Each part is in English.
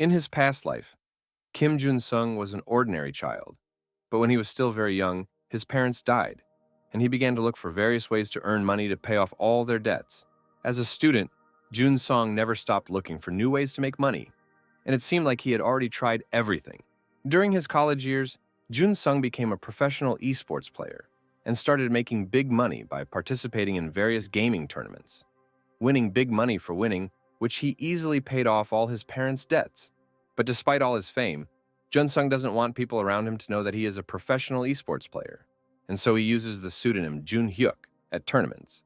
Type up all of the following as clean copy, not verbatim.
In his past life, Kim Jun-sung was an ordinary child, but when he was still very young, his parents died, and he began to look for various ways to earn money to pay off all their debts. As a student, Jun-sung never stopped looking for new ways to make money, and it seemed like he had already tried everything. During his college years, Jun-sung became a professional esports player and started making big money by participating in various gaming tournaments, winning big money for winning, which he easily paid off all his parents' debts. But despite all his fame, Jun-sung doesn't want people around him to know that he is a professional esports player, and so he uses the pseudonym Jun-hyuk at tournaments.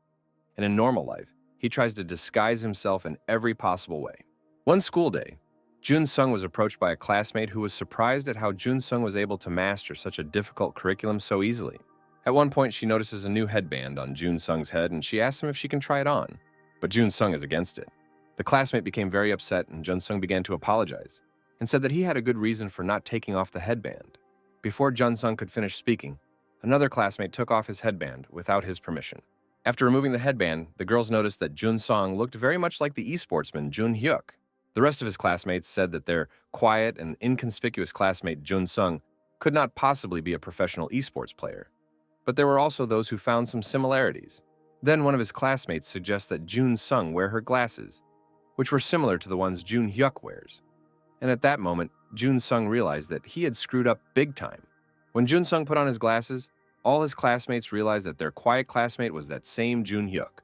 And in normal life, he tries to disguise himself in every possible way. One school day, Jun-sung was approached by a classmate who was surprised at how Jun-sung was able to master such a difficult curriculum so easily. At one point, she notices a new headband on Jun-sung's head, and she asks him if she can try it on, but Jun-sung is against it. The classmate became very upset, and Jun-sung began to apologize and said that he had a good reason for not taking off the headband. Before Jun-sung could finish speaking, another classmate took off his headband without his permission. After removing the headband, the girls noticed that Jun-sung looked very much like the esportsman Jun-hyuk. The rest of his classmates said that their quiet and inconspicuous classmate Jun-sung could not possibly be a professional esports player. But there were also those who found some similarities. Then one of his classmates suggests that Jun-sung wear her glasses, which were similar to the ones Jun-hyuk wears. And at that moment, Jun-sung realized that he had screwed up big time. When Jun-sung put on his glasses, all his classmates realized that their quiet classmate was that same Jun-hyuk.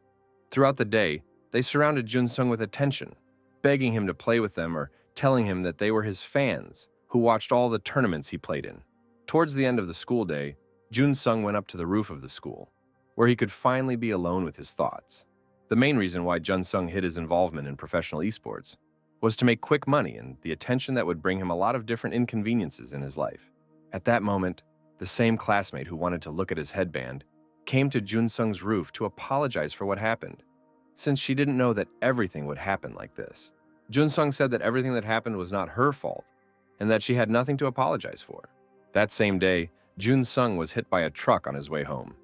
Throughout the day, they surrounded Jun-sung with attention, begging him to play with them or telling him that they were his fans who watched all the tournaments he played in. Towards the end of the school day, Jun-sung went up to the roof of the school, where he could finally be alone with his thoughts. The main reason why Jun-sung hid his involvement in professional esports was to make quick money and the attention that would bring him a lot of different inconveniences in his life. At that moment, the same classmate who wanted to look at his headband came to Jun-sung's roof to apologize for what happened, since she didn't know that everything would happen like this. Jun-sung said that everything that happened was not her fault and that she had nothing to apologize for. That same day, Jun-sung was hit by a truck on his way home,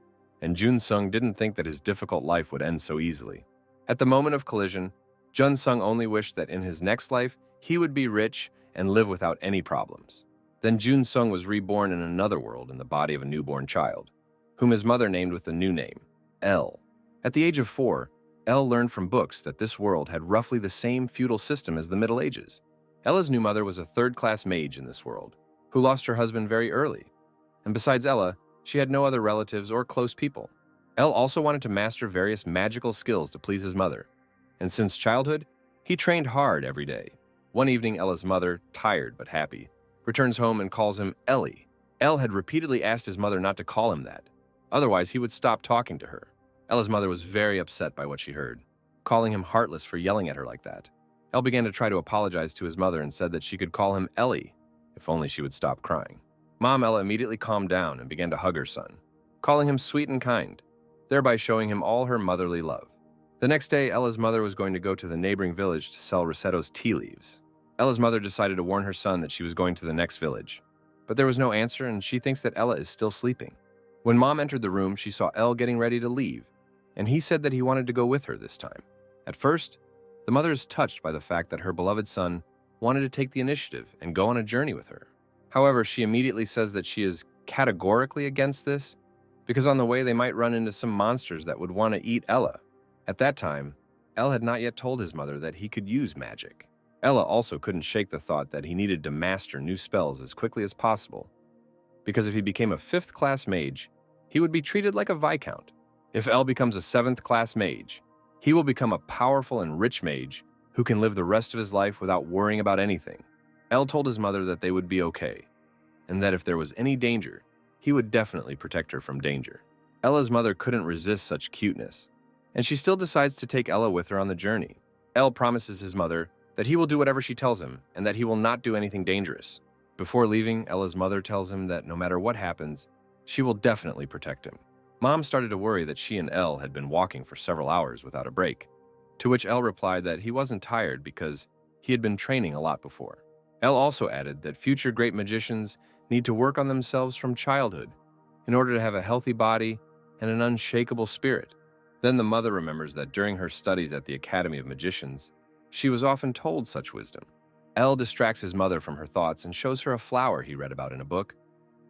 and Jun-sung didn't think that his difficult life would end so easily. At the moment of collision, Jun-sung only wished that in his next life, he would be rich and live without any problems. Then Jun-sung was reborn in another world in the body of a newborn child, whom his mother named with the new name, L. At the age of 4, L learned from books that this world had roughly the same feudal system as the Middle Ages. Ella's new mother was a third-class mage in this world, who lost her husband very early. And besides Ella, she had no other relatives or close people. Elle also wanted to master various magical skills to please his mother, and since childhood, he trained hard every day. One evening, Ella's mother, tired but happy, returns home and calls him Ellie. Elle had repeatedly asked his mother not to call him that, otherwise he would stop talking to her. Ella's mother was very upset by what she heard, calling him heartless for yelling at her like that. Elle began to try to apologize to his mother and said that she could call him Ellie, if only she would stop crying. Mom Ella immediately calmed down and began to hug her son, calling him sweet and kind, thereby showing him all her motherly love. The next day, Ella's mother was going to go to the neighboring village to sell Rossetto's tea leaves. Ella's mother decided to warn her son that she was going to the next village, but there was no answer and she thinks that Ella is still sleeping. When Mom entered the room, she saw Elle getting ready to leave, and he said that he wanted to go with her this time. At first, the mother is touched by the fact that her beloved son wanted to take the initiative and go on a journey with her. However, she immediately says that she is categorically against this because on the way they might run into some monsters that would want to eat Ella. At that time, Elle had not yet told his mother that he could use magic. Ella also couldn't shake the thought that he needed to master new spells as quickly as possible, because if he became a 5th-class mage, he would be treated like a viscount. If Elle becomes a 7th-class mage, he will become a powerful and rich mage who can live the rest of his life without worrying about anything. Elle told his mother that they would be okay, and that if there was any danger, he would definitely protect her from danger. Ella's mother couldn't resist such cuteness, and she still decides to take Ella with her on the journey. Elle promises his mother that he will do whatever she tells him and that he will not do anything dangerous. Before leaving, Ella's mother tells him that no matter what happens, she will definitely protect him. Mom started to worry that she and Elle had been walking for several hours without a break, to which Elle replied that he wasn't tired because he had been training a lot before. Elle also added that future great magicians need to work on themselves from childhood in order to have a healthy body and an unshakable spirit. Then the mother remembers that during her studies at the Academy of Magicians, she was often told such wisdom. El distracts his mother from her thoughts and shows her a flower he read about in a book,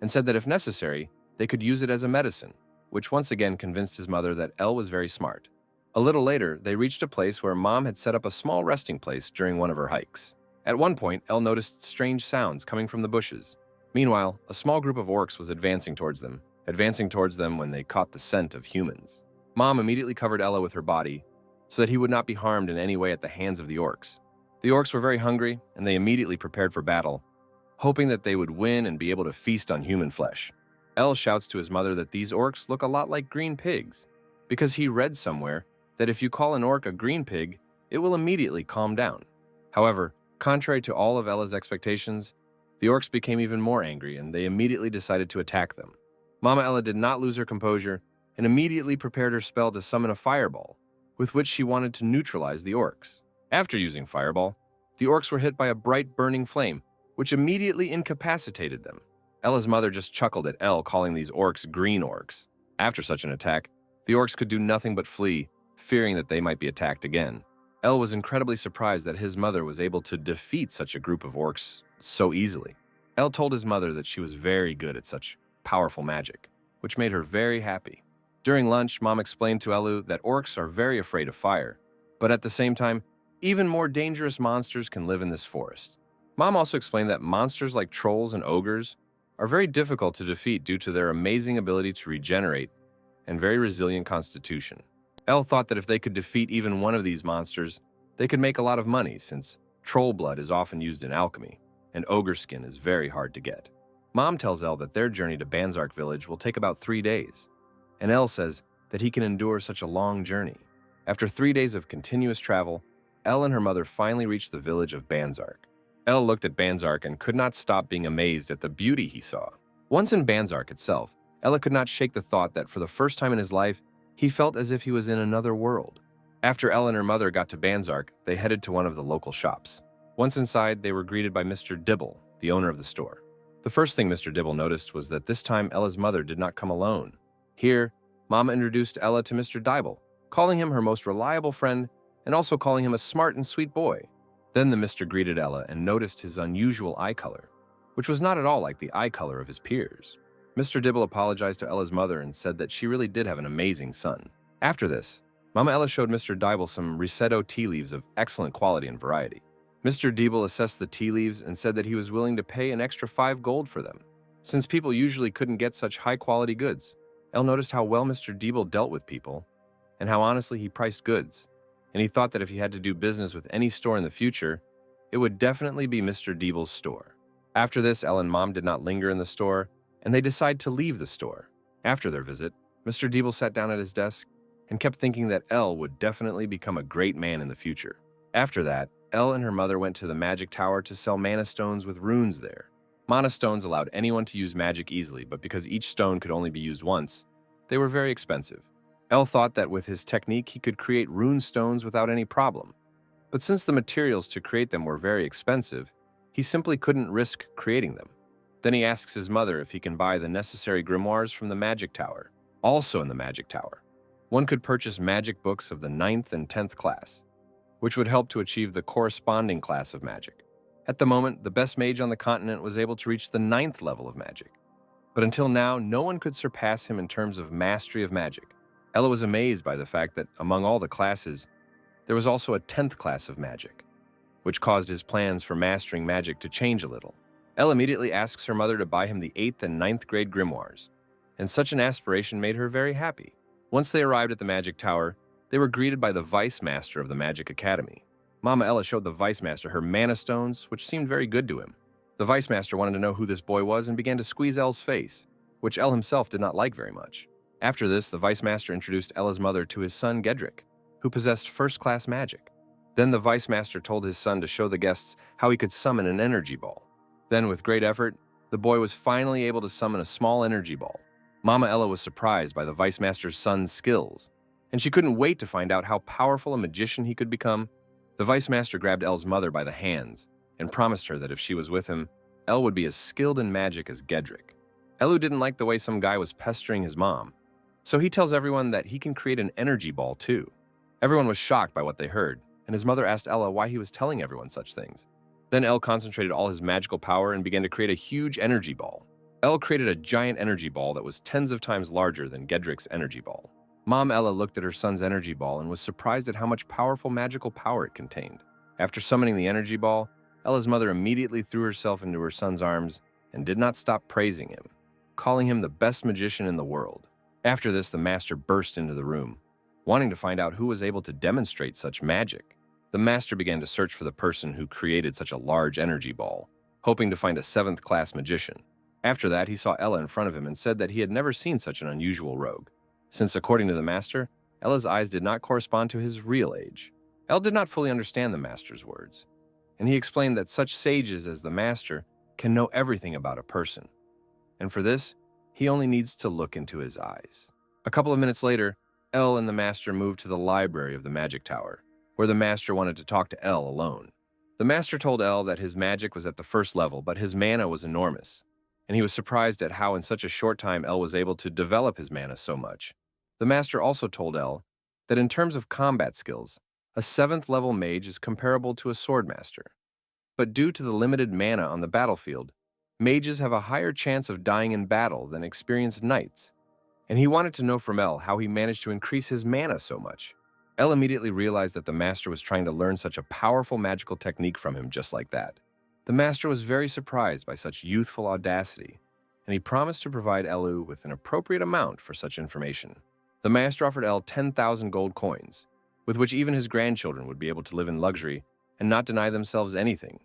and said that if necessary, they could use it as a medicine, which once again convinced his mother that El was very smart. A little later, they reached a place where Mom had set up a small resting place during one of her hikes. At one point, El noticed strange sounds coming from the bushes. Meanwhile, a small group of orcs was advancing towards them when they caught the scent of humans. Mom immediately covered Ella with her body so that he would not be harmed in any way at the hands of the orcs. The orcs were very hungry, and they immediately prepared for battle, hoping that they would win and be able to feast on human flesh. El shouts to his mother that these orcs look a lot like green pigs, because he read somewhere that if you call an orc a green pig, it will immediately calm down. However, contrary to all of Ella's expectations, the orcs became even more angry, and they immediately decided to attack them. Mama Ella did not lose her composure and immediately prepared her spell to summon a fireball, with which she wanted to neutralize the orcs. After using fireball, the orcs were hit by a bright burning flame, which immediately incapacitated them. Ella's mother just chuckled at El calling these orcs green orcs. After such an attack, the orcs could do nothing but flee, fearing that they might be attacked again. El was incredibly surprised that his mother was able to defeat such a group of orcs so easily. El told his mother that she was very good at such powerful magic, which made her very happy. During lunch, Mom explained to Elu that orcs are very afraid of fire, but at the same time, even more dangerous monsters can live in this forest. Mom also explained that monsters like trolls and ogres are very difficult to defeat due to their amazing ability to regenerate and very resilient constitution. El thought that if they could defeat even one of these monsters, they could make a lot of money since troll blood is often used in alchemy, and ogre skin is very hard to get. Mom tells El that their journey to Banzark village will take about 3 days, and El says that he can endure such a long journey. After 3 days of continuous travel, El and her mother finally reached the village of Banzark. El looked at Banzark and could not stop being amazed at the beauty he saw. Once in Banzark itself, Ella could not shake the thought that for the first time in his life, he felt as if he was in another world. After Ella and her mother got to Banzark, they headed to one of the local shops. Once inside, they were greeted by Mr. Dibble, the owner of the store. The first thing Mr. Dibble noticed was that this time Ella's mother did not come alone. Here, Mama introduced Ella to Mr. Dibble, calling him her most reliable friend and also calling him a smart and sweet boy. Then the Mr. greeted Ella and noticed his unusual eye color, which was not at all like the eye color of his peers. Mr. Dibble apologized to Ella's mother and said that she really did have an amazing son. After this, Mama Ella showed Mr. Dibble some Risetto tea leaves of excellent quality and variety. Mr. Dibble assessed the tea leaves and said that he was willing to pay an extra 5 gold for them, since people usually couldn't get such high-quality goods. El noticed how well Mr. Dibble dealt with people, and how honestly he priced goods, and he thought that if he had to do business with any store in the future, it would definitely be Mr. Dibble's store. After this, El and Mom did not linger in the store, and they decided to leave the store. After their visit, Mr. Dibble sat down at his desk and kept thinking that El would definitely become a great man in the future. After that, El and her mother went to the magic tower to sell mana stones with runes there. Mana stones allowed anyone to use magic easily, but because each stone could only be used once, they were very expensive. El thought that with his technique he could create rune stones without any problem. But since the materials to create them were very expensive, he simply couldn't risk creating them. Then he asks his mother if he can buy the necessary grimoires from the magic tower. Also in the magic tower, one could purchase magic books of the 9th and 10th class, which would help to achieve the corresponding class of magic. At the moment, the best mage on the continent was able to reach the 9th level of magic. But until now, no one could surpass him in terms of mastery of magic. Ella was amazed by the fact that among all the classes, there was also a 10th class of magic, which caused his plans for mastering magic to change a little. Ella immediately asks her mother to buy him the 8th and 9th grade grimoires, and such an aspiration made her very happy. Once they arrived at the magic tower, they were greeted by the vice master of the magic academy. Mama Ella showed the vice master her mana stones, which seemed very good to him. The vice master wanted to know who this boy was and began to squeeze Elle's face, which Elle himself did not like very much. After this, the vice master introduced Ella's mother to his son Gedrick, who possessed first-class magic. Then the vice master told his son to show the guests how he could summon an energy ball. Then, with great effort, the boy was finally able to summon a small energy ball. Mama Ella was surprised by the vice master's son's skills, and she couldn't wait to find out how powerful a magician he could become. The vice master grabbed Elle's mother by the hands and promised her that if she was with him, Elle would be as skilled in magic as Gedrick. Elu didn't like the way some guy was pestering his mom, so he tells everyone that he can create an energy ball too. Everyone was shocked by what they heard, and his mother asked Ella why he was telling everyone such things. Then El concentrated all his magical power and began to create a huge energy ball. El created a giant energy ball that was tens of times larger than Gedrick's energy ball. Mom Ella looked at her son's energy ball and was surprised at how much powerful magical power it contained. After summoning the energy ball, Ella's mother immediately threw herself into her son's arms and did not stop praising him, calling him the best magician in the world. After this, the master burst into the room, wanting to find out who was able to demonstrate such magic. The master began to search for the person who created such a large energy ball, hoping to find a 7th-class magician. After that, he saw Ella in front of him and said that he had never seen such an unusual rogue, since according to the master, Ella's eyes did not correspond to his real age. El did not fully understand the master's words, and he explained that such sages as the master can know everything about a person, and for this, he only needs to look into his eyes. A couple of minutes later, El and the master moved to the library of the magic tower, where the master wanted to talk to El alone. The master told El that his magic was at the 1st level, but his mana was enormous, and he was surprised at how in such a short time El was able to develop his mana so much. The master also told El that in terms of combat skills, a 7th-level mage is comparable to a sword master. But due to the limited mana on the battlefield, mages have a higher chance of dying in battle than experienced knights, and he wanted to know from El how he managed to increase his mana so much. El immediately realized that the master was trying to learn such a powerful magical technique from him just like that. The master was very surprised by such youthful audacity, and he promised to provide Elu with an appropriate amount for such information. The master offered El 10,000 gold coins, with which even his grandchildren would be able to live in luxury and not deny themselves anything.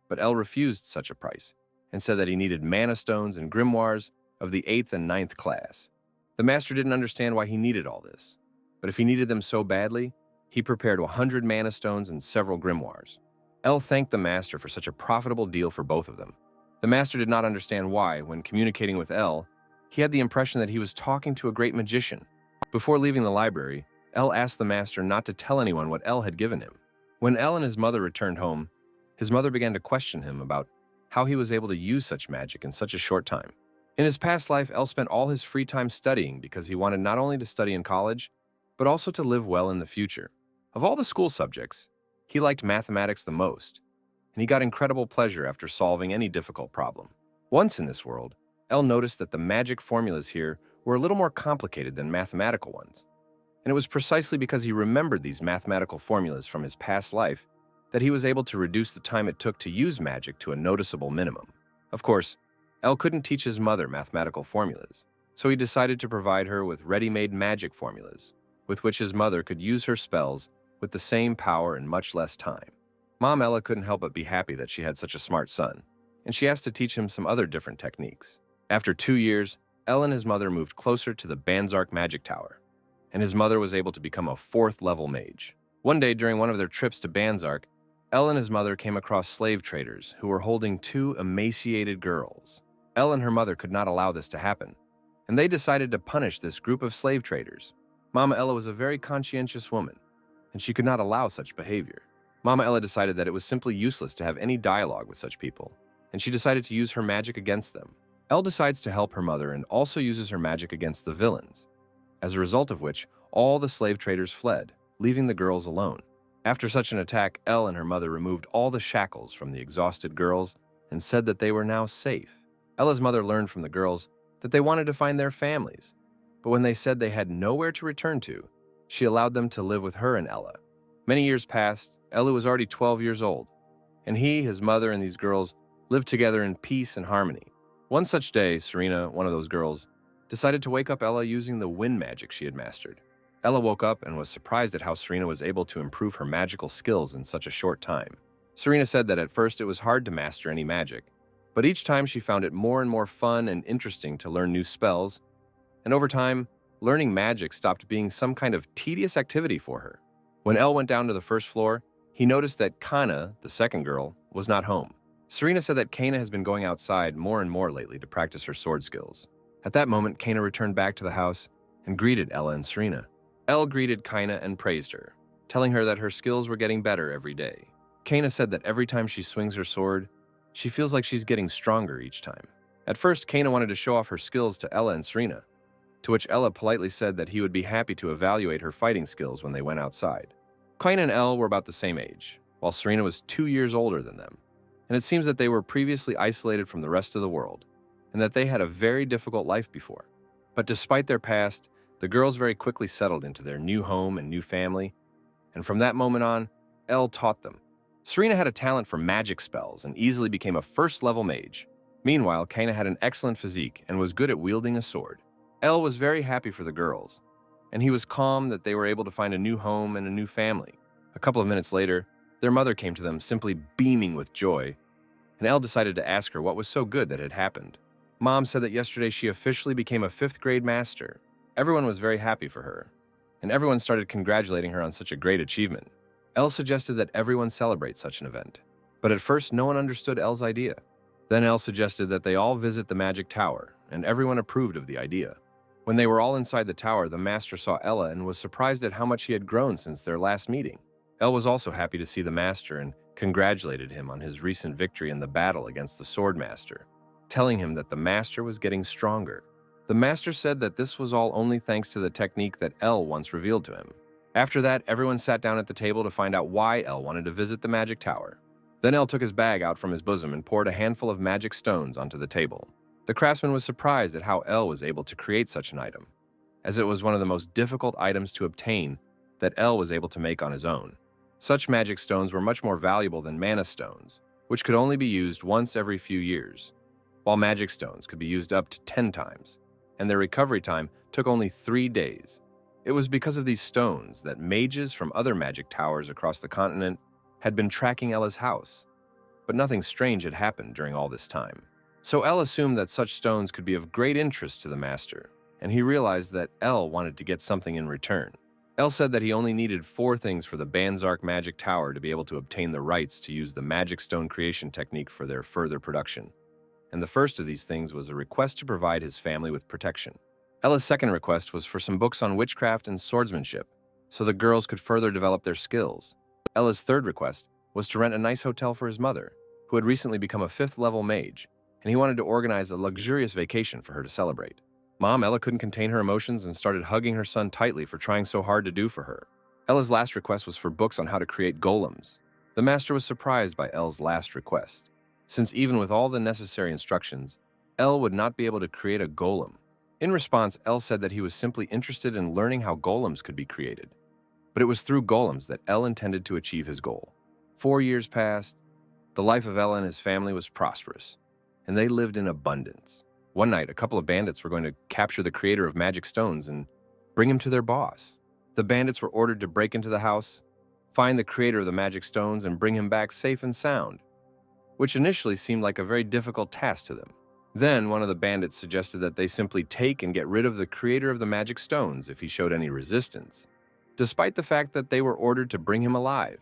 But El refused such a price and said that he needed mana stones and grimoires of the 8th and 9th class. The master didn't understand why he needed all this, but if he needed them so badly, he prepared 100 mana stones and several grimoires. El thanked the master for such a profitable deal for both of them. The master did not understand why, when communicating with El, he had the impression that he was talking to a great magician. Before leaving the library, El asked the master not to tell anyone what El had given him. When El and his mother returned home, his mother began to question him about how he was able to use such magic in such a short time. In his past life, El spent all his free time studying because he wanted not only to study in college, but also to live well in the future. Of all the school subjects, he liked mathematics the most, and he got incredible pleasure after solving any difficult problem. Once in this world, El noticed that the magic formulas here were a little more complicated than mathematical ones, and it was precisely because he remembered these mathematical formulas from his past life that he was able to reduce the time it took to use magic to a noticeable minimum. Of course, El couldn't teach his mother mathematical formulas, so he decided to provide her with ready-made magic formulas, with which his mother could use her spells with the same power in much less time. Mom Ella couldn't help but be happy that she had such a smart son, and she asked to teach him some other different techniques. After 2 years, El and his mother moved closer to the Banzark Magic Tower, and his mother was able to become a 4th-level mage. One day during one of their trips to Banzark, El and his mother came across slave traders who were holding 2 emaciated girls. El and her mother could not allow this to happen, and they decided to punish this group of slave traders. Mama Ella was a very conscientious woman, and she could not allow such behavior. Mama Ella decided that it was simply useless to have any dialogue with such people, and she decided to use her magic against them. El decides to help her mother and also uses her magic against the villains, as a result of which all the slave traders fled, leaving the girls alone. After such an attack, El and her mother removed all the shackles from the exhausted girls and said that they were now safe. Ella's mother learned from the girls that they wanted to find their families, but when they said they had nowhere to return to, she allowed them to live with her and Ella. Many years passed. Ella was already 12 years old, and he, his mother, and these girls lived together in peace and harmony. One such day, Serena, one of those girls, decided to wake up Ella using the wind magic she had mastered. Ella woke up and was surprised at how Serena was able to improve her magical skills in such a short time. Serena said that at first it was hard to master any magic, but each time she found it more and more fun and interesting to learn new spells, and over time, learning magic stopped being some kind of tedious activity for her. When El went down to the first floor, he noticed that Kana, the second girl, was not home. Serena said that Kana has been going outside more and more lately to practice her sword skills. At that moment, Kana returned back to the house and greeted Ella and Serena. El greeted Kana and praised her, telling her that her skills were getting better every day. Kana said that every time she swings her sword, she feels like she's getting stronger each time. At first, Kana wanted to show off her skills to Ella and Serena, to which Ella politely said that he would be happy to evaluate her fighting skills when they went outside. Kana and El were about the same age, while Serena was 2 years older than them. and it seems that they were previously isolated from the rest of the world, and that they had a very difficult life before. But despite their past, the girls very quickly settled into their new home and new family, and from that moment on, Elle taught them. Serena had a talent for magic spells and easily became a first-level mage. Meanwhile, Kana had an excellent physique and was good at wielding a sword. Elle was very happy for the girls, and he was calm that they were able to find a new home and a new family. A couple of minutes later, their mother came to them simply beaming with joy, and Elle decided to ask her what was so good that had happened. Mom said that yesterday she officially became a 5th grade master. Everyone was very happy for her, and everyone started congratulating her on such a great achievement. Elle suggested that everyone celebrate such an event, but at first no one understood Elle's idea. Then Elle suggested that they all visit the magic tower, and everyone approved of the idea. When they were all inside the tower, the master saw Ella and was surprised at how much he had grown since their last meeting. Elle was also happy to see the master and congratulated him on his recent victory in the battle against the sword master, telling him that the master was getting stronger. The master said that this was all only thanks to the technique that Elle once revealed to him. After that, everyone sat down at the table to find out why Elle wanted to visit the magic tower. Then Elle took his bag out from his bosom and poured a handful of magic stones onto the table. The craftsman was surprised at how Elle was able to create such an item, as it was one of the most difficult items to obtain that Elle was able to make on his own. Such magic stones were much more valuable than mana stones, which could only be used once every few years, while magic stones could be used up to 10 times, and their recovery time took only 3 days. It was because of these stones that mages from other magic towers across the continent had been tracking Ella's house, but nothing strange had happened during all this time. So Elle assumed that such stones could be of great interest to the master, and he realized that Elle wanted to get something in return. Elle said that he only needed 4 things for the Banzark Magic Tower to be able to obtain the rights to use the magic stone creation technique for their further production. And the first of these things was a request to provide his family with protection. Ella's second request was for some books on witchcraft and swordsmanship, so the girls could further develop their skills. Ella's third request was to rent a nice hotel for his mother, who had recently become a 5th-level mage, and he wanted to organize a luxurious vacation for her to celebrate. Mom, Ella couldn't contain her emotions and started hugging her son tightly for trying so hard to do for her. Ella's last request was for books on how to create golems. The master was surprised by Elle's last request, since even with all the necessary instructions, Elle would not be able to create a golem. In response, Elle said that he was simply interested in learning how golems could be created. But it was through golems that Elle intended to achieve his goal. 4 years passed. The life of Ella and his family was prosperous, and they lived in abundance. One night, a couple of bandits were going to capture the creator of magic stones and bring him to their boss. The bandits were ordered to break into the house, find the creator of the magic stones, and bring him back safe and sound, which initially seemed like a very difficult task to them. Then one of the bandits suggested that they simply take and get rid of the creator of the magic stones if he showed any resistance, despite the fact that they were ordered to bring him alive.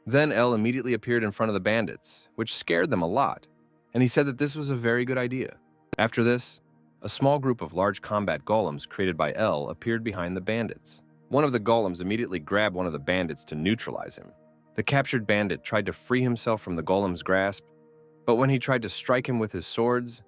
Then Elle immediately appeared in front of the bandits, which scared them a lot, and he said that this was a very good idea. After this, a small group of large combat golems created by Elle appeared behind the bandits. One of the golems immediately grabbed one of the bandits to neutralize him. The captured bandit tried to free himself from the golem's grasp, but when he tried to strike him with his swords,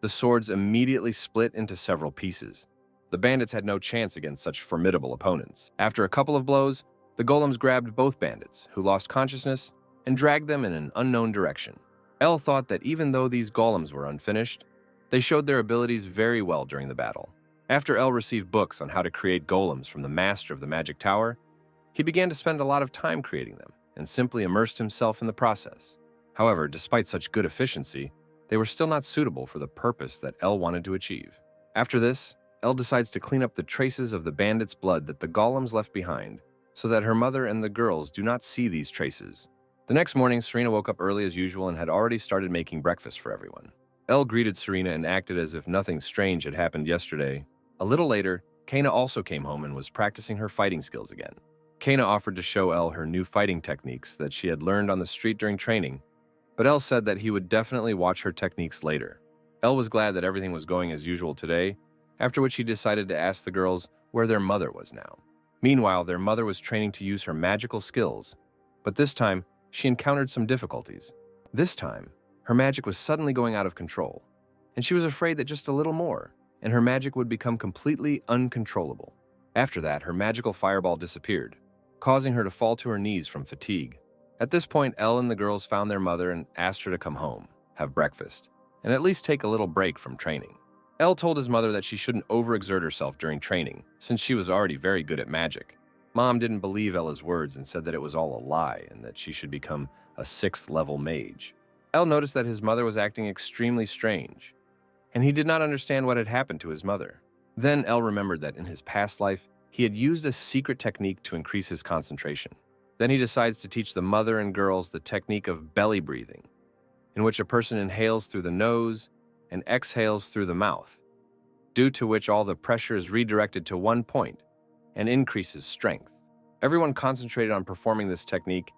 the swords immediately split into several pieces. The bandits had no chance against such formidable opponents. After a couple of blows, the golems grabbed both bandits, who lost consciousness, and dragged them in an unknown direction. Elle thought that even though these golems were unfinished, they showed their abilities very well during the battle. After Elle received books on how to create golems from the master of the magic tower, he began to spend a lot of time creating them and simply immersed himself in the process. However, despite such good efficiency, they were still not suitable for the purpose that Elle wanted to achieve. After this, Elle decides to clean up the traces of the bandits' blood that the golems left behind, so that her mother and the girls do not see these traces. The next morning, Serena woke up early as usual and had already started making breakfast for everyone. Elle greeted Serena and acted as if nothing strange had happened yesterday. A little later, Kana also came home and was practicing her fighting skills again. Kana offered to show Elle her new fighting techniques that she had learned on the street during training, but Elle said that he would definitely watch her techniques later. Elle was glad that everything was going as usual today, after which he decided to ask the girls where their mother was now. Meanwhile, their mother was training to use her magical skills, but this time, she encountered some difficulties. This time, her magic was suddenly going out of control, and she was afraid that just a little more, and her magic would become completely uncontrollable. After that, her magical fireball disappeared, causing her to fall to her knees from fatigue. At this point, Elle and the girls found their mother and asked her to come home, have breakfast, and at least take a little break from training. Elle told his mother that she shouldn't overexert herself during training, since she was already very good at magic. Mom didn't believe Ella's words and said that it was all a lie and that she should become a 6th level mage. Elle noticed that his mother was acting extremely strange, and he did not understand what had happened to his mother. Then Elle remembered that in his past life, he had used a secret technique to increase his concentration. Then he decides to teach the mother and girls the technique of belly breathing, in which a person inhales through the nose and exhales through the mouth, due to which all the pressure is redirected to one point and increases strength. Everyone concentrated on performing this technique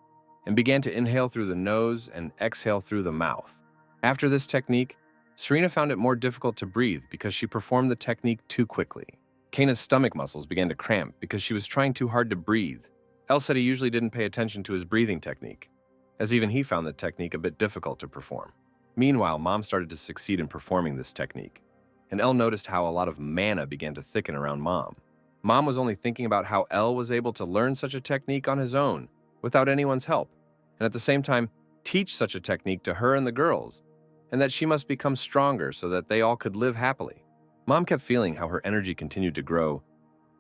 and began to inhale through the nose and exhale through the mouth. After this technique, Serena found it more difficult to breathe because she performed the technique too quickly. Kana's stomach muscles began to cramp because she was trying too hard to breathe. Elle said he usually didn't pay attention to his breathing technique, as even he found the technique a bit difficult to perform. Meanwhile, Mom started to succeed in performing this technique, and Elle noticed how a lot of mana began to thicken around Mom. Mom was only thinking about how Elle was able to learn such a technique on his own, without anyone's help, and at the same time teach such a technique to her and the girls, and that she must become stronger so that they all could live happily. Mom kept feeling how her energy continued to grow,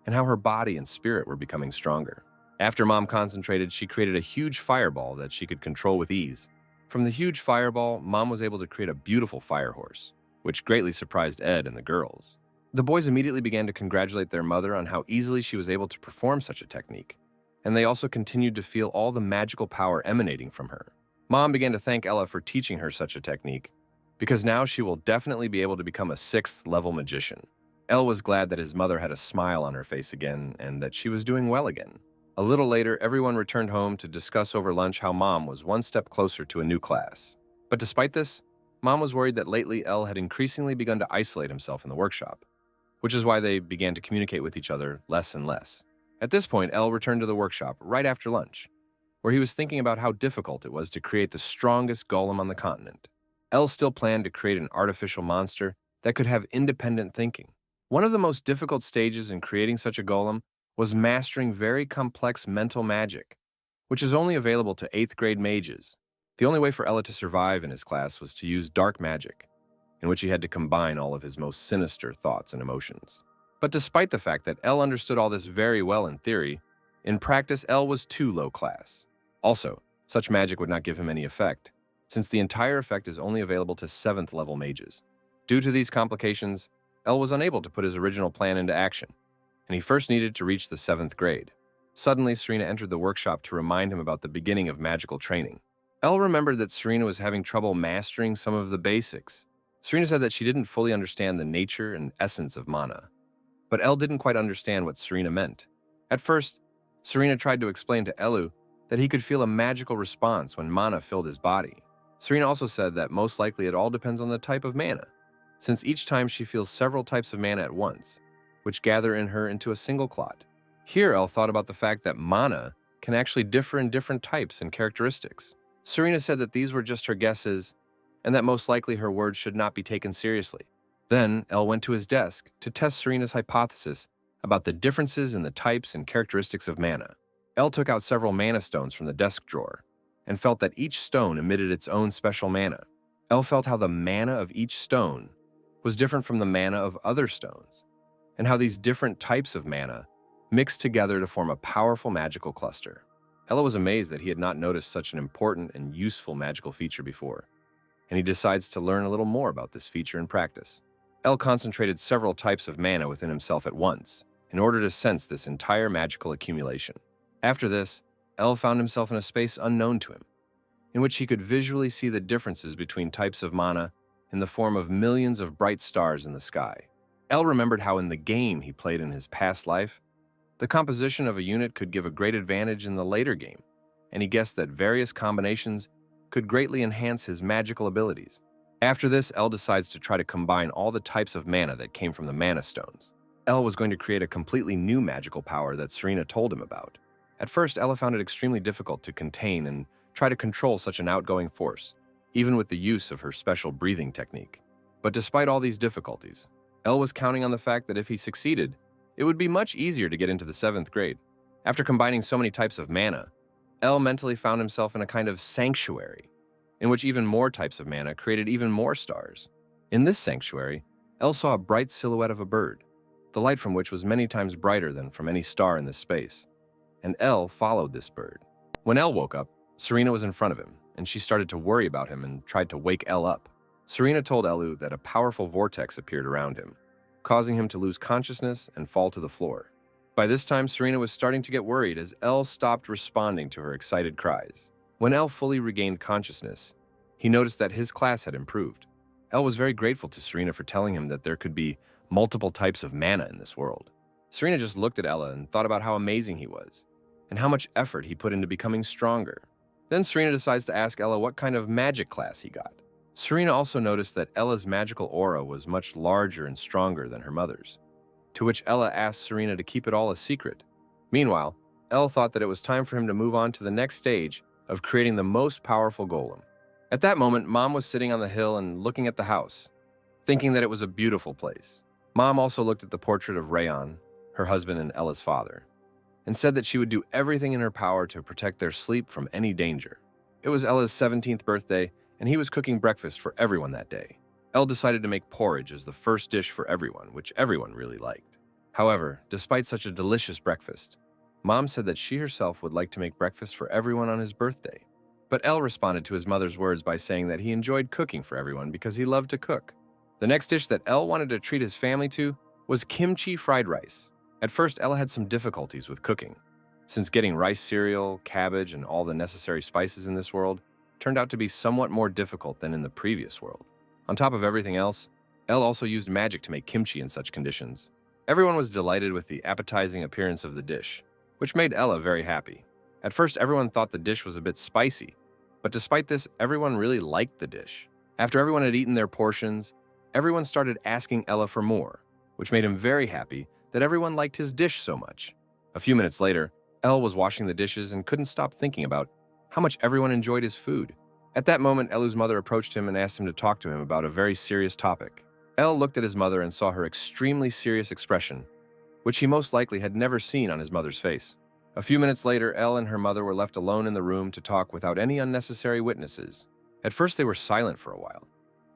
and how her body and spirit were becoming stronger. After Mom concentrated, she created a huge fireball that she could control with ease. From the huge fireball, Mom was able to create a beautiful fire horse, which greatly surprised Ed and the girls. The boys immediately began to congratulate their mother on how easily she was able to perform such a technique, and they also continued to feel all the magical power emanating from her. Mom began to thank Ella for teaching her such a technique, because now she will definitely be able to become a 6th level magician. Elle was glad that his mother had a smile on her face again and that she was doing well again. A little later, everyone returned home to discuss over lunch how Mom was one step closer to a new class. But despite this, Mom was worried that lately Elle had increasingly begun to isolate himself in the workshop, which is why they began to communicate with each other less and less. At this point, Elle returned to the workshop right after lunch, where he was thinking about how difficult it was to create the strongest golem on the continent. Elle still planned to create an artificial monster that could have independent thinking. One of the most difficult stages in creating such a golem was mastering very complex mental magic, which is only available to 8th grade mages. The only way for Ella to survive in his class was to use dark magic, in which he had to combine all of his most sinister thoughts and emotions. But despite the fact that Elle understood all this very well in theory, in practice Elle was too low class. Also, such magic would not give him any effect, since the entire effect is only available to 7th level mages. Due to these complications, Elle was unable to put his original plan into action, and he first needed to reach the 7th grade. Suddenly, Serena entered the workshop to remind him about the beginning of magical training. Elle remembered that Serena was having trouble mastering some of the basics. Serena said that she didn't fully understand the nature and essence of mana, but Elle didn't quite understand what Serena meant. At first, Serena tried to explain to Elu that he could feel a magical response when mana filled his body. Serena also said that most likely it all depends on the type of mana, since each time she feels several types of mana at once, which gather in her into a single clot. Here, Elle thought about the fact that mana can actually differ in different types and characteristics. Serena said that these were just her guesses, and that most likely her words should not be taken seriously. Then, Elle went to his desk to test Serena's hypothesis about the differences in the types and characteristics of mana. Elle took out several mana stones from the desk drawer, and felt that each stone emitted its own special mana. Elle felt how the mana of each stone was different from the mana of other stones, and how these different types of mana mixed together to form a powerful magical cluster. Ella was amazed that he had not noticed such an important and useful magical feature before, and he decides to learn a little more about this feature in practice. Elle concentrated several types of mana within himself at once in order to sense this entire magical accumulation. After this, Elle found himself in a space unknown to him, in which he could visually see the differences between types of mana in the form of millions of bright stars in the sky. Elle remembered how in the game he played in his past life, the composition of a unit could give a great advantage in the later game, and he guessed that various combinations could greatly enhance his magical abilities. After this, Elle decides to try to combine all the types of mana that came from the mana stones. Elle was going to create a completely new magical power that Serena told him about. At first, Ella found it extremely difficult to contain and try to control such an outgoing force, even with the use of her special breathing technique. But despite all these difficulties, Elle was counting on the fact that if he succeeded, it would be much easier to get into the 7th grade. After combining so many types of mana, El mentally found himself in a kind of sanctuary, in which even more types of mana created even more stars. In this sanctuary, El saw a bright silhouette of a bird, the light from which was many times brighter than from any star in this space, and El followed this bird. When El woke up, Serena was in front of him, and she started to worry about him and tried to wake El up. Serena told Elu that a powerful vortex appeared around him, causing him to lose consciousness and fall to the floor. By this time, Serena was starting to get worried as El stopped responding to her excited cries. When El fully regained consciousness, he noticed that his class had improved. El was very grateful to Serena for telling him that there could be multiple types of mana in this world. Serena just looked at Ella and thought about how amazing he was, and how much effort he put into becoming stronger. Then Serena decides to ask Ella what kind of magic class he got. Serena also noticed that Ella's magical aura was much larger and stronger than her mother's, to which Ella asked Serena to keep it all a secret. Meanwhile, El thought that it was time for him to move on to the next stage of creating the most powerful golem. At that moment, Mom was sitting on the hill and looking at the house, thinking that it was a beautiful place. Mom also looked at the portrait of Rayon, her husband and Ella's father, and said that she would do everything in her power to protect their sleep from any danger. It was Ella's 17th birthday, and he was cooking breakfast for everyone that day. El decided to make porridge as the first dish for everyone, which everyone really liked. However, despite such a delicious breakfast, Mom said that she herself would like to make breakfast for everyone on his birthday. But El responded to his mother's words by saying that he enjoyed cooking for everyone because he loved to cook. The next dish that El wanted to treat his family to was kimchi fried rice. At first, Ella had some difficulties with cooking, since getting rice cereal, cabbage, and all the necessary spices in this world turned out to be somewhat more difficult than in the previous world. On top of everything else, El also used magic to make kimchi in such conditions. Everyone was delighted with the appetizing appearance of the dish, which made Ella very happy. At first, everyone thought the dish was a bit spicy, but despite this, everyone really liked the dish. After everyone had eaten their portions, everyone started asking Ella for more, which made him very happy that everyone liked his dish so much. A few minutes later, El was washing the dishes and couldn't stop thinking about how much everyone enjoyed his food. At that moment, Elu's mother approached him and asked him to talk to him about a very serious topic. El looked at his mother and saw her extremely serious expression, which he most likely had never seen on his mother's face. A few minutes later, El and her mother were left alone in the room to talk without any unnecessary witnesses. At first, they were silent for a while,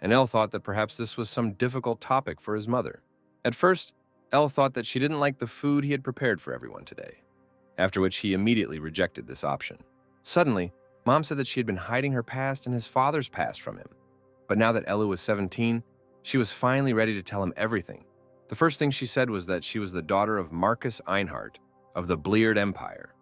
and El thought that perhaps this was some difficult topic for his mother. At first, El thought that she didn't like the food he had prepared for everyone today, after which he immediately rejected this option. Suddenly, Mom said that she had been hiding her past and his father's past from him. But now that Elu was 17, she was finally ready to tell him everything. The first thing she said was that she was the daughter of Marcus Einhart of the Bleard Empire,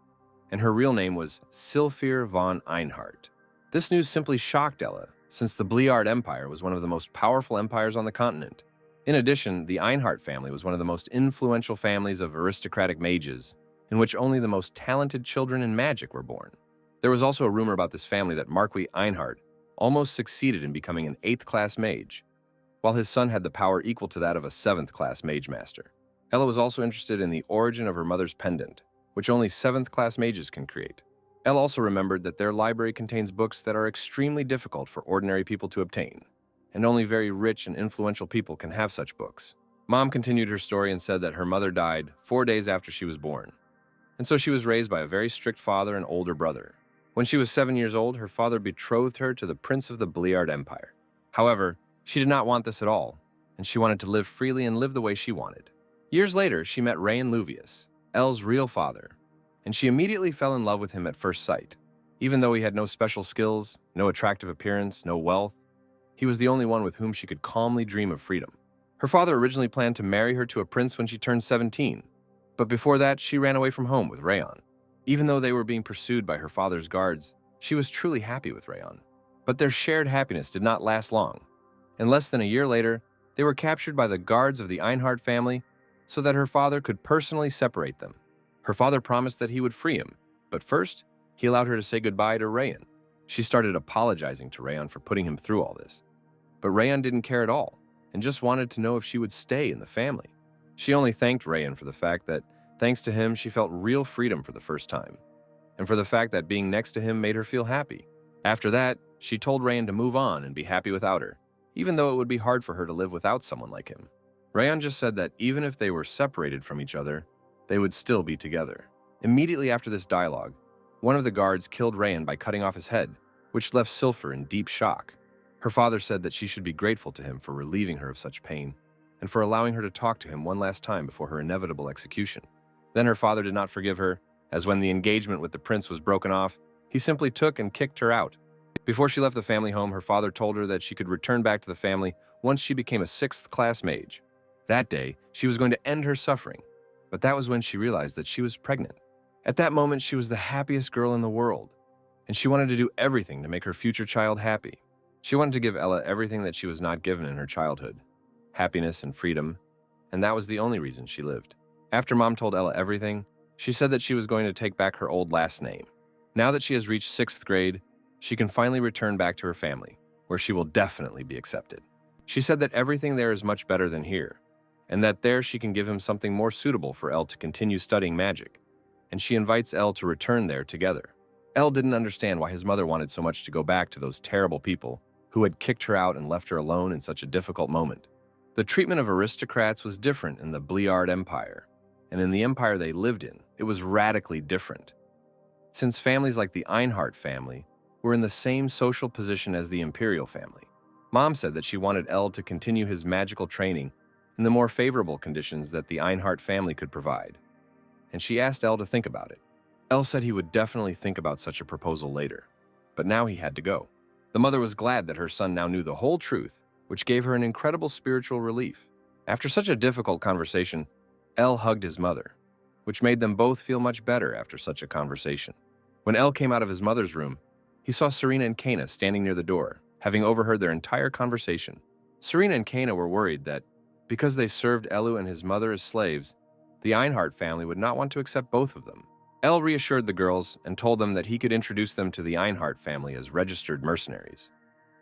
and her real name was Sylphir von Einhart. This news simply shocked Ella, since the Bleard Empire was one of the most powerful empires on the continent. In addition, the Einhart family was one of the most influential families of aristocratic mages, in which only the most talented children in magic were born. There was also a rumor about this family that Marquis Einhart almost succeeded in becoming an 8th-class mage, while his son had the power equal to that of a 7th-class mage master. Ella was also interested in the origin of her mother's pendant, which only 7th-class mages can create. Ella also remembered that their library contains books that are extremely difficult for ordinary people to obtain, and only very rich and influential people can have such books. Mom continued her story and said that her mother died 4 days after she was born, and so she was raised by a very strict father and older brother. When she was 7 years old, her father betrothed her to the prince of the Bleard Empire. However, she did not want this at all, and she wanted to live freely and live the way she wanted. Years later, she met Rayan Luvius, El's real father, and she immediately fell in love with him at first sight. Even though he had no special skills, no attractive appearance, no wealth, he was the only one with whom she could calmly dream of freedom. Her father originally planned to marry her to a prince when she turned 17, but before that, she ran away from home with Rayon. Even though they were being pursued by her father's guards, she was truly happy with Rayon. But their shared happiness did not last long, and less than a year later, they were captured by the guards of the Einhart family so that her father could personally separate them. Her father promised that he would free him, but first, he allowed her to say goodbye to Rayon. She started apologizing to Rayon for putting him through all this. But Rayon didn't care at all, and just wanted to know if she would stay in the family. She only thanked Rayon for the fact that, thanks to him, she felt real freedom for the first time, and for the fact that being next to him made her feel happy. After that, she told Rayon to move on and be happy without her, even though it would be hard for her to live without someone like him. Rayon just said that even if they were separated from each other, they would still be together. Immediately after this dialogue, One of the guards killed Rayan by cutting off his head, which left Sylphur in deep shock. Her father said that she should be grateful to him for relieving her of such pain, and for allowing her to talk to him one last time before her inevitable execution. Then her father did not forgive her, as when the engagement with the prince was broken off, he simply took and kicked her out. Before she left the family home, her father told her that she could return back to the family once she became a 6th-class mage. That day, she was going to end her suffering, but that was when she realized that she was pregnant. At that moment, she was the happiest girl in the world, and she wanted to do everything to make her future child happy. She wanted to give Ella everything that she was not given in her childhood, happiness and freedom, and that was the only reason she lived. After Mom told Ella everything, she said that she was going to take back her old last name. Now that she has reached 6th grade, she can finally return back to her family, where she will definitely be accepted. She said that everything there is much better than here, and that there she can give him something more suitable for Elle to continue studying magic, and she invites Elle to return there together. Elle didn't understand why his mother wanted so much to go back to those terrible people who had kicked her out and left her alone in such a difficult moment. The treatment of aristocrats was different in the Bliard Empire, and in the empire they lived in, it was radically different. Since families like the Einhart family were in the same social position as the imperial family, Mom said that she wanted Elle to continue his magical training in the more favorable conditions that the Einhart family could provide, and she asked Elle to think about it. Elle said he would definitely think about such a proposal later, but now he had to go. The mother was glad that her son now knew the whole truth, which gave her an incredible spiritual relief. After such a difficult conversation, Elle hugged his mother, which made them both feel much better after such a conversation. When Elle came out of his mother's room, he saw Serena and Kana standing near the door, having overheard their entire conversation. Serena and Kana were worried that, because they served Elu and his mother as slaves, the Einhart family would not want to accept both of them. Elle reassured the girls and told them that he could introduce them to the Einhart family as registered mercenaries,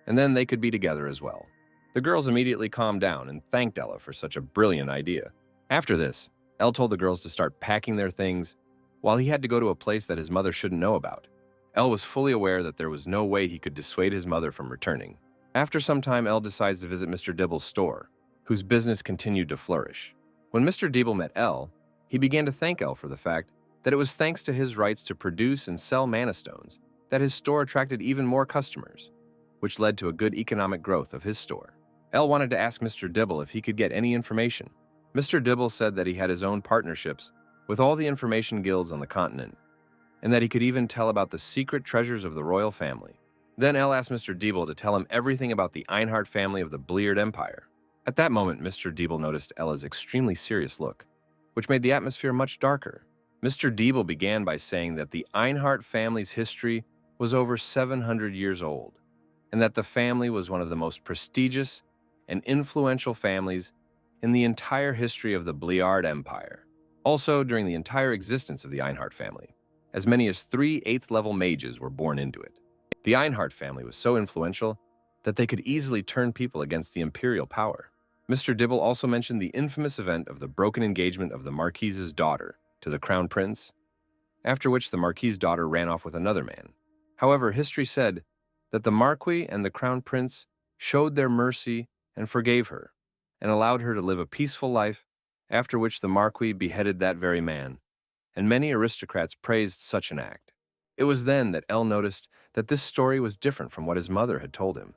and then they could be together as well. The girls immediately calmed down and thanked Ella for such a brilliant idea. After this, Elle told the girls to start packing their things, while he had to go to a place that his mother shouldn't know about. Elle was fully aware that there was no way he could dissuade his mother from returning. After some time, Elle decides to visit Mr. Dibble's store, whose business continued to flourish. When Mr. Dibble met Elle, he began to thank Elle for the fact that it was thanks to his rights to produce and sell mana stones that his store attracted even more customers, which led to a good economic growth of his store. Elle wanted to ask Mr. Dibble if he could get any information. Mr. Dibble said that he had his own partnerships with all the information guilds on the continent, and that he could even tell about the secret treasures of the royal family. Then Elle asked Mr. Dibble to tell him everything about the Einhart family of the Bliard Empire. At that moment, Mr. Dibble noticed Ella's extremely serious look, which made the atmosphere much darker. Mr. Dibble began by saying that the Einhart family's history was over 700 years old, and that the family was one of the most prestigious and influential families in the entire history of the Bliard Empire. Also, during the entire existence of the Einhart family, as many as 3 8th-level mages were born into it. The Einhart family was so influential that they could easily turn people against the imperial power. Mr. Dibble also mentioned the infamous event of the broken engagement of the Marquise's daughter to the Crown Prince, after which the Marquise's daughter ran off with another man. However, history said that the Marquis and the Crown Prince showed their mercy and forgave her, and allowed her to live a peaceful life, after which the Marquis beheaded that very man, and many aristocrats praised such an act. It was then that Elle noticed that this story was different from what his mother had told him,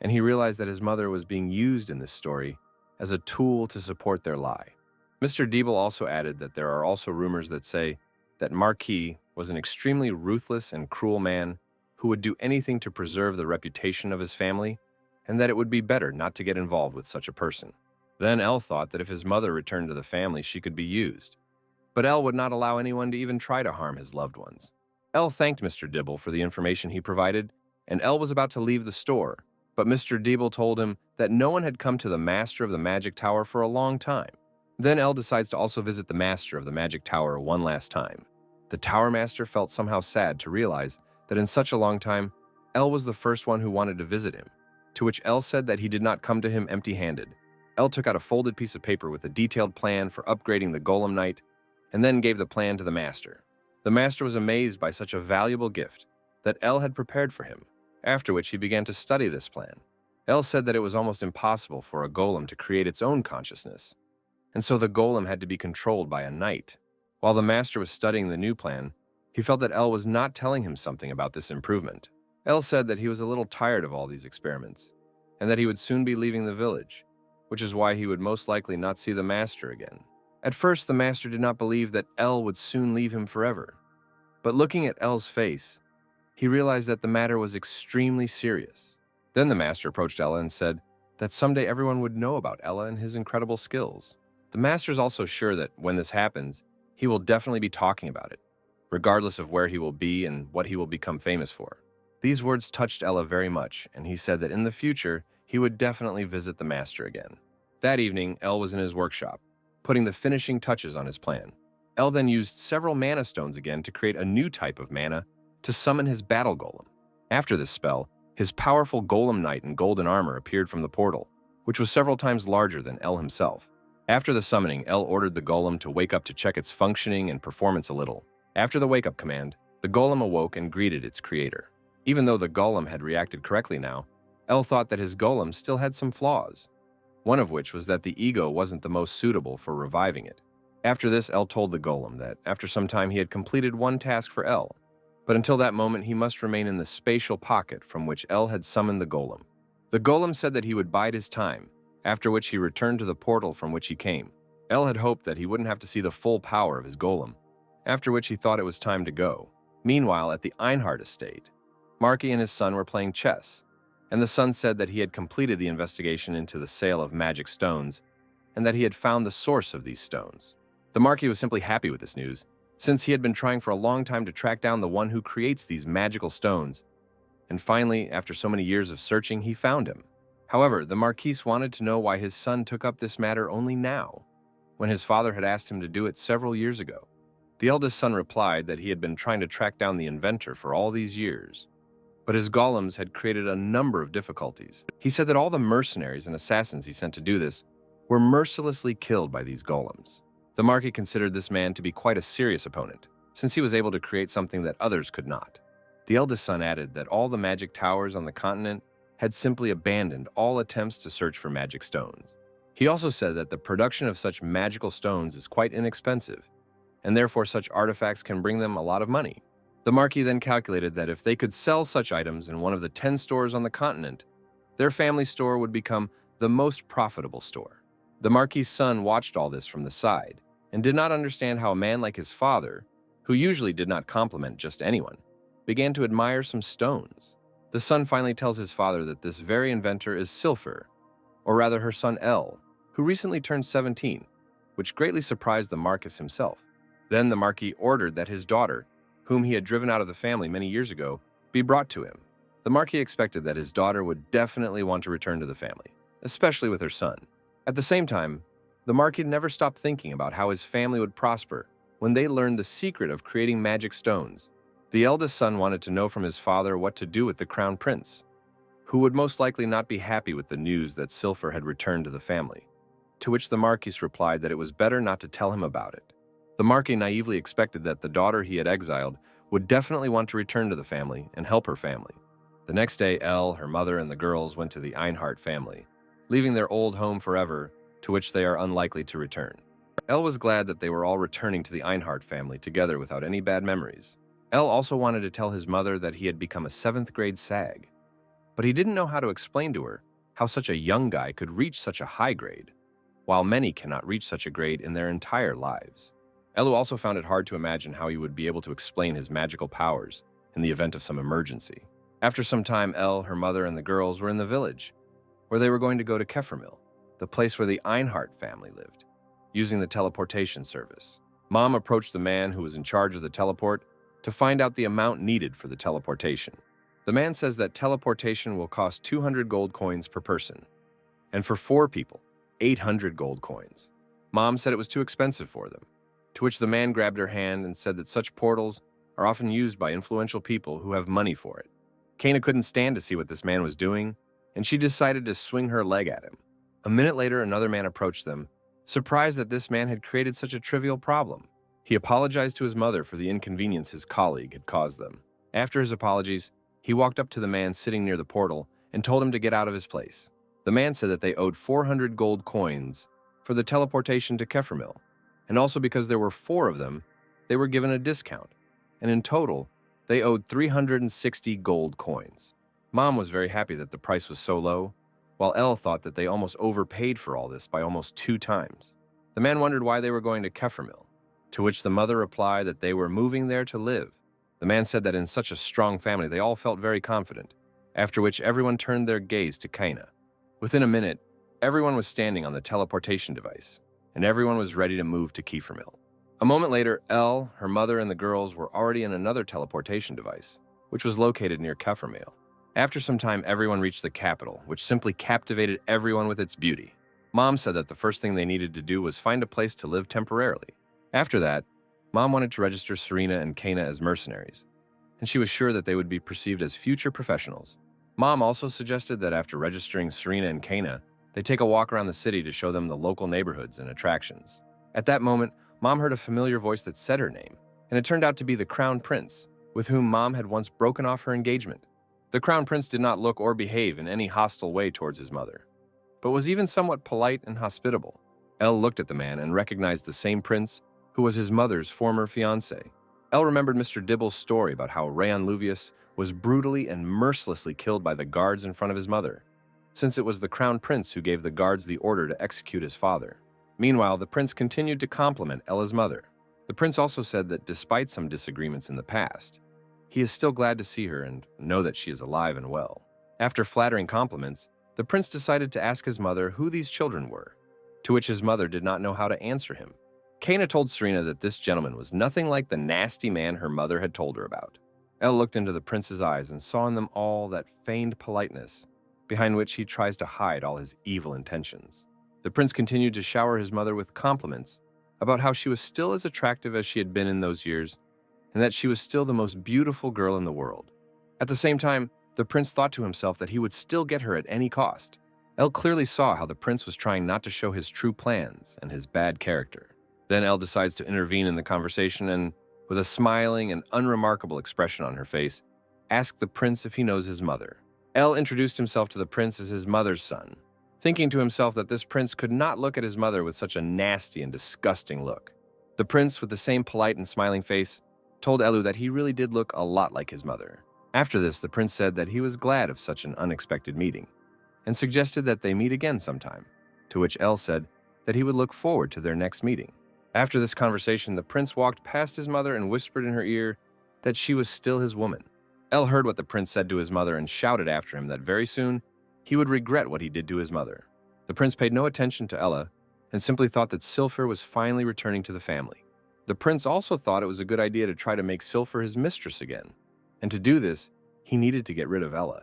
and he realized that his mother was being used in this story as a tool to support their lie. Mr. Dibble also added that there are also rumors that say that Marquis was an extremely ruthless and cruel man who would do anything to preserve the reputation of his family, and that it would be better not to get involved with such a person. Then Elle thought that if his mother returned to the family, she could be used. But Elle would not allow anyone to even try to harm his loved ones. Elle thanked Mr. Dibble for the information he provided, and Elle was about to leave the store, but Mr. Dibble told him that no one had come to the Master of the Magic Tower for a long time. Then Elle decides to also visit the Master of the Magic Tower one last time. The Tower Master felt somehow sad to realize that in such a long time, Elle was the first one who wanted to visit him, to which Elle said that he did not come to him empty-handed. Elle took out a folded piece of paper with a detailed plan for upgrading the Golem Knight, and then gave the plan to the Master. The Master was amazed by such a valuable gift that Elle had prepared for him, after which he began to study this plan. Elle said that it was almost impossible for a golem to create its own consciousness, and so the golem had to be controlled by a knight. While the Master was studying the new plan, He felt that El was not telling him something about this improvement. El said that he was a little tired of all these experiments, and that he would soon be leaving the village, which is why he would most likely not see the master again. At first, the master did not believe that El would soon leave him forever. But looking at El's face, he realized that the matter was extremely serious. Then the master approached Ella and said that someday everyone would know about Ella and his incredible skills. The master is also sure that when this happens, he will definitely be talking about it, regardless of where he will be and what he will become famous for. These words touched Ella very much, and he said that in the future, he would definitely visit the master again. That evening, El was in his workshop, putting the finishing touches on his plan. El then used several mana stones again to create a new type of mana to summon his battle golem. After this spell, his powerful golem knight in golden armor appeared from the portal, which was several times larger than El himself. After the summoning, El ordered the golem to wake up to check its functioning and performance a little. After the wake-up command, the golem awoke and greeted its creator. Even though the golem had reacted correctly now, El thought that his golem still had some flaws, one of which was that the ego wasn't the most suitable for reviving it. After this, El told the golem that after some time he had completed one task for El, but until that moment he must remain in the spatial pocket from which El had summoned the golem. The golem said that he would bide his time, after which he returned to the portal from which he came. El had hoped that he wouldn't have to see the full power of his golem, after which he thought it was time to go. Meanwhile, at the Einhard estate, Marky and his son were playing chess, and the son said that he had completed the investigation into the sale of magic stones, and that he had found the source of these stones. The Marquis was simply happy with this news, since he had been trying for a long time to track down the one who creates these magical stones, and finally, after so many years of searching, he found him. However, the Marquis wanted to know why his son took up this matter only now, when his father had asked him to do it several years ago. The eldest son replied that he had been trying to track down the inventor for all these years, but his golems had created a number of difficulties. He said that all the mercenaries and assassins he sent to do this were mercilessly killed by these golems. The Marquis considered this man to be quite a serious opponent, since he was able to create something that others could not. The eldest son added that all the magic towers on the continent had simply abandoned all attempts to search for magic stones. He also said that the production of such magical stones is quite inexpensive, and therefore such artifacts can bring them a lot of money. The Marquis then calculated that if they could sell such items in one of the 10 stores on the continent, their family store would become the most profitable store. The Marquis' son watched all this from the side and did not understand how a man like his father, who usually did not compliment just anyone, began to admire some stones. The son finally tells his father that this very inventor is Silfer, or rather her son El, who recently turned 17, which greatly surprised the Marquis himself. Then the Marquis ordered that his daughter, whom he had driven out of the family many years ago, be brought to him. The Marquis expected that his daughter would definitely want to return to the family, especially with her son. At the same time, the Marquis never stopped thinking about how his family would prosper when they learned the secret of creating magic stones. The eldest son wanted to know from his father what to do with the crown prince, who would most likely not be happy with the news that Silfer had returned to the family, to which the Marquis replied that it was better not to tell him about it. The Marquis naively expected that the daughter he had exiled would definitely want to return to the family and help her family. The next day, Elle, her mother, and the girls went to the Einhard family, leaving their old home forever, to which they are unlikely to return. Elle was glad that they were all returning to the Einhard family together without any bad memories. Elle also wanted to tell his mother that he had become a 7th grade SAG, but he didn't know how to explain to her how such a young guy could reach such a high grade, while many cannot reach such a grade in their entire lives. Elu also found it hard to imagine how he would be able to explain his magical powers in the event of some emergency. After some time, Elle, her mother, and the girls were in the village, where they were going to go to Kefermil, the place where the Einhard family lived, using the teleportation service. Mom approached the man who was in charge of the teleport to find out the amount needed for the teleportation. The man says that teleportation will cost 200 gold coins per person, and for 4 people, 800 gold coins. Mom said it was too expensive for them, to which the man grabbed her hand and said that such portals are often used by influential people who have money for it. Kana couldn't stand to see what this man was doing, and she decided to swing her leg at him. A minute later, another man approached them, surprised that this man had created such a trivial problem. He apologized to his mother for the inconvenience his colleague had caused them. After his apologies, he walked up to the man sitting near the portal and told him to get out of his place. The man said that they owed 400 gold coins for the teleportation to Kefermil, and also because there were 4 of them, they were given a discount. and in total, they owed 360 gold coins. Mom was very happy that the price was so low, while Elle thought that they almost overpaid for all this by almost 2 times. The man wondered why they were going to Kefirmil, to which the mother replied that they were moving there to live. The man said that in such a strong family they all felt very confident, after which everyone turned their gaze to Kaina. Within a minute, everyone was standing on the teleportation device, and everyone was ready to move to Kefirmil. A moment later, Elle, her mother, and the girls were already in another teleportation device, which was located near Kefirmil. After some time, everyone reached the capital, which simply captivated everyone with its beauty. Mom said that the first thing they needed to do was find a place to live temporarily. After that, Mom wanted to register Serena and Kaina as mercenaries, and she was sure that they would be perceived as future professionals. Mom also suggested that after registering Serena and Kaina, they take a walk around the city to show them the local neighborhoods and attractions. At that moment, Mom heard a familiar voice that said her name, and it turned out to be the Crown Prince, with whom Mom had once broken off her engagement. The Crown Prince did not look or behave in any hostile way towards his mother, but was even somewhat polite and hospitable. Elle looked at the man and recognized the same prince who was his mother's former fiancé. Elle remembered Mr. Dibble's story about how Rayon Luvius was brutally and mercilessly killed by the guards in front of his mother, since it was the Crown Prince who gave the guards the order to execute his father. Meanwhile, the prince continued to compliment Ella's mother. The prince also said that despite some disagreements in the past, he is still glad to see her and know that she is alive and well. After flattering compliments, the prince decided to ask his mother who these children were, to which his mother did not know how to answer him. Kaina told Serena that this gentleman was nothing like the nasty man her mother had told her about. Elle looked into the prince's eyes and saw in them all that feigned politeness, behind which he tries to hide all his evil intentions. The prince continued to shower his mother with compliments about how she was still as attractive as she had been in those years, and that she was still the most beautiful girl in the world. At the same time, the prince thought to himself that he would still get her at any cost. Elle clearly saw how the prince was trying not to show his true plans and his bad character. Then Elle decides to intervene in the conversation and, with a smiling and unremarkable expression on her face, asked the prince if he knows his mother. Elle introduced himself to the prince as his mother's son, thinking to himself that this prince could not look at his mother with such a nasty and disgusting look. The prince, with the same polite and smiling face, told Elu that he really did look a lot like his mother. After this, the prince said that he was glad of such an unexpected meeting, and suggested that they meet again sometime, to which Elle said that he would look forward to their next meeting. After this conversation, the prince walked past his mother and whispered in her ear that she was still his woman. Elle heard what the prince said to his mother and shouted after him that very soon he would regret what he did to his mother. The prince paid no attention to Ella and simply thought that Silfer was finally returning to the family. The prince also thought it was a good idea to try to make Silfer his mistress again, and to do this, he needed to get rid of Ella.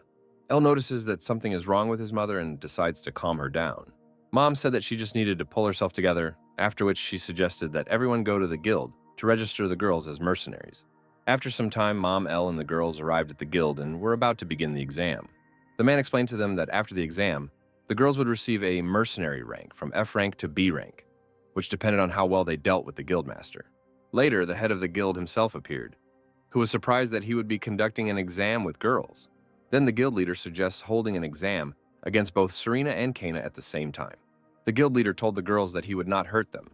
Elle notices that something is wrong with his mother and decides to calm her down. Mom said that she just needed to pull herself together, after which she suggested that everyone go to the guild to register the girls as mercenaries. After some time, Mom, Elle, and the girls arrived at the guild and were about to begin the exam. The man explained to them that after the exam, the girls would receive a mercenary rank from F rank to B rank, which depended on how well they dealt with the guildmaster. Later, the head of the guild himself appeared, who was surprised that he would be conducting an exam with girls. Then the guild leader suggests holding an exam against both Serena and Kaina at the same time. The guild leader told the girls that he would not hurt them,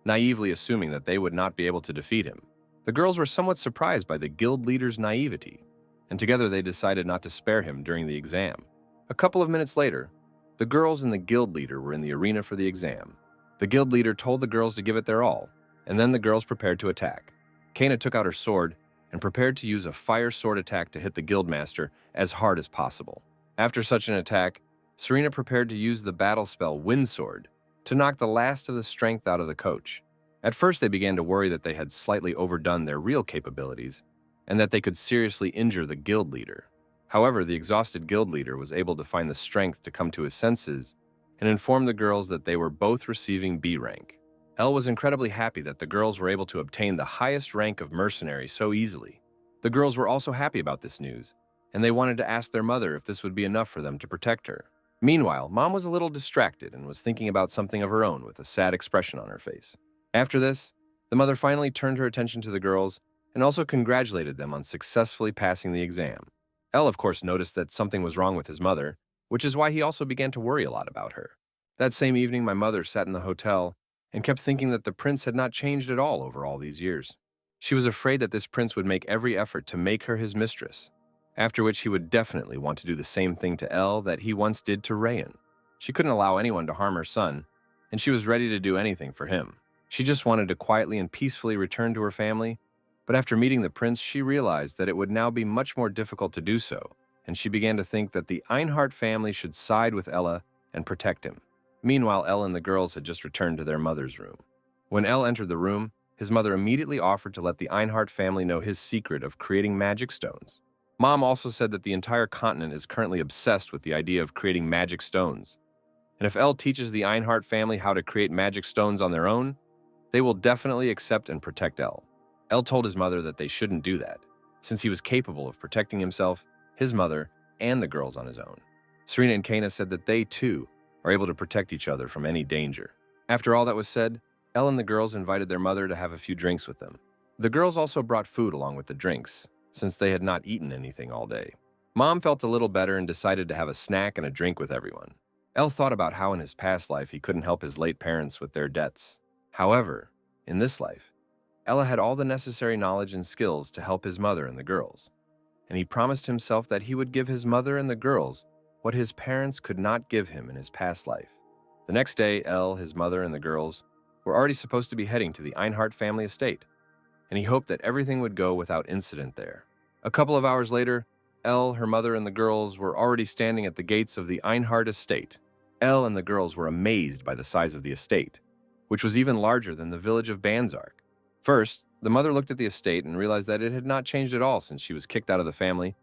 naively assuming that they would not be able to defeat him. The girls were somewhat surprised by the guild leader's naivety, and together they decided not to spare him during the exam. A couple of minutes later, the girls and the guild leader were in the arena for the exam. The guild leader told the girls to give it their all, and then the girls prepared to attack. Kaina took out her sword and prepared to use a fire sword attack to hit the guildmaster as hard as possible. After such an attack, Serena prepared to use the battle spell Wind Sword to knock the last of the strength out of the coach. At first, they began to worry that they had slightly overdone their real capabilities and that they could seriously injure the guild leader. However, the exhausted guild leader was able to find the strength to come to his senses and inform the girls that they were both receiving B rank. Elle was incredibly happy that the girls were able to obtain the highest rank of mercenary so easily. The girls were also happy about this news, and they wanted to ask their mother if this would be enough for them to protect her. Meanwhile, Mom was a little distracted and was thinking about something of her own with a sad expression on her face. After this, the mother finally turned her attention to the girls and also congratulated them on successfully passing the exam. Elle, of course, noticed that something was wrong with his mother, which is why he also began to worry a lot about her. That same evening, my mother sat in the hotel and kept thinking that the prince had not changed at all over all these years. She was afraid that this prince would make every effort to make her his mistress, after which he would definitely want to do the same thing to El that he once did to Rayan. She couldn't allow anyone to harm her son, and she was ready to do anything for him. She just wanted to quietly and peacefully return to her family, but after meeting the prince, she realized that it would now be much more difficult to do so, and she began to think that the Einhart family should side with Ella and protect him. Meanwhile, Elle and the girls had just returned to their mother's room. When Elle entered the room, his mother immediately offered to let the Einhart family know his secret of creating magic stones. Mom also said that the entire continent is currently obsessed with the idea of creating magic stones. And if Elle teaches the Einhart family how to create magic stones on their own, they will definitely accept and protect Elle. Elle told his mother that they shouldn't do that, since he was capable of protecting himself, his mother, and the girls on his own. Serena and Kana said that they, too, are able to protect each other from any danger. After all that was said, Elle and the girls invited their mother to have a few drinks with them. The girls also brought food along with the drinks, since they had not eaten anything all day. Mom felt a little better and decided to have a snack and a drink with everyone. Elle thought about how in his past life he couldn't help his late parents with their debts. However, in this life, Ella had all the necessary knowledge and skills to help his mother and the girls, and he promised himself that he would give his mother and the girls what his parents could not give him in his past life. The next day, Elle, his mother, and the girls were already supposed to be heading to the Einhart family estate, and he hoped that everything would go without incident there. A couple of hours later, Elle, her mother, and the girls were already standing at the gates of the Einhart estate. Elle and the girls were amazed by the size of the estate, which was even larger than the village of Banzark. First, the mother looked at the estate and realized that it had not changed at all since she was kicked out of the family,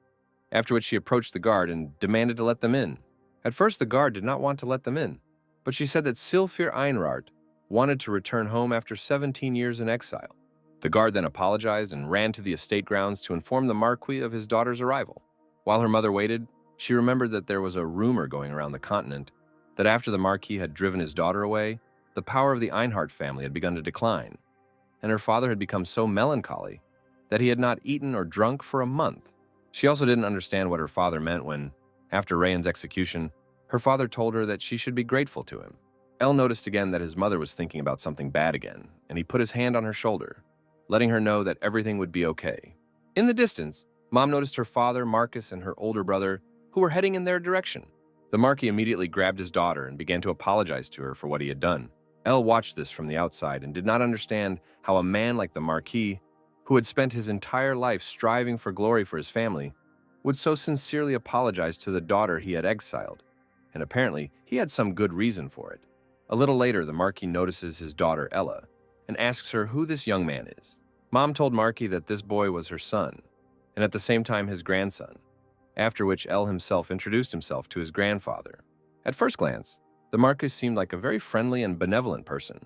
after which she approached the guard and demanded to let them in. At first, the guard did not want to let them in, but she said that Sylfir Einrart wanted to return home after 17 years in exile. The guard then apologized and ran to the estate grounds to inform the Marquis of his daughter's arrival. While her mother waited, she remembered that there was a rumor going around the continent that after the Marquis had driven his daughter away, the power of the Einhart family had begun to decline, and her father had become so melancholy that he had not eaten or drunk for a month. She also didn't understand what her father meant when, after Rayan's execution, her father told her that she should be grateful to him. Elle noticed again that his mother was thinking about something bad again, and he put his hand on her shoulder, letting her know that everything would be okay. In the distance, Mom noticed her father, Marcus, and her older brother, who were heading in their direction. The Marquis immediately grabbed his daughter and began to apologize to her for what he had done. Elle watched this from the outside and did not understand how a man like the Marquis, who had spent his entire life striving for glory for his family, would so sincerely apologize to the daughter he had exiled, and apparently he had some good reason for it. A little later, the Marquis notices his daughter Ella and asks her who this young man is. Mom told Marquis that this boy was her son, and at the same time his grandson, after which Elle himself introduced himself to his grandfather. At first glance, the Marquis seemed like a very friendly and benevolent person,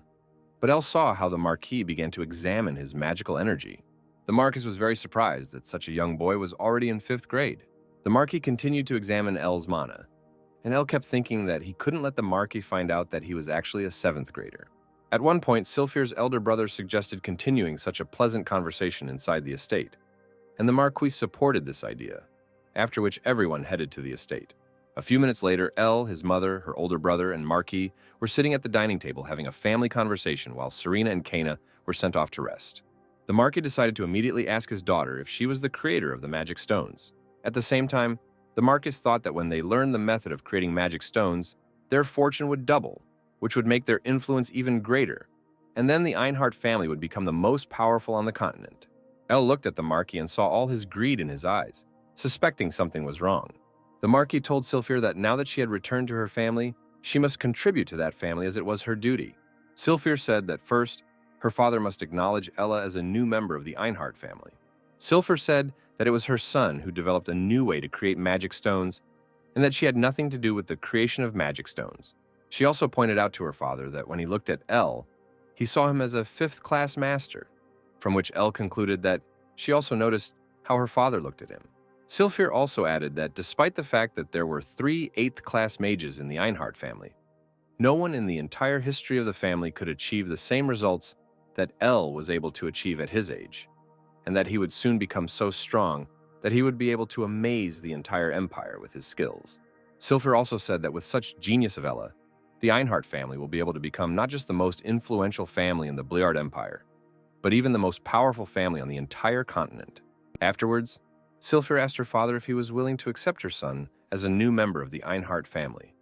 but Elle saw how the Marquis began to examine his magical energy. The Marquis was very surprised that such a young boy was already in 5th grade. The Marquis continued to examine Elle's mana, and Elle kept thinking that he couldn't let the Marquis find out that he was actually a 7th grader. At one point, Sylfir's elder brother suggested continuing such a pleasant conversation inside the estate, and the Marquis supported this idea, after which everyone headed to the estate. A few minutes later, Elle, his mother, her older brother, and Marquis were sitting at the dining table having a family conversation while Serena and Kana were sent off to rest. The Marquis decided to immediately ask his daughter if she was the creator of the magic stones. At the same time, the Marquis thought that when they learned the method of creating magic stones, their fortune would double, which would make their influence even greater, and then the Einhart family would become the most powerful on the continent. Elle looked at the Marquis and saw all his greed in his eyes, suspecting something was wrong. The Marquis told Sylfir that now that she had returned to her family, she must contribute to that family as it was her duty. Sylfir said that first, her father must acknowledge Ella as a new member of the Einhart family. Sylfir said that it was her son who developed a new way to create magic stones, and that she had nothing to do with the creation of magic stones. She also pointed out to her father that when he looked at Elle, he saw him as a 5th-class master, from which Elle concluded that she also noticed how her father looked at him. Sylfir also added that despite the fact that there were 3 8th-class mages in the Einhart family, no one in the entire history of the family could achieve the same results that Elle was able to achieve at his age, and that he would soon become so strong that he would be able to amaze the entire empire with his skills. Sylfir also said that with such genius of Ella, the Einhart family will be able to become not just the most influential family in the Bliard Empire, but even the most powerful family on the entire continent. Afterwards, Sylphir asked her father if he was willing to accept her son as a new member of the Einhart family,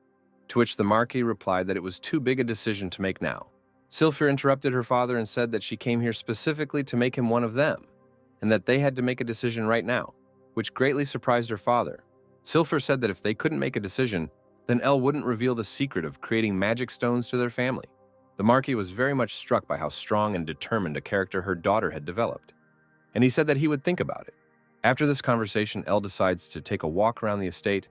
to which the Marquis replied that it was too big a decision to make now. Sylphir interrupted her father and said that she came here specifically to make him one of them, and that they had to make a decision right now, which greatly surprised her father. Sylphir said that if they couldn't make a decision, then Elle wouldn't reveal the secret of creating magic stones to their family. The Marquis was very much struck by how strong and determined a character her daughter had developed, and he said that he would think about it. After this conversation, Elle decides to take a walk around the estate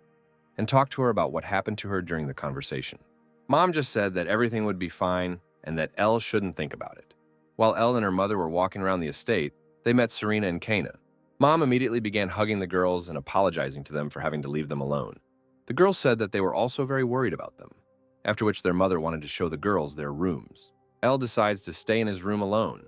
and talk to her about what happened to her during the conversation. Mom just said that everything would be fine and that Elle shouldn't think about it. While Elle and her mother were walking around the estate, they met Serena and Kana. Mom immediately began hugging the girls and apologizing to them for having to leave them alone. The girls said that they were also very worried about them, after which their mother wanted to show the girls their rooms. Elle decides to stay in his room alone,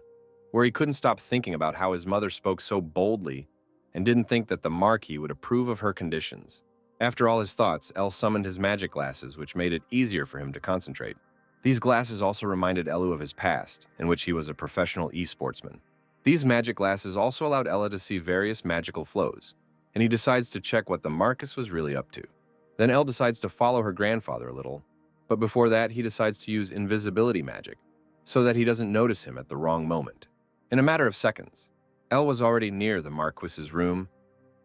where he couldn't stop thinking about how his mother spoke so boldly and didn't think that the Marquis would approve of her conditions. After all his thoughts, Elle summoned his magic glasses, which made it easier for him to concentrate. These glasses also reminded Elu of his past, in which he was a professional e-sportsman. These magic glasses also allowed Ella to see various magical flows, and he decides to check what the Marcus was really up to. Then Elle decides to follow her grandfather a little, but before that he decides to use invisibility magic, so that he doesn't notice him at the wrong moment. In a matter of seconds, Elle was already near the Marquis's room,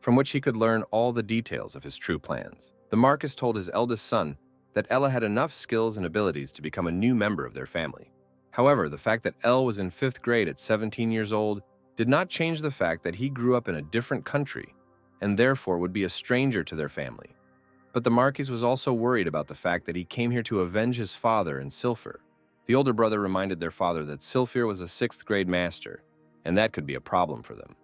from which he could learn all the details of his true plans. The Marquis told his eldest son that Ella had enough skills and abilities to become a new member of their family. However, the fact that Elle was in 5th grade at 17 years old did not change the fact that he grew up in a different country and therefore would be a stranger to their family. But the Marquis was also worried about the fact that he came here to avenge his father and Sylphir. The older brother reminded their father that Sylphir was a 6th grade master, and that could be a problem for them.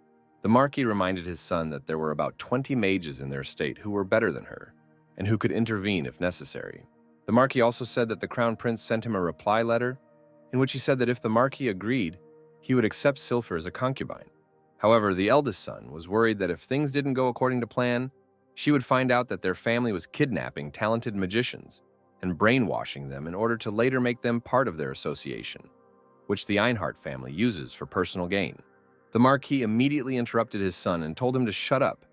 The Marquis reminded his son that there were about 20 mages in their estate who were better than her, and who could intervene if necessary. The Marquis also said that the Crown Prince sent him a reply letter, in which he said that if the Marquis agreed, he would accept Sylphir as a concubine. However, the eldest son was worried that if things didn't go according to plan, she would find out that their family was kidnapping talented magicians and brainwashing them in order to later make them part of their association, which the Einhart family uses for personal gain. The Marquis immediately interrupted his son and told him to shut up,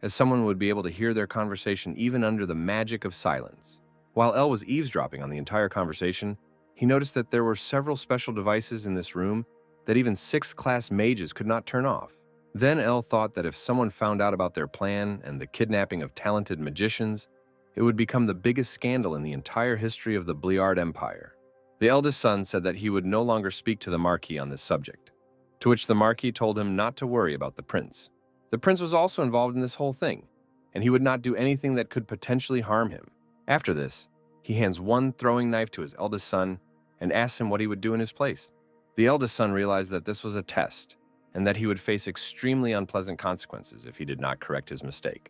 as someone would be able to hear their conversation even under the magic of silence. While Elle was eavesdropping on the entire conversation, he noticed that there were several special devices in this room that even 6th class mages could not turn off. Then Elle thought that if someone found out about their plan and the kidnapping of talented magicians, it would become the biggest scandal in the entire history of the Bliard Empire. The eldest son said that he would no longer speak to the Marquis on this subject, to which the Marquis told him not to worry about the prince. The prince was also involved in this whole thing, and he would not do anything that could potentially harm him. After this, he hands one throwing knife to his eldest son and asks him what he would do in his place. The eldest son realized that this was a test, and that he would face extremely unpleasant consequences if he did not correct his mistake.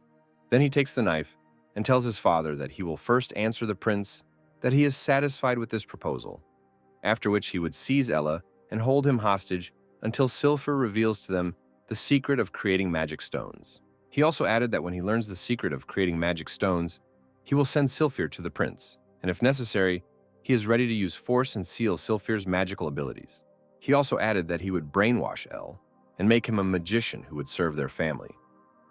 Then he takes the knife and tells his father that he will first answer the prince that he is satisfied with this proposal, after which he would seize Ella and hold him hostage until Sylphir reveals to them the secret of creating magic stones. He also added that when he learns the secret of creating magic stones, he will send Sylphir to the prince, and if necessary, he is ready to use force and seal Sylphir's magical abilities. He also added that he would brainwash Elle and make him a magician who would serve their family,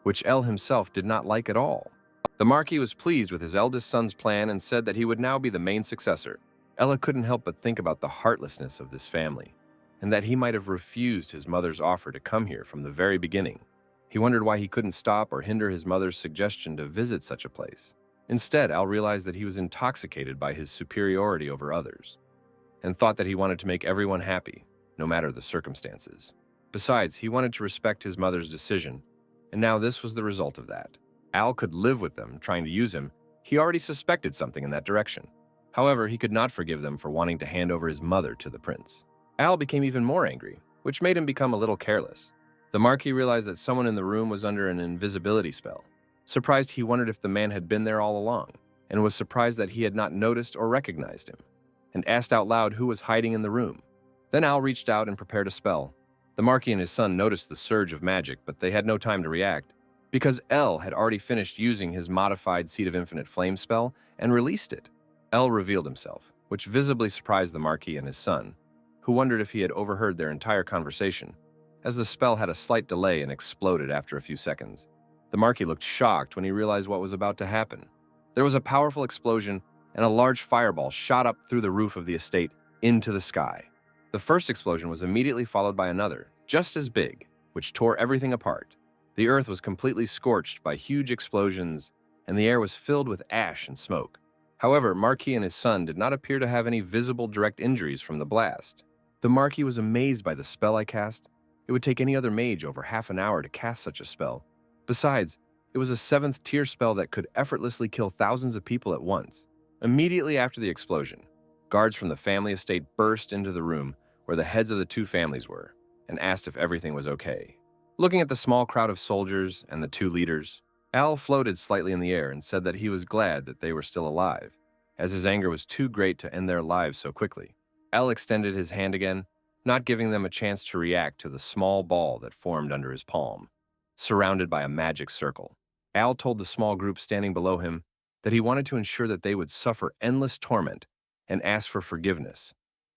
which Elle himself did not like at all. The Marquis was pleased with his eldest son's plan and said that he would now be the main successor. Ella couldn't help but think about the heartlessness of this family, and that he might have refused his mother's offer to come here from the very beginning. He wondered why he couldn't stop or hinder his mother's suggestion to visit such a place. Instead, Al realized that he was intoxicated by his superiority over others, and thought that he wanted to make everyone happy, no matter the circumstances. Besides, he wanted to respect his mother's decision, and now this was the result of that. Al could live with them trying to use him. He already suspected something in that direction. However, he could not forgive them for wanting to hand over his mother to the prince. Al became even more angry, which made him become a little careless. The Marquis realized that someone in the room was under an invisibility spell. Surprised, he wondered if the man had been there all along, and was surprised that he had not noticed or recognized him, and asked out loud who was hiding in the room. Then Al reached out and prepared a spell. The Marquis and his son noticed the surge of magic, but they had no time to react, because El had already finished using his modified Seed of Infinite Flame spell and released it. El revealed himself, which visibly surprised the Marquis and his son, who wondered if he had overheard their entire conversation, as the spell had a slight delay and exploded after a few seconds. The Marquis looked shocked when he realized what was about to happen. There was a powerful explosion, and a large fireball shot up through the roof of the estate into the sky. The first explosion was immediately followed by another, just as big, which tore everything apart. The earth was completely scorched by huge explosions, and the air was filled with ash and smoke. However, Marquis and his son did not appear to have any visible direct injuries from the blast. The Marquis was amazed by the spell I cast. It would take any other mage over half an hour to cast such a spell. Besides, it was a 7th tier spell that could effortlessly kill thousands of people at once. Immediately after the explosion, guards from the family estate burst into the room where the heads of the two families were and asked if everything was okay. Looking at the small crowd of soldiers and the two leaders, Al floated slightly in the air and said that he was glad that they were still alive, as his anger was too great to end their lives so quickly. Al extended his hand again, not giving them a chance to react to the small ball that formed under his palm, surrounded by a magic circle. Al told the small group standing below him that he wanted to ensure that they would suffer endless torment and ask for forgiveness,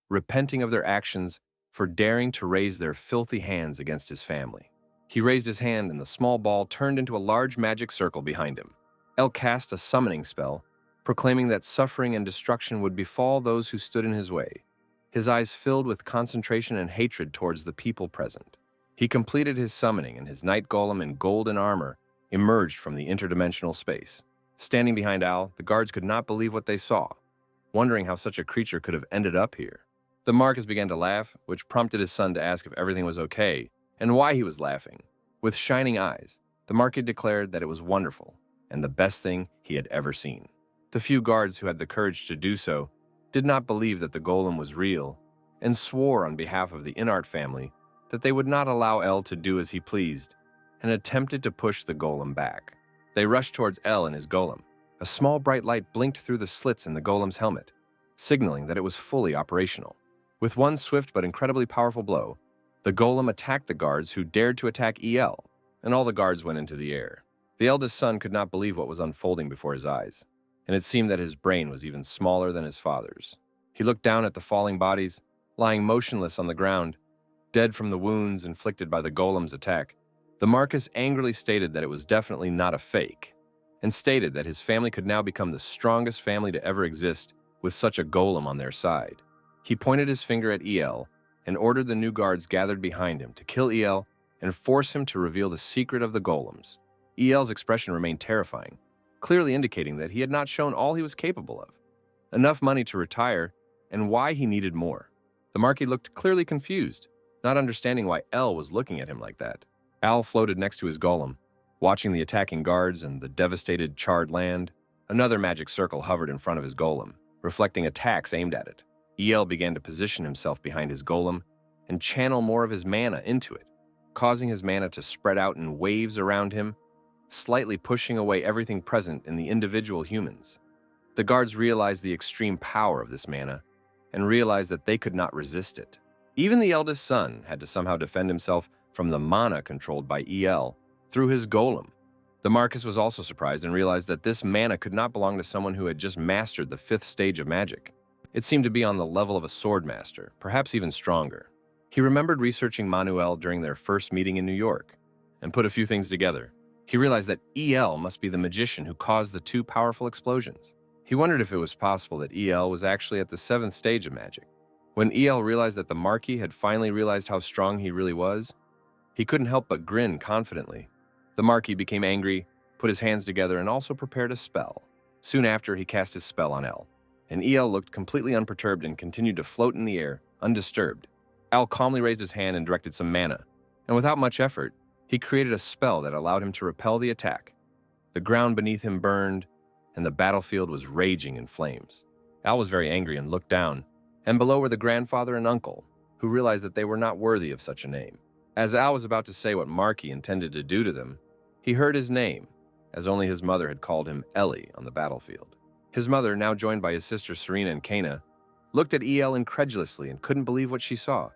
repenting of their actions for daring to raise their filthy hands against his family. He raised his hand and the small ball turned into a large magic circle behind him. El cast a summoning spell, proclaiming that suffering and destruction would befall those who stood in his way, his eyes filled with concentration and hatred towards the people present. He completed his summoning and his night golem in golden armor emerged from the interdimensional space. Standing behind Al, the guards could not believe what they saw, wondering how such a creature could have ended up here. The Marquis began to laugh, which prompted his son to ask if everything was okay and why he was laughing. With shining eyes, the Marquis declared that it was wonderful and the best thing he had ever seen. The few guards who had the courage to do so did not believe that the golem was real and swore on behalf of the Inart family that they would not allow El to do as he pleased and attempted to push the golem back. They rushed towards El and his golem. A small bright light blinked through the slits in the golem's helmet, signaling that it was fully operational. With one swift but incredibly powerful blow, the golem attacked the guards who dared to attack El, and all the guards went into the air. The eldest son could not believe what was unfolding before his eyes, and it seemed that his brain was even smaller than his father's. He looked down at the falling bodies, lying motionless on the ground, dead from the wounds inflicted by the golem's attack. The Marquis angrily stated that it was definitely not a fake, and stated that his family could now become the strongest family to ever exist with such a golem on their side. He pointed his finger at El and ordered the new guards gathered behind him to kill El and force him to reveal the secret of the golems. El's expression remained terrifying, clearly indicating that he had not shown all he was capable of, enough money to retire, and why he needed more. The Marquis looked clearly confused, not understanding why El was looking at him like that. Al floated next to his golem, watching the attacking guards and the devastated, charred land. Another magic circle hovered in front of his golem, reflecting attacks aimed at it. El began to position himself behind his golem and channel more of his mana into it, causing his mana to spread out in waves around him, slightly pushing away everything present in the individual humans. The guards realized the extreme power of this mana and realized that they could not resist it. Even the eldest son had to somehow defend himself from the mana controlled by El through his golem. The Marquis was also surprised and realized that this mana could not belong to someone who had just mastered the 5th stage of magic. It seemed to be on the level of a sword master, perhaps even stronger. He remembered researching Manuel during their first meeting in New York, and put a few things together. He realized that El must be the magician who caused the 2 powerful explosions. He wondered if it was possible that El was actually at the 7th stage of magic. When El realized that the Marquis had finally realized how strong he really was, he couldn't help but grin confidently. The Marquis became angry, put his hands together, and also prepared a spell. Soon after, he cast his spell on El, and El looked completely unperturbed and continued to float in the air, undisturbed. Al calmly raised his hand and directed some mana, and without much effort, he created a spell that allowed him to repel the attack. The ground beneath him burned, and the battlefield was raging in flames. Al was very angry and looked down, and below were the grandfather and uncle, who realized that they were not worthy of such a name. As Al was about to say what Marquis intended to do to them, he heard his name, as only his mother had called him Ellie on the battlefield. His mother, now joined by his sisters Serena and Kana, looked at El incredulously and couldn't believe what she saw.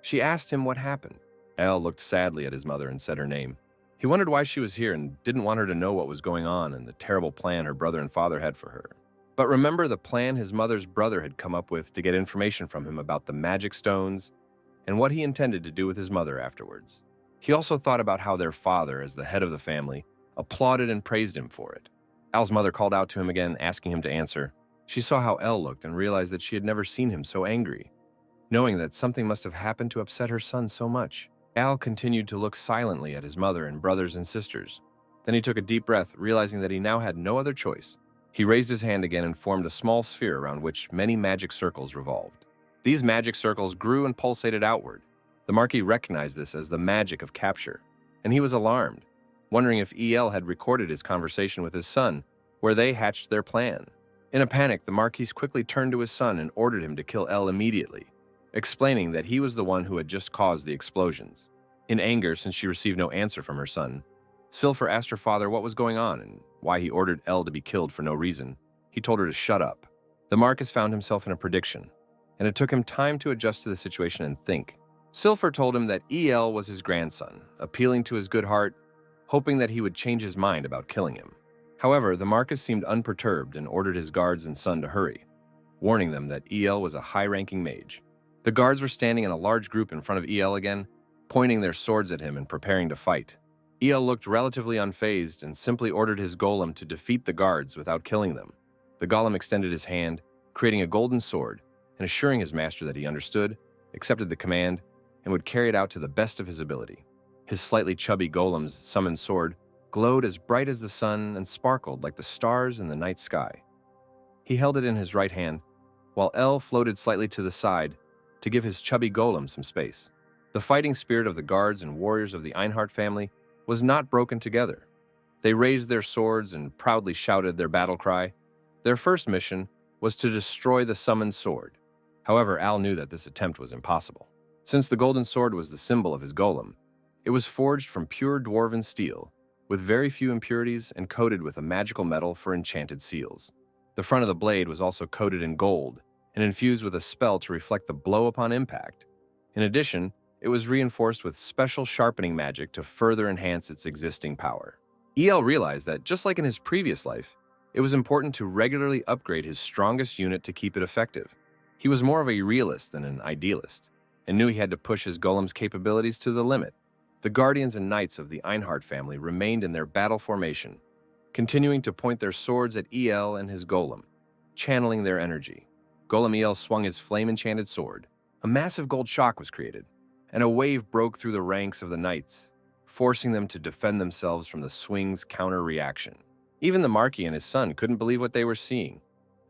She asked him what happened. El looked sadly at his mother and said her name. He wondered why she was here and didn't want her to know what was going on and the terrible plan her brother and father had for her. But remember the plan his mother's brother had come up with to get information from him about the magic stones and what he intended to do with his mother afterwards. He also thought about how their father, as the head of the family, applauded and praised him for it. Al's mother called out to him again, asking him to answer. She saw how El looked and realized that she had never seen him so angry. Knowing that something must have happened to upset her son so much, Al continued to look silently at his mother and brothers and sisters. Then he took a deep breath, realizing that he now had no other choice. He raised his hand again and formed a small sphere around which many magic circles revolved. These magic circles grew and pulsated outward. The Marquis recognized this as the magic of capture, and he was alarmed, wondering if El had recorded his conversation with his son, where they hatched their plan. In a panic, the Marquis quickly turned to his son and ordered him to kill El immediately, explaining that he was the one who had just caused the explosions. In anger, since she received no answer from her son, Silver asked her father what was going on and why he ordered El to be killed for no reason. He told her to shut up. The Marquis found himself in a prediction, and it took him time to adjust to the situation and think. Silver told him that El was his grandson, appealing to his good heart, hoping that he would change his mind about killing him. However, the Marquis seemed unperturbed and ordered his guards and son to hurry, warning them that El was a high-ranking mage. The guards were standing in a large group in front of El again, pointing their swords at him and preparing to fight. El looked relatively unfazed and simply ordered his golem to defeat the guards without killing them. The golem extended his hand, creating a golden sword, and assuring his master that he understood, accepted the command, and would carry it out to the best of his ability. His slightly chubby golem's summoned sword glowed as bright as the sun and sparkled like the stars in the night sky. He held it in his right hand, while El floated slightly to the side to give his chubby golem some space. The fighting spirit of the guards and warriors of the Einhart family was not broken together. They raised their swords and proudly shouted their battle cry. Their first mission was to destroy the summoned sword. However, Al knew that this attempt was impossible. Since the golden sword was the symbol of his golem, it was forged from pure dwarven steel, with very few impurities and coated with a magical metal for enchanted seals. The front of the blade was also coated in gold and infused with a spell to reflect the blow upon impact. In addition, it was reinforced with special sharpening magic to further enhance its existing power. El realized that, just like in his previous life, it was important to regularly upgrade his strongest unit to keep it effective. He was more of a realist than an idealist, and knew he had to push his golem's capabilities to the limit. The guardians and knights of the Einhart family remained in their battle formation, continuing to point their swords at El and his golem, channeling their energy. Golem El swung his flame-enchanted sword. A massive gold shock was created, and a wave broke through the ranks of the knights, forcing them to defend themselves from the swing's counter-reaction. Even the Marquis and his son couldn't believe what they were seeing,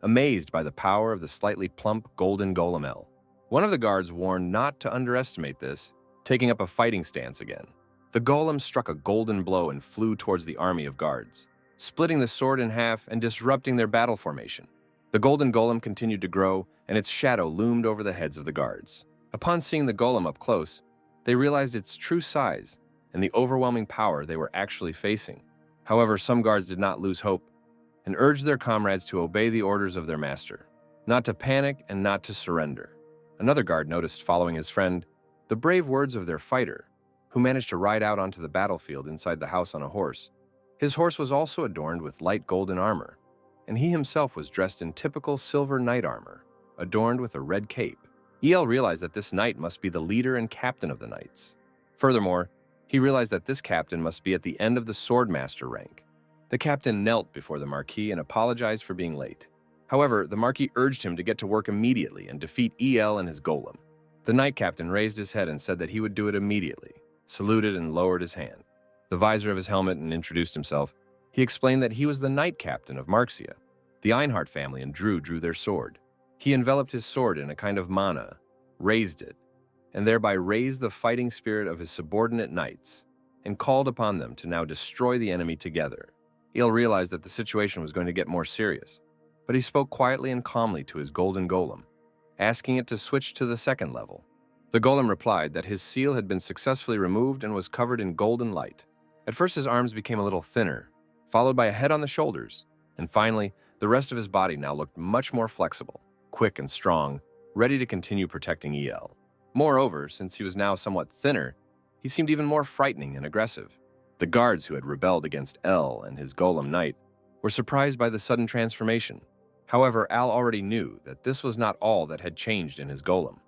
amazed by the power of the slightly plump golden golem El. One of the guards warned not to underestimate this, taking up a fighting stance again. The golem struck a golden blow and flew towards the army of guards, splitting the sword in half and disrupting their battle formation. The golden golem continued to grow, and its shadow loomed over the heads of the guards. Upon seeing the golem up close, they realized its true size and the overwhelming power they were actually facing. However, some guards did not lose hope and urged their comrades to obey the orders of their master, not to panic and not to surrender. Another guard noticed, following his friend, the brave words of their fighter, who managed to ride out onto the battlefield inside the house on a horse. His horse was also adorned with light golden armor, and he himself was dressed in typical silver knight armor, adorned with a red cape. El realized that this knight must be the leader and captain of the knights. Furthermore, he realized that this captain must be at the end of the swordmaster rank. The captain knelt before the Marquis and apologized for being late. However, the Marquis urged him to get to work immediately and defeat El and his golem. The knight captain raised his head and said that he would do it immediately, saluted and lowered his hand. The visor of his helmet and introduced himself. He explained that he was the knight captain of Marxia. The Einhart family and drew their sword. He enveloped his sword in a kind of mana, raised it, and thereby raised the fighting spirit of his subordinate knights, and called upon them to now destroy the enemy together. El realized that the situation was going to get more serious, but he spoke quietly and calmly to his golden golem, asking it to switch to the second level. The golem replied that his seal had been successfully removed and was covered in golden light. At first his arms became a little thinner, followed by a head on the shoulders, and finally, the rest of his body now looked much more flexible, quick and strong, ready to continue protecting El. Moreover, since he was now somewhat thinner, he seemed even more frightening and aggressive. The guards who had rebelled against El and his golem knight were surprised by the sudden transformation. However, Al already knew that this was not all that had changed in his golem,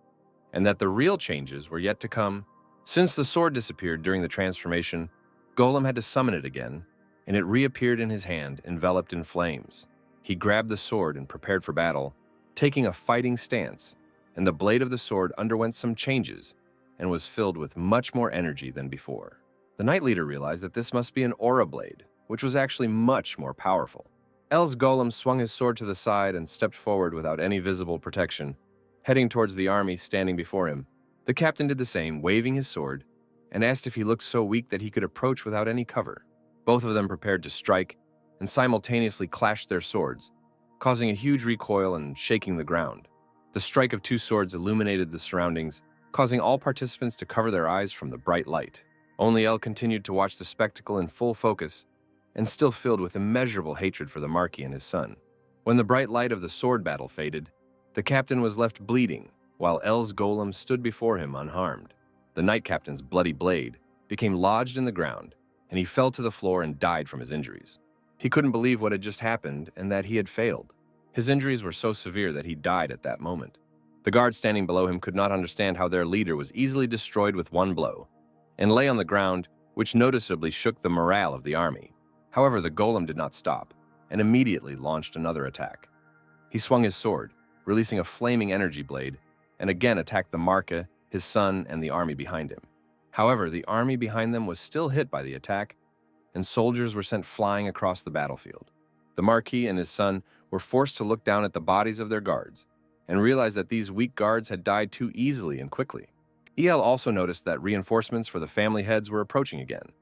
and that the real changes were yet to come. Since the sword disappeared during the transformation, Golem had to summon it again, and it reappeared in his hand, enveloped in flames. He grabbed the sword and prepared for battle, taking a fighting stance, and the blade of the sword underwent some changes and was filled with much more energy than before. The Knight Leader realized that this must be an aura blade, which was actually much more powerful. El's golem swung his sword to the side and stepped forward without any visible protection, heading towards the army standing before him. The captain did the same, waving his sword, and asked if he looked so weak that he could approach without any cover. Both of them prepared to strike and simultaneously clashed their swords, causing a huge recoil and shaking the ground. The strike of two swords illuminated the surroundings, causing all participants to cover their eyes from the bright light. Only El continued to watch the spectacle in full focus and still filled with immeasurable hatred for the Marquis and his son. When the bright light of the sword battle faded, the captain was left bleeding, while El's golem stood before him unharmed. The knight captain's bloody blade became lodged in the ground, and he fell to the floor and died from his injuries. He couldn't believe what had just happened and that he had failed. His injuries were so severe that he died at that moment. The guards standing below him could not understand how their leader was easily destroyed with one blow, and lay on the ground, which noticeably shook the morale of the army. However, the golem did not stop, and immediately launched another attack. He swung his sword, releasing a flaming energy blade, and again attacked the Marca, his son, and the army behind him. However, the army behind them was still hit by the attack, and soldiers were sent flying across the battlefield. The Marquis and his son were forced to look down at the bodies of their guards, and realized that these weak guards had died too easily and quickly. El also noticed that reinforcements for the family heads were approaching again,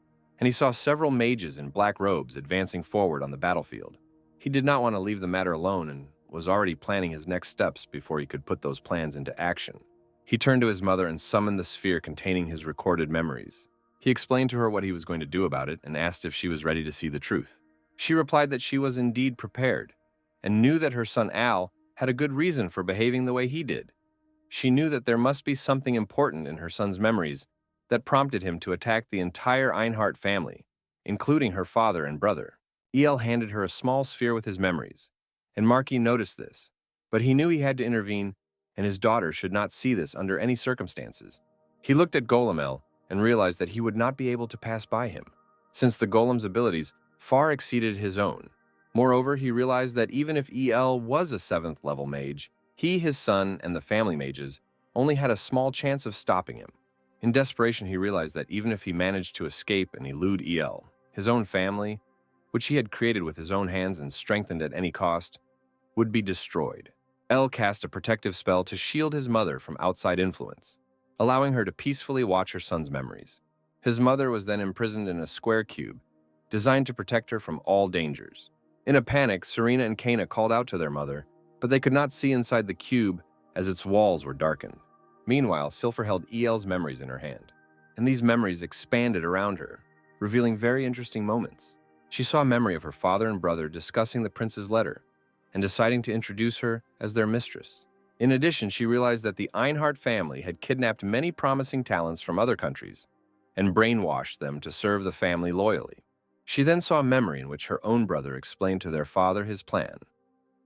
and he saw several mages in black robes advancing forward on the battlefield. He did not want to leave the matter alone and was already planning his next steps before he could put those plans into action. He turned to his mother and summoned the sphere containing his recorded memories. He explained to her what he was going to do about it and asked if she was ready to see the truth. She replied that she was indeed prepared and knew that her son Al had a good reason for behaving the way he did. She knew that there must be something important in her son's memories that prompted him to attack the entire Einhart family, including her father and brother. El handed her a small sphere with his memories, and Marquis noticed this, but he knew he had to intervene, and his daughter should not see this under any circumstances. He looked at Golem El and realized that he would not be able to pass by him, since the Golem's abilities far exceeded his own. Moreover, he realized that even if El was a 7th level mage, he, his son, and the family mages only had a small chance of stopping him. In desperation, he realized that even if he managed to escape and elude El, his own family, which he had created with his own hands and strengthened at any cost, would be destroyed. El cast a protective spell to shield his mother from outside influence, allowing her to peacefully watch her son's memories. His mother was then imprisoned in a square cube, designed to protect her from all dangers. In a panic, Serena and Kana called out to their mother, but they could not see inside the cube as its walls were darkened. Meanwhile, Silfer held El's memories in her hand, and these memories expanded around her, revealing very interesting moments. She saw a memory of her father and brother discussing the prince's letter and deciding to introduce her as their mistress. In addition, she realized that the Einhart family had kidnapped many promising talents from other countries and brainwashed them to serve the family loyally. She then saw a memory in which her own brother explained to their father his plan,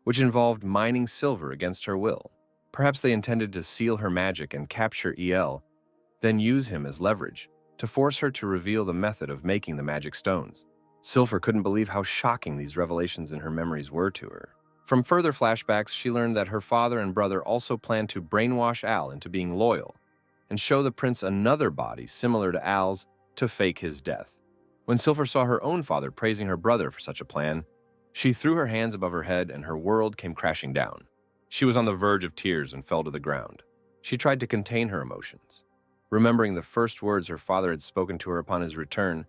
which involved mining silver against her will. Perhaps they intended to seal her magic and capture El, then use him as leverage to force her to reveal the method of making the magic stones. Silfer couldn't believe how shocking these revelations in her memories were to her. From further flashbacks, she learned that her father and brother also planned to brainwash Al into being loyal and show the prince another body similar to Al's to fake his death. When Silfer saw her own father praising her brother for such a plan, she threw her hands above her head and her world came crashing down. She was on the verge of tears and fell to the ground. She tried to contain her emotions, remembering the first words her father had spoken to her upon his return,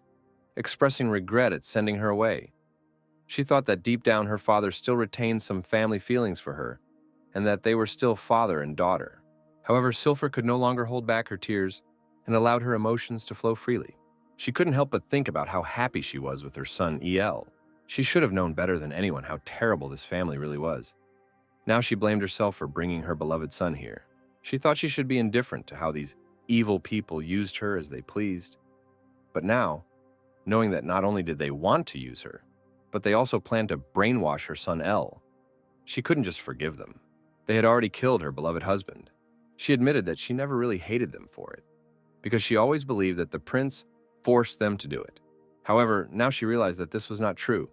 expressing regret at sending her away. She thought that deep down her father still retained some family feelings for her, and that they were still father and daughter. However, Silfer could no longer hold back her tears and allowed her emotions to flow freely. She couldn't help but think about how happy she was with her son, El. She should have known better than anyone how terrible this family really was. Now she blamed herself for bringing her beloved son here. She thought she should be indifferent to how these evil people used her as they pleased. But now, knowing that not only did they want to use her, but they also planned to brainwash her son El, She couldn't just forgive them. They had already killed her beloved husband. She admitted that she never really hated them for it, because she always believed that the prince forced them to do it. However, now she realized that this was not true.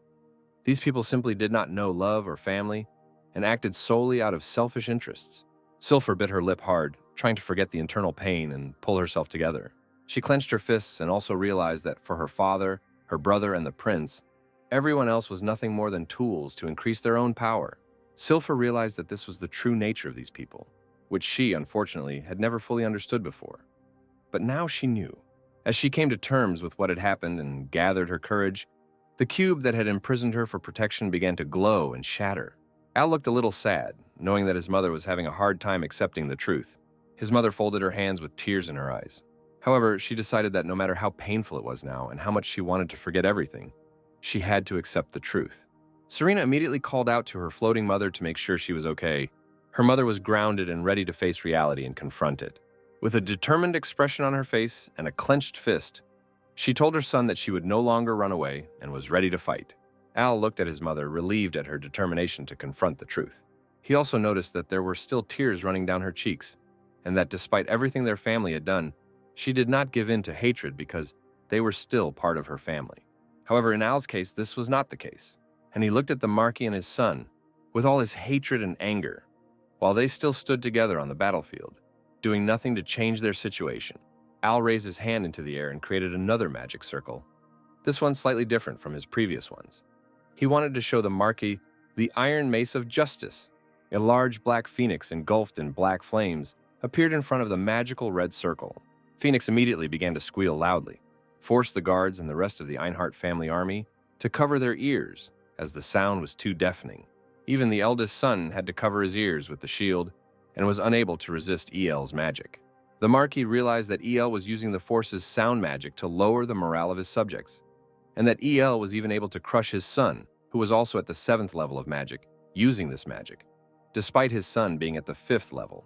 These people simply did not know love or family and acted solely out of selfish interests. Sylphur bit her lip hard, trying to forget the internal pain and pull herself together. She clenched her fists and also realized that for her father, her brother, and the prince, everyone else was nothing more than tools to increase their own power. Sylphur realized that this was the true nature of these people, which she, unfortunately, had never fully understood before. But now she knew. As she came to terms with what had happened and gathered her courage, the cube that had imprisoned her for protection began to glow and shatter. Al looked a little sad, knowing that his mother was having a hard time accepting the truth. His mother folded her hands with tears in her eyes. However, she decided that no matter how painful it was now and how much she wanted to forget everything, she had to accept the truth. Serena immediately called out to her floating mother to make sure she was okay. Her mother was grounded and ready to face reality and confront it. With a determined expression on her face and a clenched fist, she told her son that she would no longer run away and was ready to fight. Al looked at his mother, relieved at her determination to confront the truth. He also noticed that there were still tears running down her cheeks, and that despite everything their family had done, she did not give in to hatred because they were still part of her family. However, in Al's case, this was not the case, and he looked at the Marquis and his son with all his hatred and anger, while they still stood together on the battlefield, doing nothing to change their situation. Al raised his hand into the air and created another magic circle, this one slightly different from his previous ones. He wanted to show the Marquis the Iron Mace of Justice. A large black phoenix engulfed in black flames appeared in front of the magical red circle. Phoenix immediately began to squeal loudly, forced the guards and the rest of the Einhart family army to cover their ears as the sound was too deafening. Even the eldest son had to cover his ears with the shield and was unable to resist EL's magic. The Marquis realized that EL was using the Force's sound magic to lower the morale of his subjects, and that EL was even able to crush his son, who was also at the 7th level of magic, using this magic, despite his son being at the 5th level.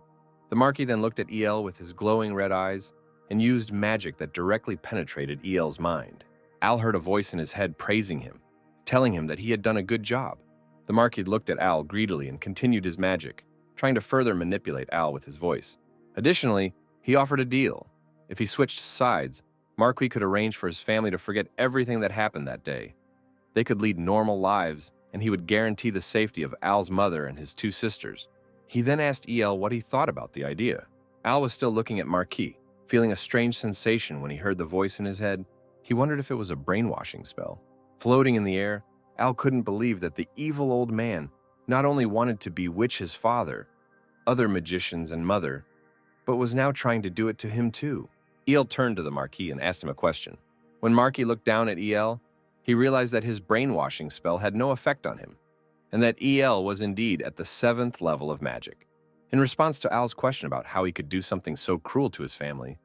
The Marquis then looked at EL with his glowing red eyes and used magic that directly penetrated EL's mind. Al heard a voice in his head praising him, telling him that he had done a good job. The Marquis looked at Al greedily and continued his magic, trying to further manipulate Al with his voice. Additionally, he offered a deal. If he switched sides, Marquis could arrange for his family to forget everything that happened that day. They could lead normal lives, and he would guarantee the safety of Al's mother and his 2 sisters. He then asked EL what he thought about the idea. Al was still looking at Marquis, feeling a strange sensation when he heard the voice in his head. He wondered if it was a brainwashing spell. Floating in the air, Al couldn't believe that the evil old man not only wanted to bewitch his father, other magicians, and mother, but was now trying to do it to him too. EL turned to the Marquis and asked him a question. When Marquis looked down at EL, he realized that his brainwashing spell had no effect on him, and that EL was indeed at the 7th level of magic. In response to Al's question about how he could do something so cruel to his family,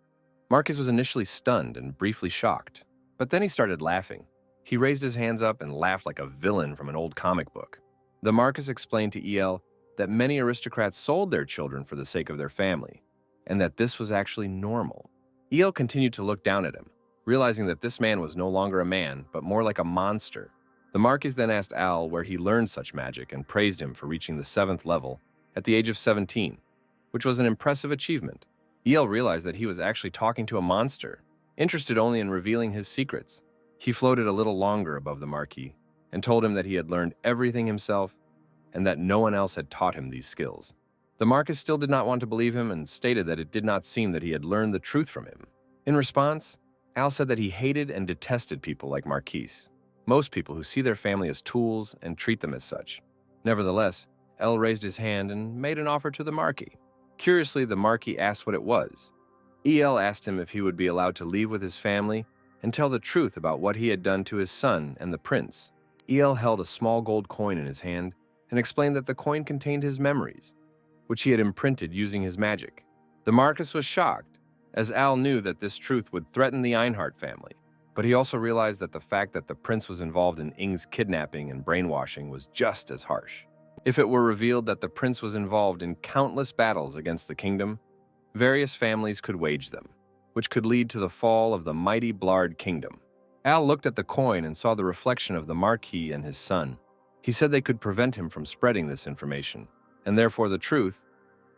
Marcus was initially stunned and briefly shocked, but then he started laughing. He raised his hands up and laughed like a villain from an old comic book. The Marcus explained to EL that many aristocrats sold their children for the sake of their family, and that this was actually normal. EL continued to look down at him, realizing that this man was no longer a man, but more like a monster. The Marquis then asked Al where he learned such magic and praised him for reaching the 7th level at the age of 17, which was an impressive achievement. EL realized that he was actually talking to a monster, interested only in revealing his secrets. He floated a little longer above the Marquis and told him that he had learned everything himself and that no one else had taught him these skills. The Marquis still did not want to believe him and stated that it did not seem that he had learned the truth from him. In response, Al said that he hated and detested people like Marquis, most people who see their family as tools and treat them as such. Nevertheless, El raised his hand and made an offer to the Marquis. Curiously, the Marquis asked what it was. EL asked him if he would be allowed to leave with his family and tell the truth about what he had done to his son and the prince. EL held a small gold coin in his hand and explained that the coin contained his memories, which he had imprinted using his magic. The Marquis was shocked, as Al knew that this truth would threaten the Einhart family, but he also realized that the fact that the prince was involved in Ing's kidnapping and brainwashing was just as harsh. If it were revealed that the prince was involved in countless battles against the kingdom, various families could wage them, which could lead to the fall of the mighty Blard kingdom. Al looked at the coin and saw the reflection of the Marquis and his son. He said they could prevent him from spreading this information, and therefore the truth,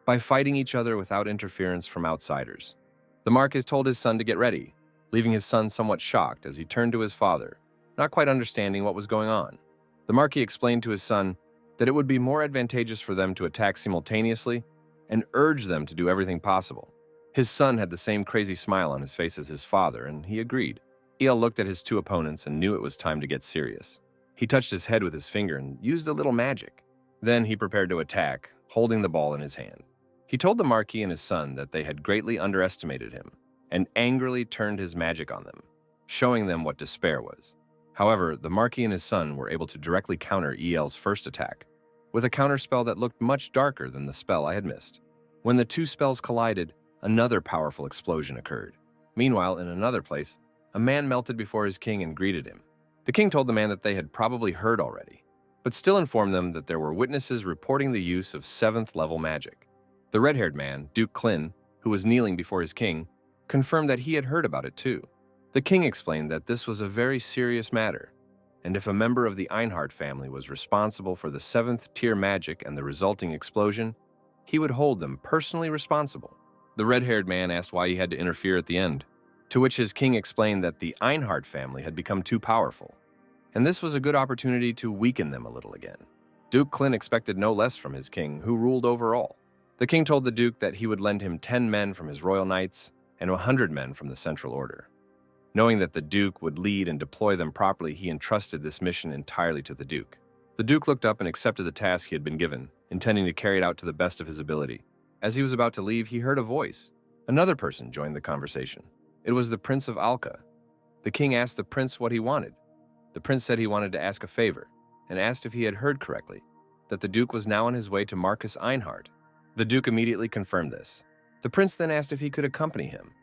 by fighting each other without interference from outsiders. The Marquis told his son to get ready, leaving his son somewhat shocked as he turned to his father, not quite understanding what was going on. The Marquis explained to his son that it would be more advantageous for them to attack simultaneously and urged them to do everything possible. His son had the same crazy smile on his face as his father, and he agreed. El looked at his two opponents and knew it was time to get serious. He touched his head with his finger and used a little magic. Then he prepared to attack, holding the ball in his hand. He told the Marquis and his son that they had greatly underestimated him and angrily turned his magic on them, showing them what despair was. However, the Marquis and his son were able to directly counter El's first attack, with a counterspell that looked much darker than the spell I had missed. When the two spells collided, another powerful explosion occurred. Meanwhile, in another place, a man melted before his king and greeted him. The king told the man that they had probably heard already, but still informed them that there were witnesses reporting the use of 7th-level magic. The red-haired man, Duke Klin, who was kneeling before his king, confirmed that he had heard about it too. The king explained that this was a very serious matter, and if a member of the Einhart family was responsible for the 7th-tier magic and the resulting explosion, he would hold them personally responsible. The red-haired man asked why he had to interfere at the end, to which his king explained that the Einhart family had become too powerful, and this was a good opportunity to weaken them a little again. Duke Klin expected no less from his king, who ruled over all. The king told the duke that he would lend him 10 men from his royal knights and 100 men from the Central Order. Knowing that the duke would lead and deploy them properly, he entrusted this mission entirely to the duke. The duke looked up and accepted the task he had been given, intending to carry it out to the best of his ability. As he was about to leave, he heard a voice. Another person joined the conversation. It was the Prince of Alka. The king asked the prince what he wanted. The prince said he wanted to ask a favor, and asked if he had heard correctly, that the duke was now on his way to Marcus Einhart. The duke immediately confirmed this. The prince then asked if he could accompany him,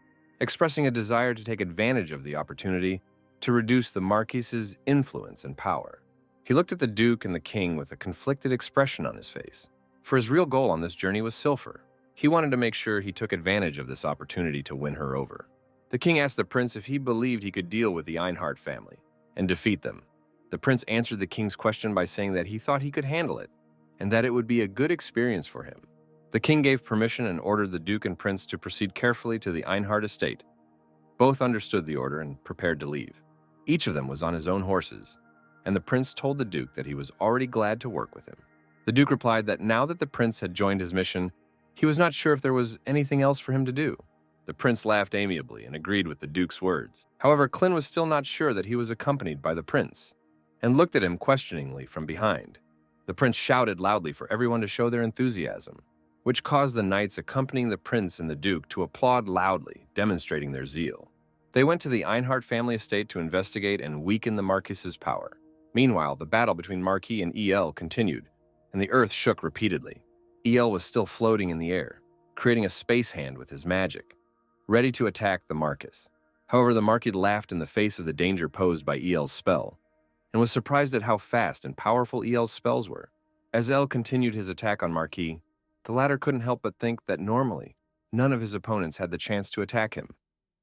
expressing a desire to take advantage of the opportunity to reduce the Marquis's influence and power. He looked at the duke and the king with a conflicted expression on his face, for his real goal on this journey was Silfer. He wanted to make sure he took advantage of this opportunity to win her over. The king asked the prince if he believed he could deal with the Einhart family and defeat them. The prince answered the king's question by saying that he thought he could handle it and that it would be a good experience for him. The king gave permission and ordered the duke and prince to proceed carefully to the Einhart estate. Both understood the order and prepared to leave. Each of them was on his own horses, and the prince told the duke that he was already glad to work with him. The duke replied that now that the prince had joined his mission, he was not sure if there was anything else for him to do. The prince laughed amiably and agreed with the duke's words. However, Klin was still not sure that he was accompanied by the prince, and looked at him questioningly from behind. The prince shouted loudly for everyone to show their enthusiasm, which caused the knights accompanying the prince and the duke to applaud loudly, demonstrating their zeal. They went to the Einhart family estate to investigate and weaken the Marquis's power. Meanwhile, the battle between Marquis and El continued, and the earth shook repeatedly. El was still floating in the air, creating a space hand with his magic, ready to attack the Marquis. However, the Marquis laughed in the face of the danger posed by El's spell, and was surprised at how fast and powerful El's spells were. As El continued his attack on Marquis, the latter couldn't help but think that normally, none of his opponents had the chance to attack him,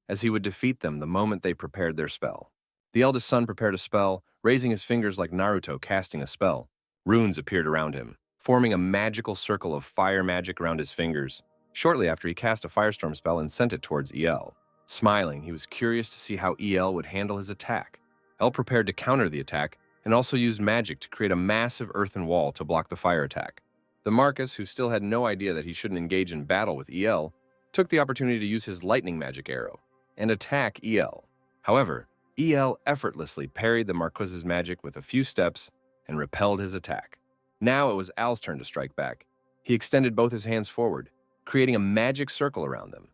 as he would defeat them the moment they prepared their spell. The eldest son prepared a spell, raising his fingers like Naruto casting a spell. Runes appeared around him, forming a magical circle of fire magic around his fingers. Shortly after, he cast a firestorm spell and sent it towards El. Smiling, he was curious to see how El would handle his attack. El prepared to counter the attack and also used magic to create a massive earthen wall to block the fire attack. The Marquis, who still had no idea that he shouldn't engage in battle with El, took the opportunity to use his lightning magic arrow and attack El. However, El effortlessly parried the Marquis's magic with a few steps and repelled his attack. Now it was Al's turn to strike back. He extended both his hands forward, creating a magic circle around them,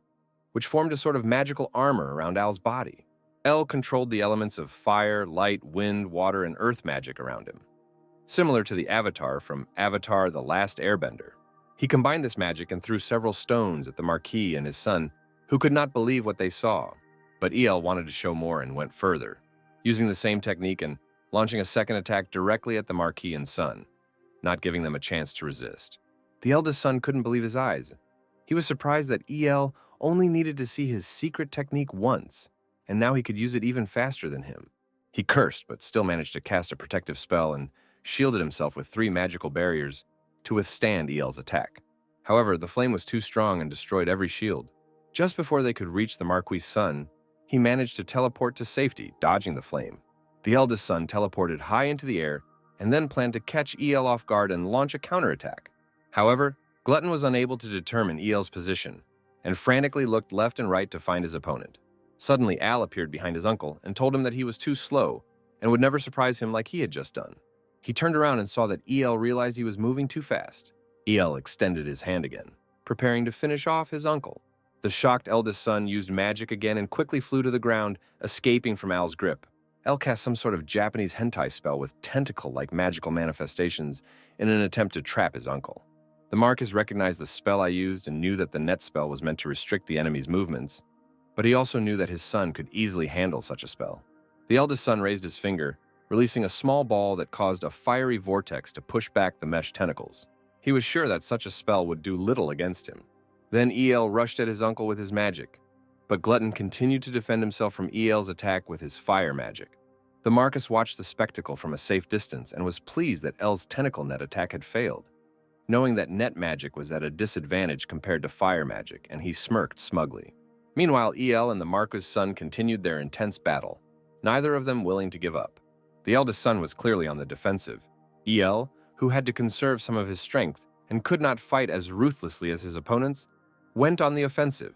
which formed a sort of magical armor around Al's body. El controlled the elements of fire, light, wind, water, and earth magic around him, similar to the Avatar from Avatar: The Last Airbender. He combined this magic and threw several stones at the Marquis and his son, who could not believe what they saw. But El wanted to show more and went further, using the same technique and launching a second attack directly at the Marquis and son, not giving them a chance to resist. The eldest son couldn't believe his eyes. He was surprised that El only needed to see his secret technique once, and now he could use it even faster than him. He cursed, but still managed to cast a protective spell and shielded himself with 3 magical barriers to withstand EL's attack. However, the flame was too strong and destroyed every shield. Just before they could reach the Marquis' son, he managed to teleport to safety, dodging the flame. The eldest son teleported high into the air and then planned to catch EL off guard and launch a counterattack. However, Glutton was unable to determine EL's position and frantically looked left and right to find his opponent. Suddenly, Al appeared behind his uncle and told him that he was too slow and would never surprise him like he had just done. He turned around and saw that EL realized he was moving too fast. EL extended his hand again, preparing to finish off his uncle. The shocked eldest son used magic again and quickly flew to the ground, escaping from Al's grip. Al cast some sort of Japanese hentai spell with tentacle-like magical manifestations in an attempt to trap his uncle. The Marquis recognized the spell I used and knew that the net spell was meant to restrict the enemy's movements, but he also knew that his son could easily handle such a spell. The eldest son raised his finger, releasing a small ball that caused a fiery vortex to push back the mesh tentacles. He was sure that such a spell would do little against him. Then EL rushed at his uncle with his magic, but Glutton continued to defend himself from EL's attack with his fire magic. The Marquis watched the spectacle from a safe distance and was pleased that El's tentacle net attack had failed, knowing that net magic was at a disadvantage compared to fire magic, and he smirked smugly. Meanwhile, EL and the Marquis' son continued their intense battle, neither of them willing to give up. The eldest son was clearly on the defensive. EL, who had to conserve some of his strength and could not fight as ruthlessly as his opponents, went on the offensive.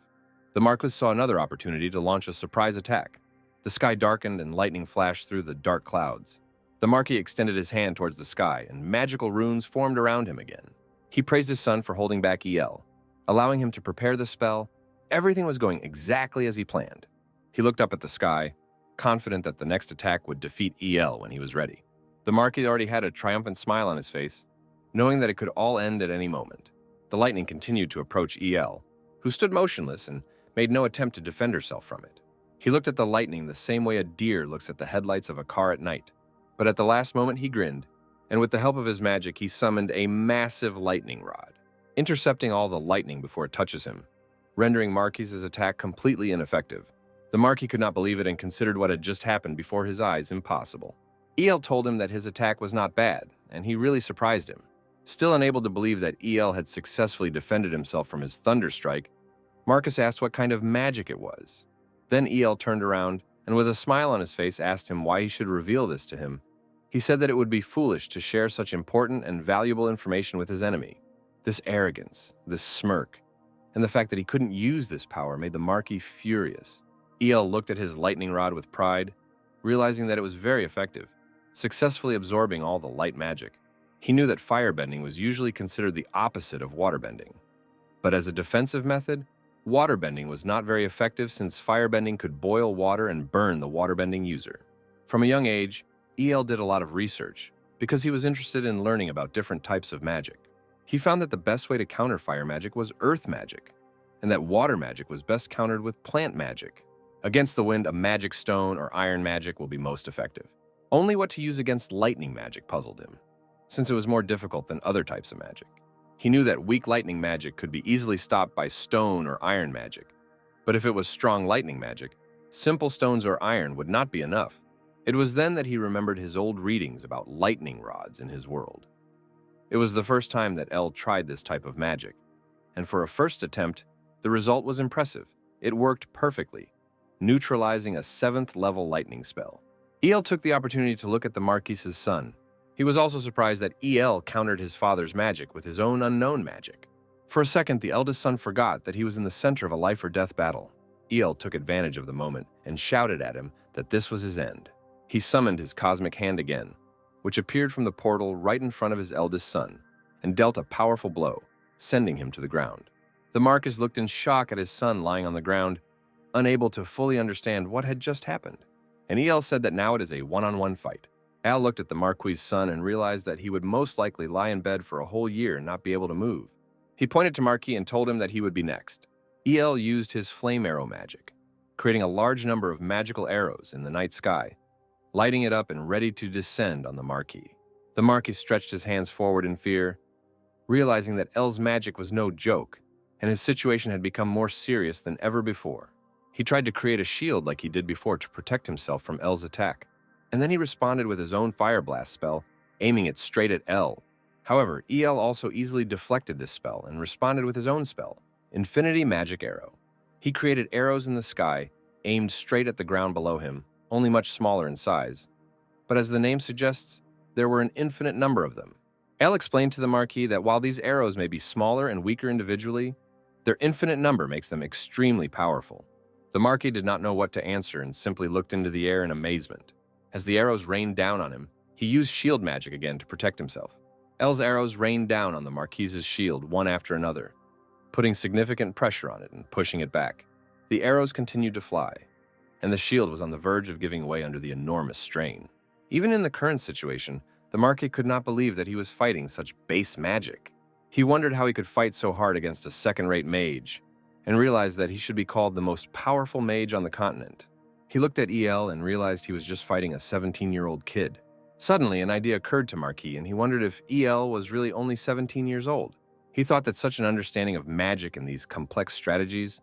The Marquis saw another opportunity to launch a surprise attack. The sky darkened and lightning flashed through the dark clouds. The Marquis extended his hand towards the sky, and magical runes formed around him again. He praised his son for holding back EL, allowing him to prepare the spell. Everything was going exactly as he planned. He looked up at the sky, confident that the next attack would defeat EL when he was ready. The Marquis already had a triumphant smile on his face, knowing that it could all end at any moment. The lightning continued to approach EL, who stood motionless and made no attempt to defend herself from it. He looked at the lightning the same way a deer looks at the headlights of a car at night. But at the last moment he grinned, and with the help of his magic he summoned a massive lightning rod, intercepting all the lightning before it touches him, rendering Marquis's attack completely ineffective. The Marquis could not believe it and considered what had just happened before his eyes impossible. EL told him that his attack was not bad, and he really surprised him. Still unable to believe that EL had successfully defended himself from his thunder strike, Marquis asked what kind of magic it was. Then EL turned around and with a smile on his face asked him why he should reveal this to him. He said that it would be foolish to share such important and valuable information with his enemy. This arrogance, this smirk, and the fact that he couldn't use this power made the Marquis furious. EL looked at his lightning rod with pride, realizing that it was very effective, successfully absorbing all the light magic. He knew that firebending was usually considered the opposite of waterbending. But as a defensive method, waterbending was not very effective since firebending could boil water and burn the waterbending user. From a young age, EL did a lot of research because he was interested in learning about different types of magic. He found that the best way to counter fire magic was earth magic, and that water magic was best countered with plant magic. Against the wind, a magic stone or iron magic will be most effective. Only what to use against lightning magic puzzled him, since it was more difficult than other types of magic. He knew that weak lightning magic could be easily stopped by stone or iron magic, but if it was strong lightning magic, simple stones or iron would not be enough. It was then that he remembered his old readings about lightning rods in his world. It was the first time that El tried this type of magic, and for a first attempt, the result was impressive. It worked perfectly, neutralizing a 7th level lightning spell. EL took the opportunity to look at the Marquis's son. He was also surprised that EL countered his father's magic with his own unknown magic. For a second, the eldest son forgot that he was in the center of a life or death battle. EL took advantage of the moment and shouted at him that this was his end. He summoned his cosmic hand again, which appeared from the portal right in front of his eldest son, and dealt a powerful blow, sending him to the ground. The Marquis looked in shock at his son lying on the ground, unable to fully understand what had just happened. And EL said that now it is a one-on-one fight. Al looked at the Marquis's son and realized that he would most likely lie in bed for a whole year and not be able to move. He pointed to Marquis and told him that he would be next. EL used his flame arrow magic, creating a large number of magical arrows in the night sky, lighting it up and ready to descend on the Marquis. The Marquis stretched his hands forward in fear, realizing that El's magic was no joke, and his situation had become more serious than ever before. He tried to create a shield like he did before to protect himself from El's attack, and then he responded with his own Fire Blast spell, aiming it straight at El. However, El also easily deflected this spell and responded with his own spell, Infinity Magic Arrow. He created arrows in the sky, aimed straight at the ground below him, only much smaller in size. But as the name suggests, there were an infinite number of them. El explained to the Marquis that while these arrows may be smaller and weaker individually, their infinite number makes them extremely powerful. The Marquis did not know what to answer and simply looked into the air in amazement. As the arrows rained down on him, he used shield magic again to protect himself. El's arrows rained down on the Marquis's shield one after another, putting significant pressure on it and pushing it back. The arrows continued to fly, and the shield was on the verge of giving way under the enormous strain. Even in the current situation, the Marquis could not believe that he was fighting such base magic. He wondered how he could fight so hard against a second-rate mage, and realized that he should be called the most powerful mage on the continent. He looked at El and realized he was just fighting a 17-year-old kid. Suddenly, an idea occurred to Marquis, and he wondered if El was really only 17 years old. He thought that such an understanding of magic and these complex strategies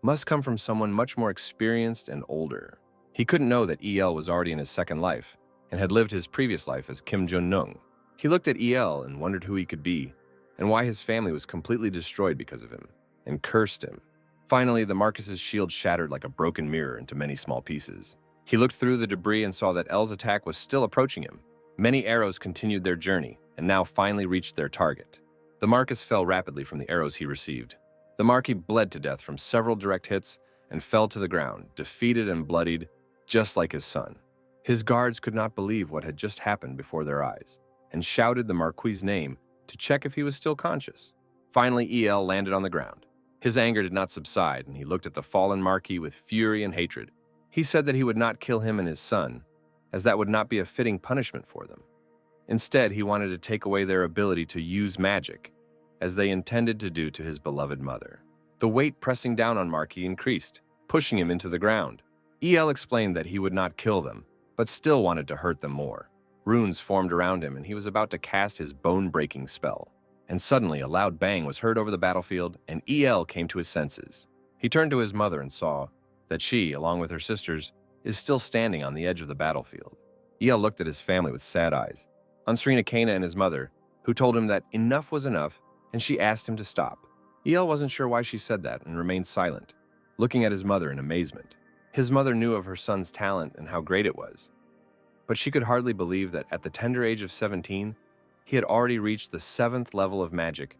must come from someone much more experienced and older. He couldn't know that El was already in his second life, and had lived his previous life as Kim Jun-nung. He looked at El and wondered who he could be, and why his family was completely destroyed because of him, and cursed him. Finally, the Marquis's shield shattered like a broken mirror into many small pieces. He looked through the debris and saw that El's attack was still approaching him. Many arrows continued their journey, and now finally reached their target. The Marquis fell rapidly from the arrows he received. The Marquis bled to death from several direct hits and fell to the ground, defeated and bloodied, just like his son. His guards could not believe what had just happened before their eyes, and shouted the Marquis's name to check if he was still conscious. Finally, El landed on the ground. His anger did not subside, and he looked at the fallen Marquis with fury and hatred. He said that he would not kill him and his son, as that would not be a fitting punishment for them. Instead, he wanted to take away their ability to use magic, as they intended to do to his beloved mother. The weight pressing down on Marquis increased, pushing him into the ground. El explained that he would not kill them, but still wanted to hurt them more. Runes formed around him, and he was about to cast his bone-breaking spell. And suddenly, a loud bang was heard over the battlefield, and El came to his senses. He turned to his mother and saw that she, along with her sisters, is still standing on the edge of the battlefield. El looked at his family with sad eyes. Unsrina Kana and his mother, who told him that enough was enough, and she asked him to stop. El wasn't sure why she said that and remained silent, looking at his mother in amazement. His mother knew of her son's talent and how great it was, but she could hardly believe that at the tender age of 17, he had already reached the 7th level of magic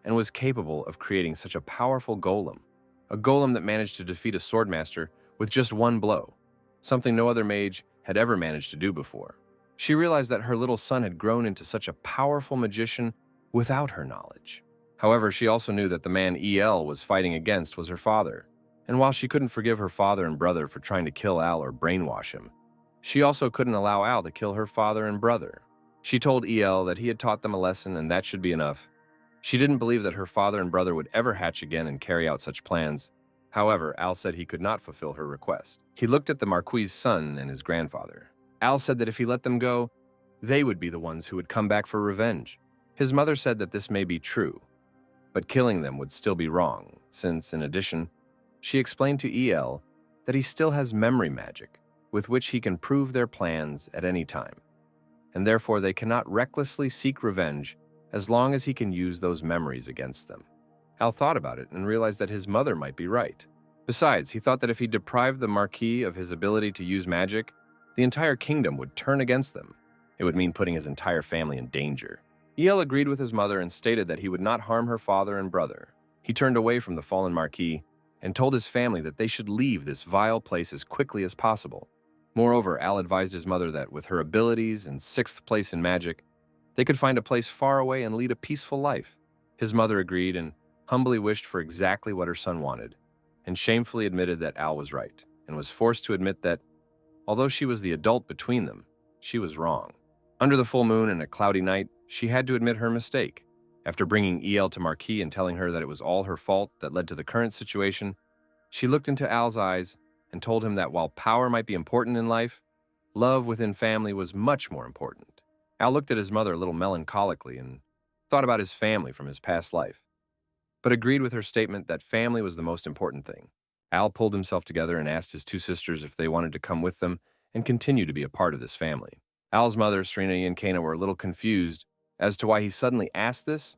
and was capable of creating such a powerful golem, a golem that managed to defeat a swordmaster with just one blow, something no other mage had ever managed to do before. She realized that her little son had grown into such a powerful magician without her knowledge. However, she also knew that the man El was fighting against was her father, and while she couldn't forgive her father and brother for trying to kill Al or brainwash him, she also couldn't allow Al to kill her father and brother. She told El that he had taught them a lesson and that should be enough. She didn't believe that her father and brother would ever hatch again and carry out such plans. However, Al said he could not fulfill her request. He looked at the Marquis's son and his grandfather. Al said that if he let them go, they would be the ones who would come back for revenge. His mother said that this may be true, but killing them would still be wrong, since, in addition, she explained to El that he still has memory magic, with which he can prove their plans at any time, and therefore they cannot recklessly seek revenge as long as he can use those memories against them. Al thought about it and realized that his mother might be right. Besides, he thought that if he deprived the Marquis of his ability to use magic, the entire kingdom would turn against them. It would mean putting his entire family in danger. El agreed with his mother and stated that he would not harm her father and brother. He turned away from the fallen Marquis and told his family that they should leave this vile place as quickly as possible. Moreover, Al advised his mother that with her abilities and 6th place in magic, they could find a place far away and lead a peaceful life. His mother agreed and humbly wished for exactly what her son wanted, and shamefully admitted that Al was right, and was forced to admit that, although she was the adult between them, she was wrong. Under the full moon and a cloudy night, she had to admit her mistake. After bringing El to Marquis and telling her that it was all her fault that led to the current situation, she looked into Al's eyes and told him that while power might be important in life, love within family was much more important. Al looked at his mother a little melancholically and thought about his family from his past life, but agreed with her statement that family was the most important thing. Al pulled himself together and asked his 2 sisters if they wanted to come with them and continue to be a part of this family. Al's mother, Serena, and Kana were a little confused as to why he suddenly asked this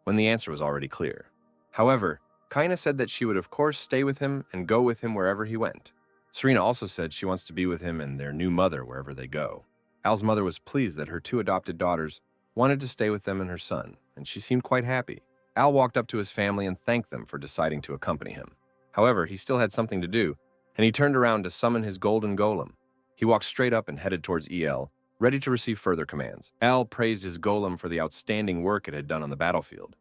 when the answer was already clear. However, Kaina said that she would of course stay with him and go with him wherever he went. Serena also said she wants to be with him and their new mother wherever they go. Al's mother was pleased that her two adopted daughters wanted to stay with them and her son, and she seemed quite happy. Al walked up to his family and thanked them for deciding to accompany him. However, he still had something to do, and he turned around to summon his golden golem. He walked straight up and headed towards EL, ready to receive further commands. Al praised his golem for the outstanding work it had done on the battlefield,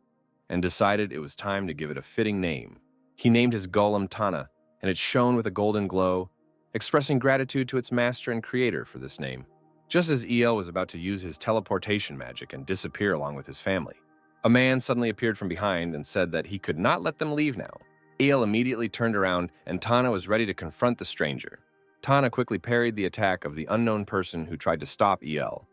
and decided it was time to give it a fitting name. He named his golem Tana, and it shone with a golden glow, expressing gratitude to its master and creator for this name. Just as EL was about to use his teleportation magic and disappear along with his family, a man suddenly appeared from behind and said that he could not let them leave now. EL immediately turned around, and Tana was ready to confront the stranger. Tana quickly parried the attack of the unknown person who tried to stop EL,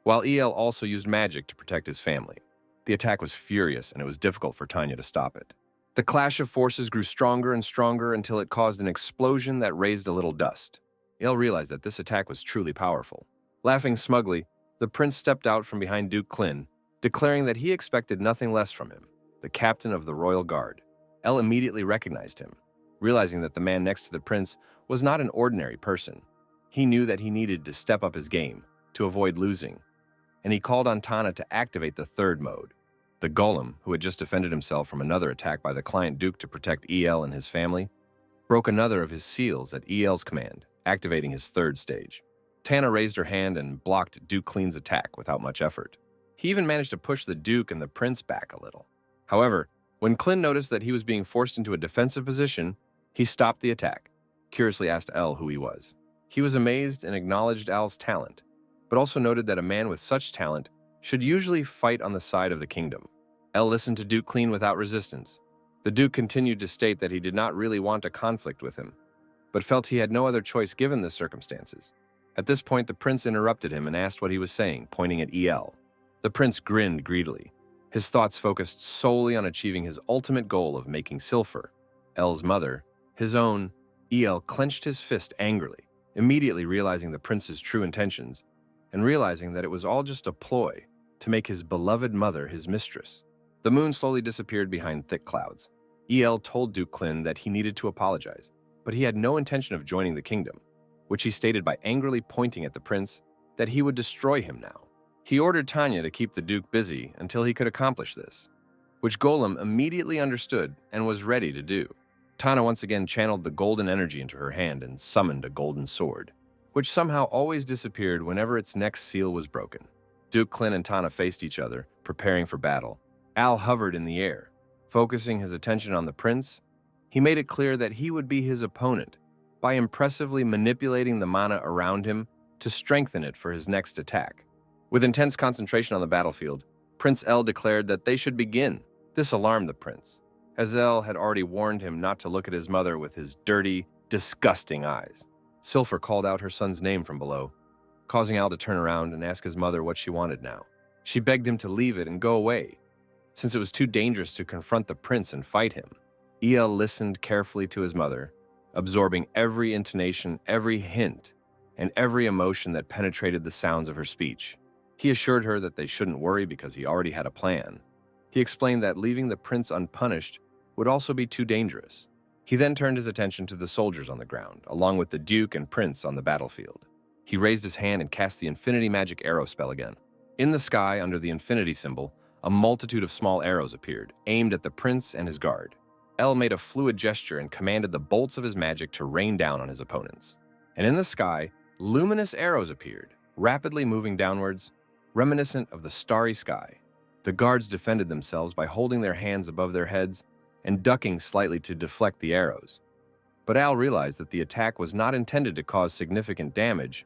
while EL also used magic to protect his family. The attack was furious, and it was difficult for Tanya to stop it. The clash of forces grew stronger and stronger until it caused an explosion that raised a little dust. EL realized that this attack was truly powerful. Laughing smugly, the prince stepped out from behind Duke Klin, declaring that he expected nothing less from him, the captain of the royal guard. El immediately recognized him, realizing that the man next to the prince was not an ordinary person. He knew that he needed to step up his game to avoid losing, and he called on Tana to activate the third mode. The golem, who had just defended himself from another attack by the client Duke to protect EL and his family, broke another of his seals at EL's command, activating his third stage. Tana raised her hand and blocked Duke Klin's attack without much effort. He even managed to push the Duke and the prince back a little. However, when Klin noticed that he was being forced into a defensive position, he stopped the attack, curiously asked El who he was. He was amazed and acknowledged Al's talent, but also noted that a man with such talent should usually fight on the side of the kingdom. El listened to Duke Klin without resistance. The Duke continued to state that he did not really want a conflict with him, but felt he had no other choice given the circumstances. At this point, the prince interrupted him and asked what he was saying, pointing at EL. The prince grinned greedily. His thoughts focused solely on achieving his ultimate goal of making Silfer, El's mother, his own. EL clenched his fist angrily, immediately realizing the prince's true intentions, and realizing that it was all just a ploy to make his beloved mother his mistress. The moon slowly disappeared behind thick clouds. EL told Duke Klin that he needed to apologize, but he had no intention of joining the kingdom, which he stated by angrily pointing at the prince that he would destroy him now. He ordered Tanya to keep the Duke busy until he could accomplish this, which Golem immediately understood and was ready to do. Tana once again channeled the golden energy into her hand and summoned a golden sword, which somehow always disappeared whenever its next seal was broken. Duke Klin and Tana faced each other, preparing for battle. Al hovered in the air, focusing his attention on the prince. He made it clear that he would be his opponent by impressively manipulating the mana around him to strengthen it for his next attack. With intense concentration on the battlefield, Prince El declared that they should begin. This alarmed the prince, as El had already warned him not to look at his mother with his dirty, disgusting eyes. Silfer called out her son's name from below, causing Al to turn around and ask his mother what she wanted now. She begged him to leave it and go away, since it was too dangerous to confront the prince and fight him. El listened carefully to his mother, absorbing every intonation, every hint, and every emotion that penetrated the sounds of her speech. He assured her that they shouldn't worry because he already had a plan. He explained that leaving the prince unpunished would also be too dangerous. He then turned his attention to the soldiers on the ground, along with the Duke and Prince on the battlefield. He raised his hand and cast the Infinity Magic Arrow spell again. In the sky, under the Infinity symbol, a multitude of small arrows appeared, aimed at the prince and his guard. El made a fluid gesture and commanded the bolts of his magic to rain down on his opponents. And in the sky, luminous arrows appeared, rapidly moving downwards, reminiscent of the starry sky. The guards defended themselves by holding their hands above their heads and ducking slightly to deflect the arrows. But Al realized that the attack was not intended to cause significant damage,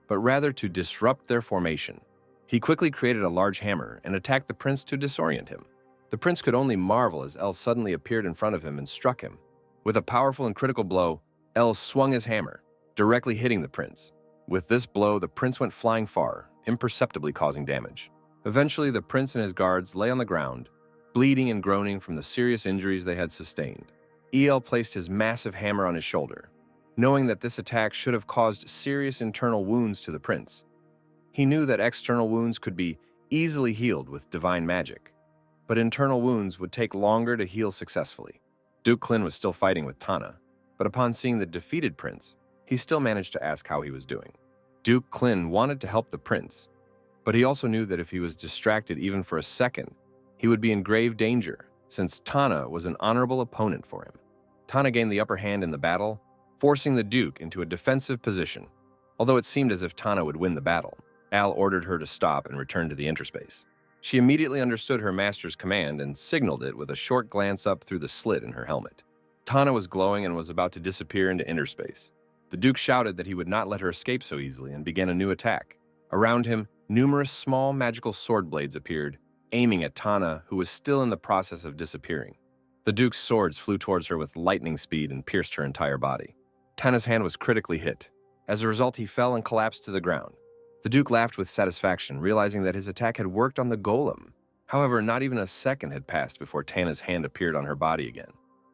but rather to disrupt their formation. He quickly created a large hammer and attacked the prince to disorient him. The prince could only marvel as El suddenly appeared in front of him and struck him. With a powerful and critical blow, El swung his hammer, directly hitting the prince. With this blow, the prince went flying far, imperceptibly causing damage. Eventually, the prince and his guards lay on the ground, bleeding and groaning from the serious injuries they had sustained. El placed his massive hammer on his shoulder, knowing that this attack should have caused serious internal wounds to the prince. He knew that external wounds could be easily healed with divine magic, but internal wounds would take longer to heal successfully. Duke Klin was still fighting with Tana, but upon seeing the defeated prince, he still managed to ask how he was doing. Duke Klin wanted to help the prince, but he also knew that if he was distracted even for a second, he would be in grave danger, since Tana was an honorable opponent for him. Tana gained the upper hand in the battle, forcing the Duke into a defensive position. Although it seemed as if Tana would win the battle, Al ordered her to stop and return to the interspace. She immediately understood her master's command and signaled it with a short glance up through the slit in her helmet. Tana was glowing and was about to disappear into interspace. The Duke shouted that he would not let her escape so easily and began a new attack. Around him, numerous small magical sword blades appeared, aiming at Tana, who was still in the process of disappearing. The Duke's swords flew towards her with lightning speed and pierced her entire body. Tana's hand was critically hit. As a result, he fell and collapsed to the ground. The Duke laughed with satisfaction, realizing that his attack had worked on the golem. However, not even a second had passed before Tana's hand appeared on her body again,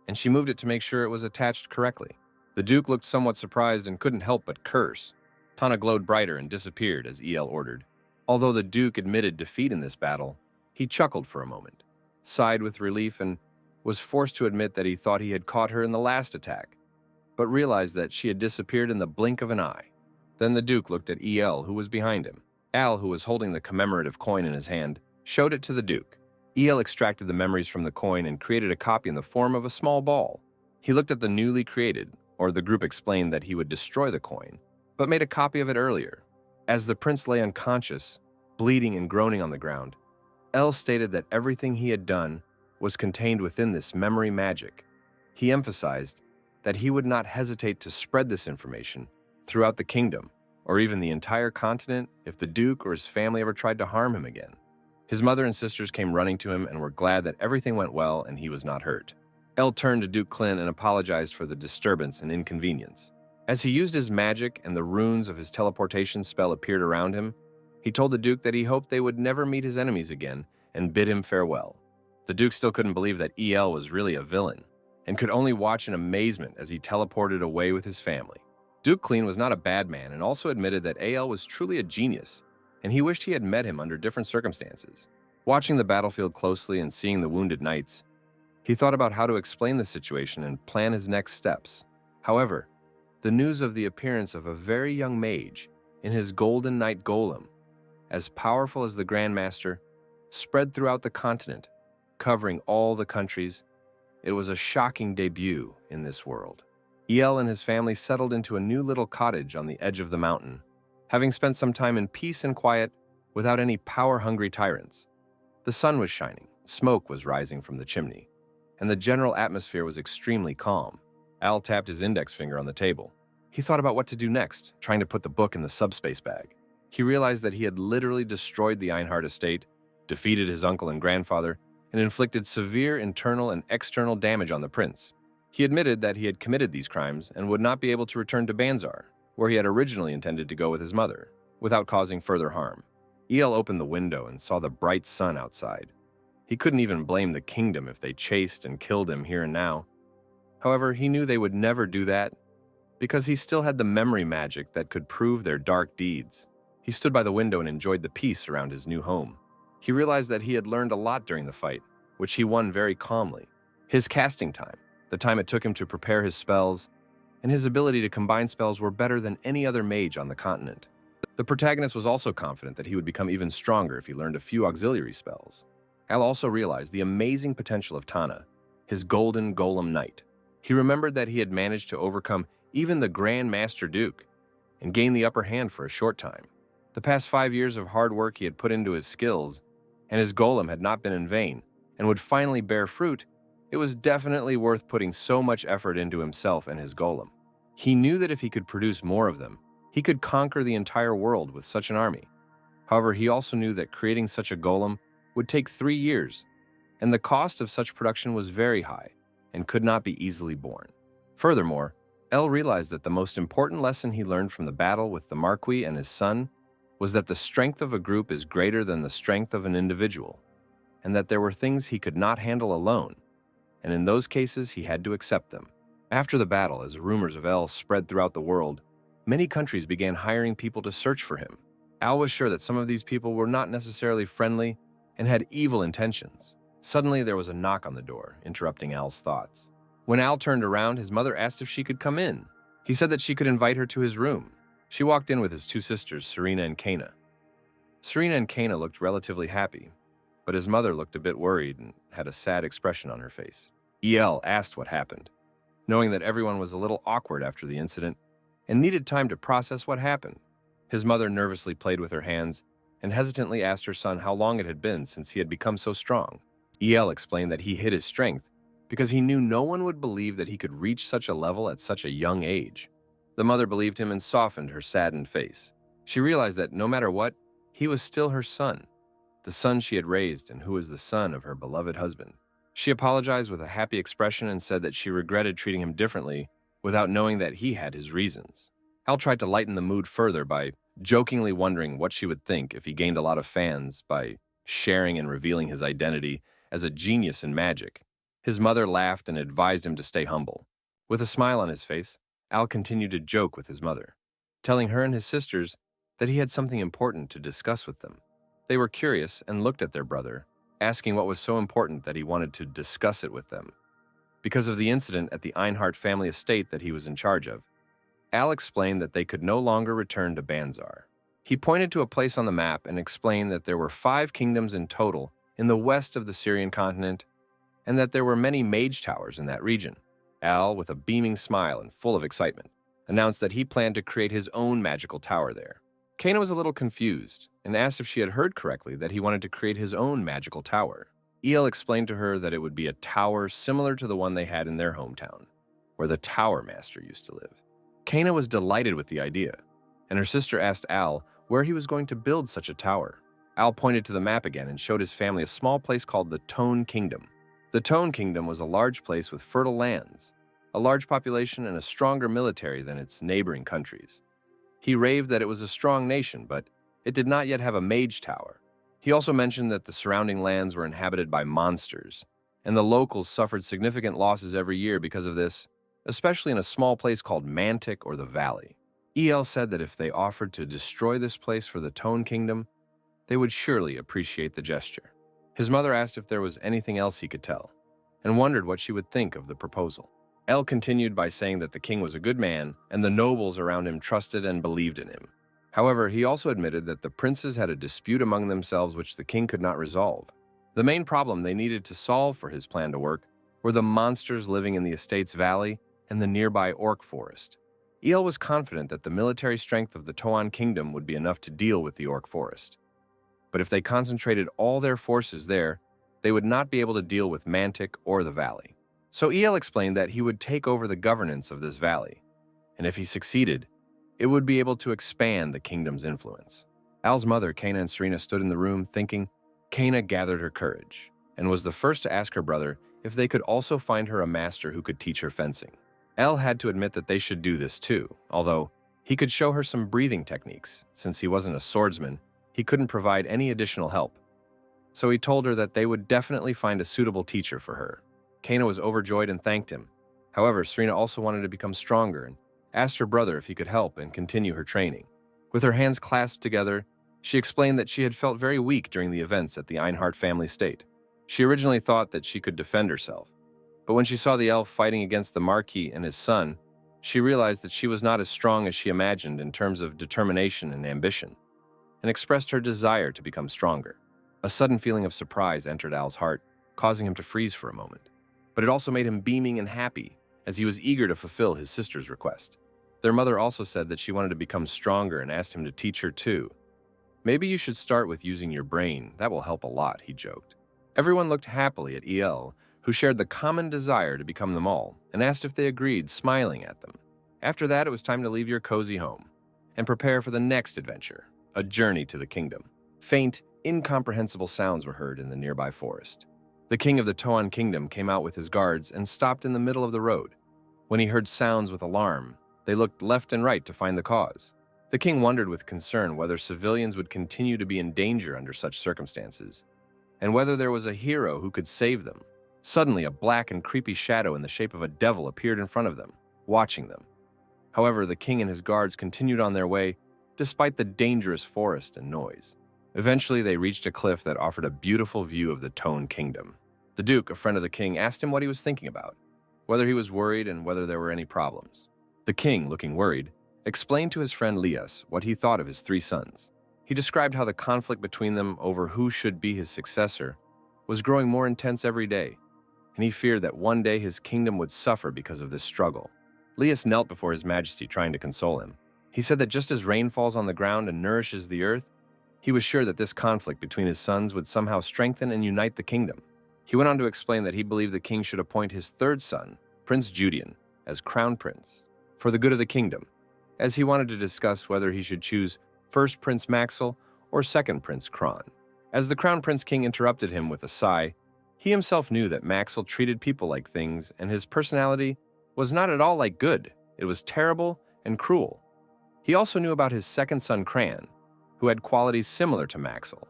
and she moved it to make sure it was attached correctly. The Duke looked somewhat surprised and couldn't help but curse. Tana glowed brighter and disappeared as El ordered. Although the Duke admitted defeat in this battle, he chuckled for a moment, sighed with relief, and was forced to admit that he thought he had caught her in the last attack, but realized that she had disappeared in the blink of an eye. Then the Duke looked at El, who was behind him. Al, who was holding the commemorative coin in his hand, showed it to the Duke. El extracted the memories from the coin and created a copy in the form of a small ball. He looked at the newly created, or the group explained that he would destroy the coin, but made a copy of it earlier. As the prince lay unconscious, bleeding and groaning on the ground, El stated that everything he had done was contained within this memory magic. He emphasized that he would not hesitate to spread this information throughout the kingdom, or even the entire continent if the Duke or his family ever tried to harm him again. His mother and sisters came running to him and were glad that everything went well and he was not hurt. El turned to Duke Klin and apologized for the disturbance and inconvenience. As he used his magic and the runes of his teleportation spell appeared around him, he told the Duke that he hoped they would never meet his enemies again and bid him farewell. The Duke still couldn't believe that El was really a villain, and could only watch in amazement as he teleported away with his family. Duke Klin was not a bad man and also admitted that El was truly a genius, and he wished he had met him under different circumstances. Watching the battlefield closely and seeing the wounded knights, he thought about how to explain the situation and plan his next steps. However, the news of the appearance of a very young mage in his golden knight golem, as powerful as the Grandmaster, spread throughout the continent, covering all the countries. It was a shocking debut in this world. El and his family settled into a new little cottage on the edge of the mountain, having spent some time in peace and quiet without any power-hungry tyrants. The sun was shining, smoke was rising from the chimney, and the general atmosphere was extremely calm. Al tapped his index finger on the table. He thought about what to do next, trying to put the book in the subspace bag. He realized that he had literally destroyed the Einhard estate, defeated his uncle and grandfather, and inflicted severe internal and external damage on the prince. He admitted that he had committed these crimes and would not be able to return to Banzar, where he had originally intended to go with his mother, without causing further harm. El opened the window and saw the bright sun outside. He couldn't even blame the kingdom if they chased and killed him here and now. However, he knew they would never do that, because he still had the memory magic that could prove their dark deeds. He stood by the window and enjoyed the peace around his new home. He realized that he had learned a lot during the fight, which he won very calmly. His casting time, the time it took him to prepare his spells, and his ability to combine spells were better than any other mage on the continent. The protagonist was also confident that he would become even stronger if he learned a few auxiliary spells. Al also realized the amazing potential of Tana, his golden golem knight. He remembered that he had managed to overcome even the Grand Master Duke and gain the upper hand for a short time. The past 5 years of hard work he had put into his skills, and his golem had not been in vain and would finally bear fruit. It was definitely worth putting so much effort into himself and his golem. He knew that if he could produce more of them, he could conquer the entire world with such an army. However, he also knew that creating such a golem would take 3 years, and the cost of such production was very high and could not be easily borne. Furthermore, El realized that the most important lesson he learned from the battle with the Marquis and his son was that the strength of a group is greater than the strength of an individual, and that there were things he could not handle alone, and in those cases he had to accept them. After the battle, as rumors of El spread throughout the world, many countries began hiring people to search for him. Al was sure that some of these people were not necessarily friendly and had evil intentions. Suddenly, there was a knock on the door, interrupting Al's thoughts. When Al turned around, his mother asked if she could come in. He said that she could invite her to his room. She walked in with his two sisters, Serena and Kana. Serena and Kana looked relatively happy, but his mother looked a bit worried and had a sad expression on her face. El asked what happened, knowing that everyone was a little awkward after the incident and needed time to process what happened. His mother nervously played with her hands and hesitantly asked her son how long it had been since he had become so strong. El explained that he hid his strength because he knew no one would believe that he could reach such a level at such a young age. The mother believed him and softened her saddened face. She realized that no matter what, he was still her son, the son she had raised and who was the son of her beloved husband. She apologized with a happy expression and said that she regretted treating him differently without knowing that he had his reasons. Al tried to lighten the mood further by jokingly wondering what she would think if he gained a lot of fans by sharing and revealing his identity as a genius in magic. His mother laughed and advised him to stay humble. With a smile on his face, Al continued to joke with his mother, telling her and his sisters that he had something important to discuss with them. They were curious and looked at their brother, asking what was so important that he wanted to discuss it with them. Because of the incident at the Einhart family estate that he was in charge of, Al explained that they could no longer return to Banzar. He pointed to a place on the map and explained that there were 5 kingdoms in total in the west of the Syrian continent and that there were many mage towers in that region. Al, with a beaming smile and full of excitement, announced that he planned to create his own magical tower there. Kana was a little confused and asked if she had heard correctly that he wanted to create his own magical tower. El explained to her that it would be a tower similar to the one they had in their hometown, where the Tower Master used to live. Kana was delighted with the idea, and her sister asked Al where he was going to build such a tower. Al pointed to the map again and showed his family a small place called the Tone Kingdom. The Tone Kingdom was a large place with fertile lands, a large population, and a stronger military than its neighboring countries. He raved that it was a strong nation, but it did not yet have a mage tower. He also mentioned that the surrounding lands were inhabited by monsters, and the locals suffered significant losses every year because of this, especially in a small place called Mantic or the Valley. El said that if they offered to destroy this place for the Tone Kingdom, they would surely appreciate the gesture. His mother asked if there was anything else he could tell, and wondered what she would think of the proposal. El continued by saying that the king was a good man, and the nobles around him trusted and believed in him. However, he also admitted that the princes had a dispute among themselves which the king could not resolve. The main problem they needed to solve for his plan to work were the monsters living in the estate's valley and the nearby orc forest. El was confident that the military strength of the Toan kingdom would be enough to deal with the orc forest. But if they concentrated all their forces there, they would not be able to deal with Mantic or the valley. So El explained that he would take over the governance of this valley, and if he succeeded, it would be able to expand the kingdom's influence. Al's mother, Kana, and Serena stood in the room thinking. Kana gathered her courage and was the first to ask her brother if they could also find her a master who could teach her fencing. Al had to admit that they should do this too, although he could show her some breathing techniques. Since he wasn't a swordsman, he couldn't provide any additional help. So he told her that they would definitely find a suitable teacher for her. Kana was overjoyed and thanked him. However, Serena also wanted to become stronger and asked her brother if he could help and continue her training. With her hands clasped together, she explained that she had felt very weak during the events at the Einhart family estate. She originally thought that she could defend herself, but when she saw the elf fighting against the Marquis and his son, she realized that she was not as strong as she imagined in terms of determination and ambition, and expressed her desire to become stronger. A sudden feeling of surprise entered Al's heart, causing him to freeze for a moment. But it also made him beaming and happy, as he was eager to fulfill his sister's request. Their mother also said that she wanted to become stronger and asked him to teach her too. "Maybe you should start with using your brain. That will help a lot," he joked. Everyone looked happily at El, who shared the common desire to become them all, and asked if they agreed, smiling at them. After that, it was time to leave your cozy home and prepare for the next adventure, a journey to the kingdom. Faint, incomprehensible sounds were heard in the nearby forest. The king of the Toan kingdom came out with his guards and stopped in the middle of the road. When he heard sounds with alarm, they looked left and right to find the cause. The king wondered with concern whether civilians would continue to be in danger under such circumstances, and whether there was a hero who could save them. Suddenly, a black and creepy shadow in the shape of a devil appeared in front of them, watching them. However, the king and his guards continued on their way, despite the dangerous forest and noise. Eventually, they reached a cliff that offered a beautiful view of the Tone Kingdom. The Duke, a friend of the king, asked him what he was thinking about, whether he was worried and whether there were any problems. The king, looking worried, explained to his friend Lias what he thought of his 3 sons. He described how the conflict between them over who should be his successor was growing more intense every day, and he feared that one day his kingdom would suffer because of this struggle. Lias knelt before his majesty, trying to console him. He said that just as rain falls on the ground and nourishes the earth, he was sure that this conflict between his sons would somehow strengthen and unite the kingdom. He went on to explain that he believed the king should appoint his 3rd son, Prince Judian, as crown prince, for the good of the kingdom, as he wanted to discuss whether he should choose first Prince Maxel or second Prince Kron. As the crown prince king interrupted him with a sigh, he himself knew that Maxel treated people like things, and his personality was not at all like good. It was terrible and cruel. He also knew about his 2nd son Cran, who had qualities similar to Maxel,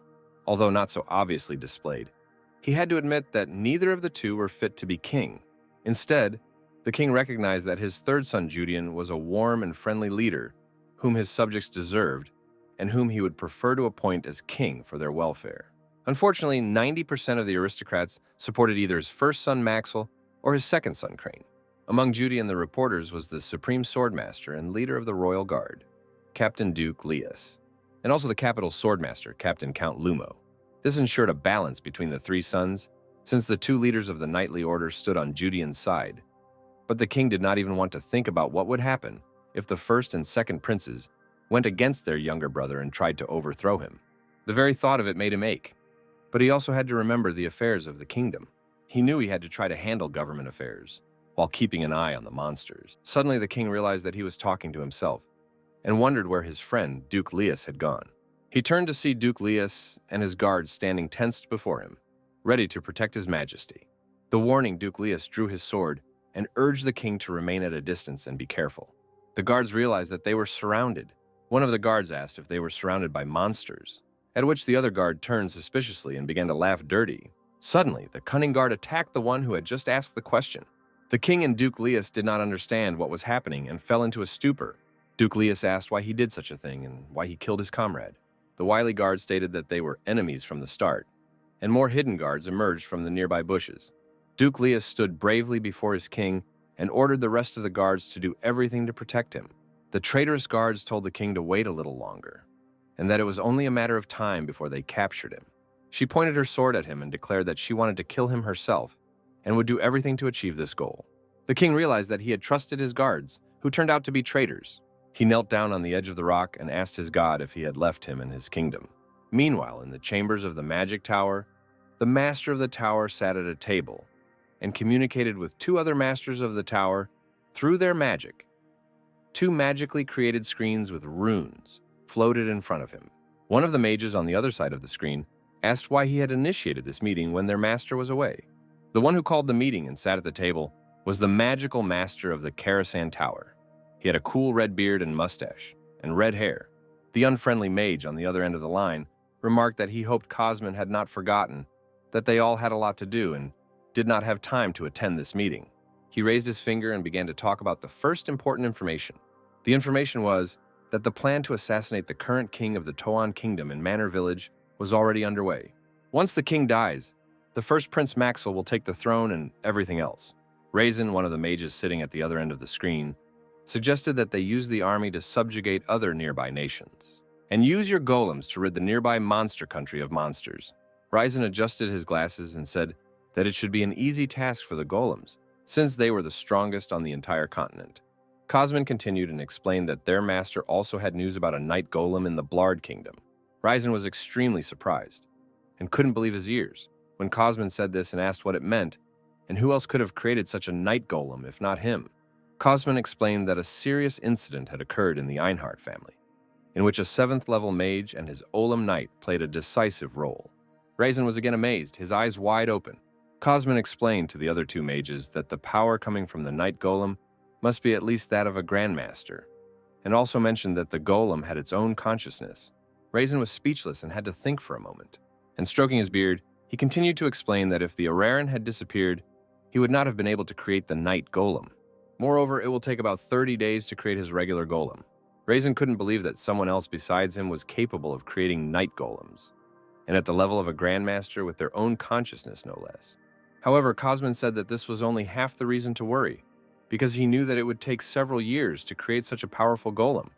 although not so obviously displayed. He had to admit that neither of the two were fit to be king. Instead, the king recognized that his 3rd son Judian was a warm and friendly leader whom his subjects deserved and whom he would prefer to appoint as king for their welfare. Unfortunately, 90% of the aristocrats supported either his 1st son Maxel or his 2nd son Crane. Among Judy and the reporters was the supreme swordmaster and leader of the royal guard, Captain Duke Lias, and also the capital swordmaster, Captain Count Lumo. This ensured a balance between the 3 sons, since the 2 leaders of the knightly order stood on Judian's side. But the king did not even want to think about what would happen if the 1st and 2nd princes went against their younger brother and tried to overthrow him. The very thought of it made him ache. But he also had to remember the affairs of the kingdom. He knew he had to try to handle government affairs while keeping an eye on the monsters. Suddenly, the king realized that he was talking to himself and wondered where his friend, Duke Lias, had gone. He turned to see Duke Lias and his guards standing tensed before him, ready to protect his majesty. The warning, Duke Lias drew his sword and urged the king to remain at a distance and be careful. The guards realized that they were surrounded. One of the guards asked if they were surrounded by monsters, at which the other guard turned suspiciously and began to laugh dirty. Suddenly, the cunning guard attacked the one who had just asked the question. The king and Duke Lias did not understand what was happening and fell into a stupor. Duke Lias asked why he did such a thing and why he killed his comrade. The wily guard stated that they were enemies from the start, and more hidden guards emerged from the nearby bushes. Duke Lias stood bravely before his king and ordered the rest of the guards to do everything to protect him. The traitorous guards told the king to wait a little longer, and that it was only a matter of time before they captured him. She pointed her sword at him and declared that she wanted to kill him herself and would do everything to achieve this goal. The king realized that he had trusted his guards, who turned out to be traitors. He knelt down on the edge of the rock and asked his god if he had left him and his kingdom. Meanwhile, in the chambers of the magic tower, the master of the tower sat at a table and communicated with 2 other masters of the tower through their magic. 2 magically created screens with runes floated in front of him. One of the mages on the other side of the screen asked why he had initiated this meeting when their master was away. The one who called the meeting and sat at the table was the magical master of the Karasan Tower. He had a cool red beard and mustache, and red hair. The unfriendly mage on the other end of the line remarked that he hoped Cosmin had not forgotten that they all had a lot to do and did not have time to attend this meeting. He raised his finger and began to talk about the first important information. The information was that the plan to assassinate the current king of the Toan Kingdom in Manor Village was already underway. Once the king dies, the first Prince Maxel will take the throne and everything else. Raisin, one of the mages sitting at the other end of the screen, suggested that they use the army to subjugate other nearby nations, and use your golems to rid the nearby monster country of monsters. Raisin adjusted his glasses and said that it should be an easy task for the golems, since they were the strongest on the entire continent. Cosmin continued and explained that their master also had news about a night golem in the Blard Kingdom. Raisin was extremely surprised and couldn't believe his ears when Cosmin said this and asked what it meant, and who else could have created such a night golem if not him. Cosmin explained that a serious incident had occurred in the Einhart family, in which a 7th-level mage and his Olam Knight played a decisive role. Raisin was again amazed, his eyes wide open. Cosmin explained to the other 2 mages that the power coming from the night golem must be at least that of a grandmaster, and also mentioned that the golem had its own consciousness. Raisin was speechless and had to think for a moment. And stroking his beard, he continued to explain that if the Araran had disappeared, he would not have been able to create the night golem. Moreover, it will take about 30 days to create his regular golem. Raisin couldn't believe that someone else besides him was capable of creating night golems, and at the level of a grandmaster with their own consciousness, no less. However, Cosman said that this was only half the reason to worry, because he knew that it would take several years to create such a powerful golem.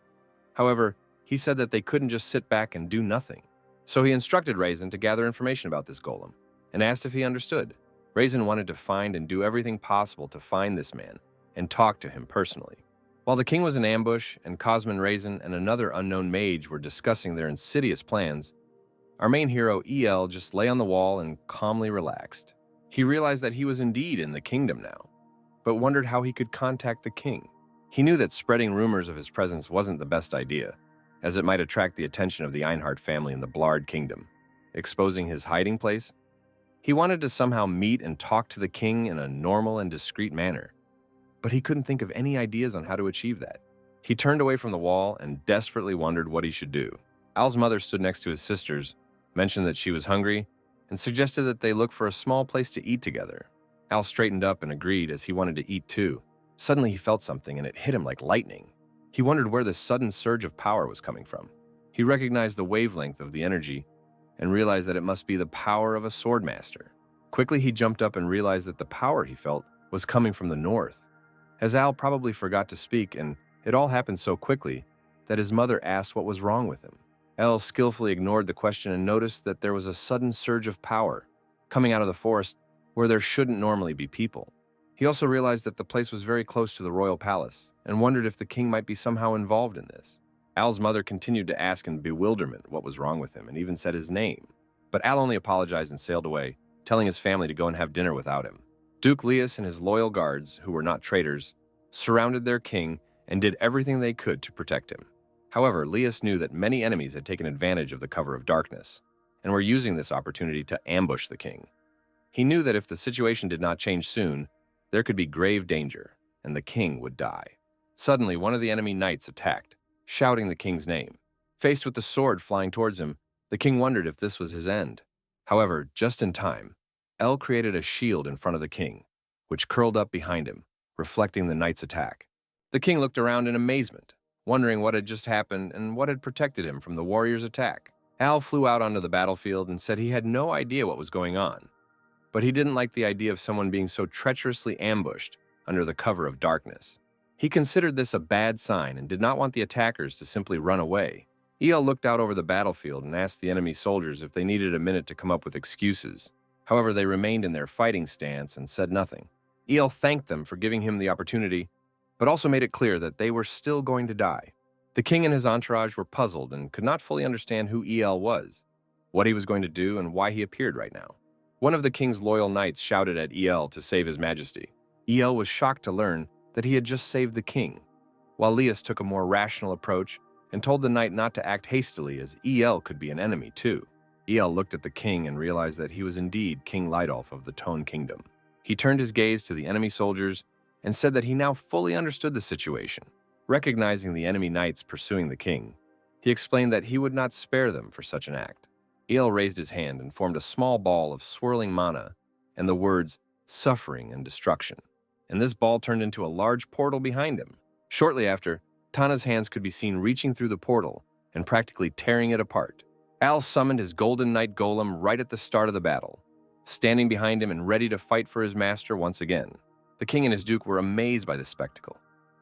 However, he said that they couldn't just sit back and do nothing. So he instructed Raisin to gather information about this golem, and asked if he understood. Raisin wanted to find and do everything possible to find this man and talk to him personally. While the king was in ambush and Cosman, Raisin, and another unknown mage were discussing their insidious plans, our main hero, El, just lay on the wall and calmly relaxed. He realized that he was indeed in the kingdom now, but wondered how he could contact the king. He knew that spreading rumors of his presence wasn't the best idea, as it might attract the attention of the Einhart family in the Blard kingdom, exposing his hiding place. He wanted to somehow meet and talk to the king in a normal and discreet manner, but he couldn't think of any ideas on how to achieve that. He turned away from the wall and desperately wondered what he should do. Al's mother stood next to his sisters, mentioned that she was hungry, and suggested that they look for a small place to eat together. Al straightened up and agreed, as he wanted to eat too. Suddenly he felt something and it hit him like lightning. He wondered where this sudden surge of power was coming from. He recognized the wavelength of the energy and realized that it must be the power of a swordmaster. Quickly he jumped up and realized that the power he felt was coming from the north. As Al probably forgot to speak, and it all happened so quickly that his mother asked what was wrong with him. Al skillfully ignored the question and noticed that there was a sudden surge of power coming out of the forest where there shouldn't normally be people. He also realized that the place was very close to the royal palace and wondered if the king might be somehow involved in this. Al's mother continued to ask in bewilderment what was wrong with him and even said his name. But Al only apologized and sailed away, telling his family to go and have dinner without him. Duke Leas and his loyal guards, who were not traitors, surrounded their king and did everything they could to protect him. However, Leas knew that many enemies had taken advantage of the cover of darkness and were using this opportunity to ambush the king. He knew that if the situation did not change soon, there could be grave danger, and the king would die. Suddenly, one of the enemy knights attacked, shouting the king's name. Faced with the sword flying towards him, the king wondered if this was his end. However, just in time, El created a shield in front of the king, which curled up behind him, reflecting the knight's attack. The king looked around in amazement, wondering what had just happened and what had protected him from the warrior's attack. Al flew out onto the battlefield and said he had no idea what was going on, but he didn't like the idea of someone being so treacherously ambushed under the cover of darkness. He considered this a bad sign and did not want the attackers to simply run away. El looked out over the battlefield and asked the enemy soldiers if they needed a minute to come up with excuses. However, they remained in their fighting stance and said nothing. El thanked them for giving him the opportunity, but also made it clear that they were still going to die. The king and his entourage were puzzled and could not fully understand who El was, what he was going to do, and why he appeared right now. One of the king's loyal knights shouted at El to save his majesty. El was shocked to learn that he had just saved the king, while Leas took a more rational approach and told the knight not to act hastily, as El could be an enemy too. El looked at the king and realized that he was indeed King Lidolf of the Tone Kingdom. He turned his gaze to the enemy soldiers and said that he now fully understood the situation. Recognizing the enemy knights pursuing the king, he explained that he would not spare them for such an act. El raised his hand and formed a small ball of swirling mana and the words suffering and destruction, and this ball turned into a large portal behind him. Shortly after, Tana's hands could be seen reaching through the portal and practically tearing it apart. Al summoned his Golden Knight Golem right at the start of the battle, standing behind him and ready to fight for his master once again. The king and his duke were amazed by this spectacle.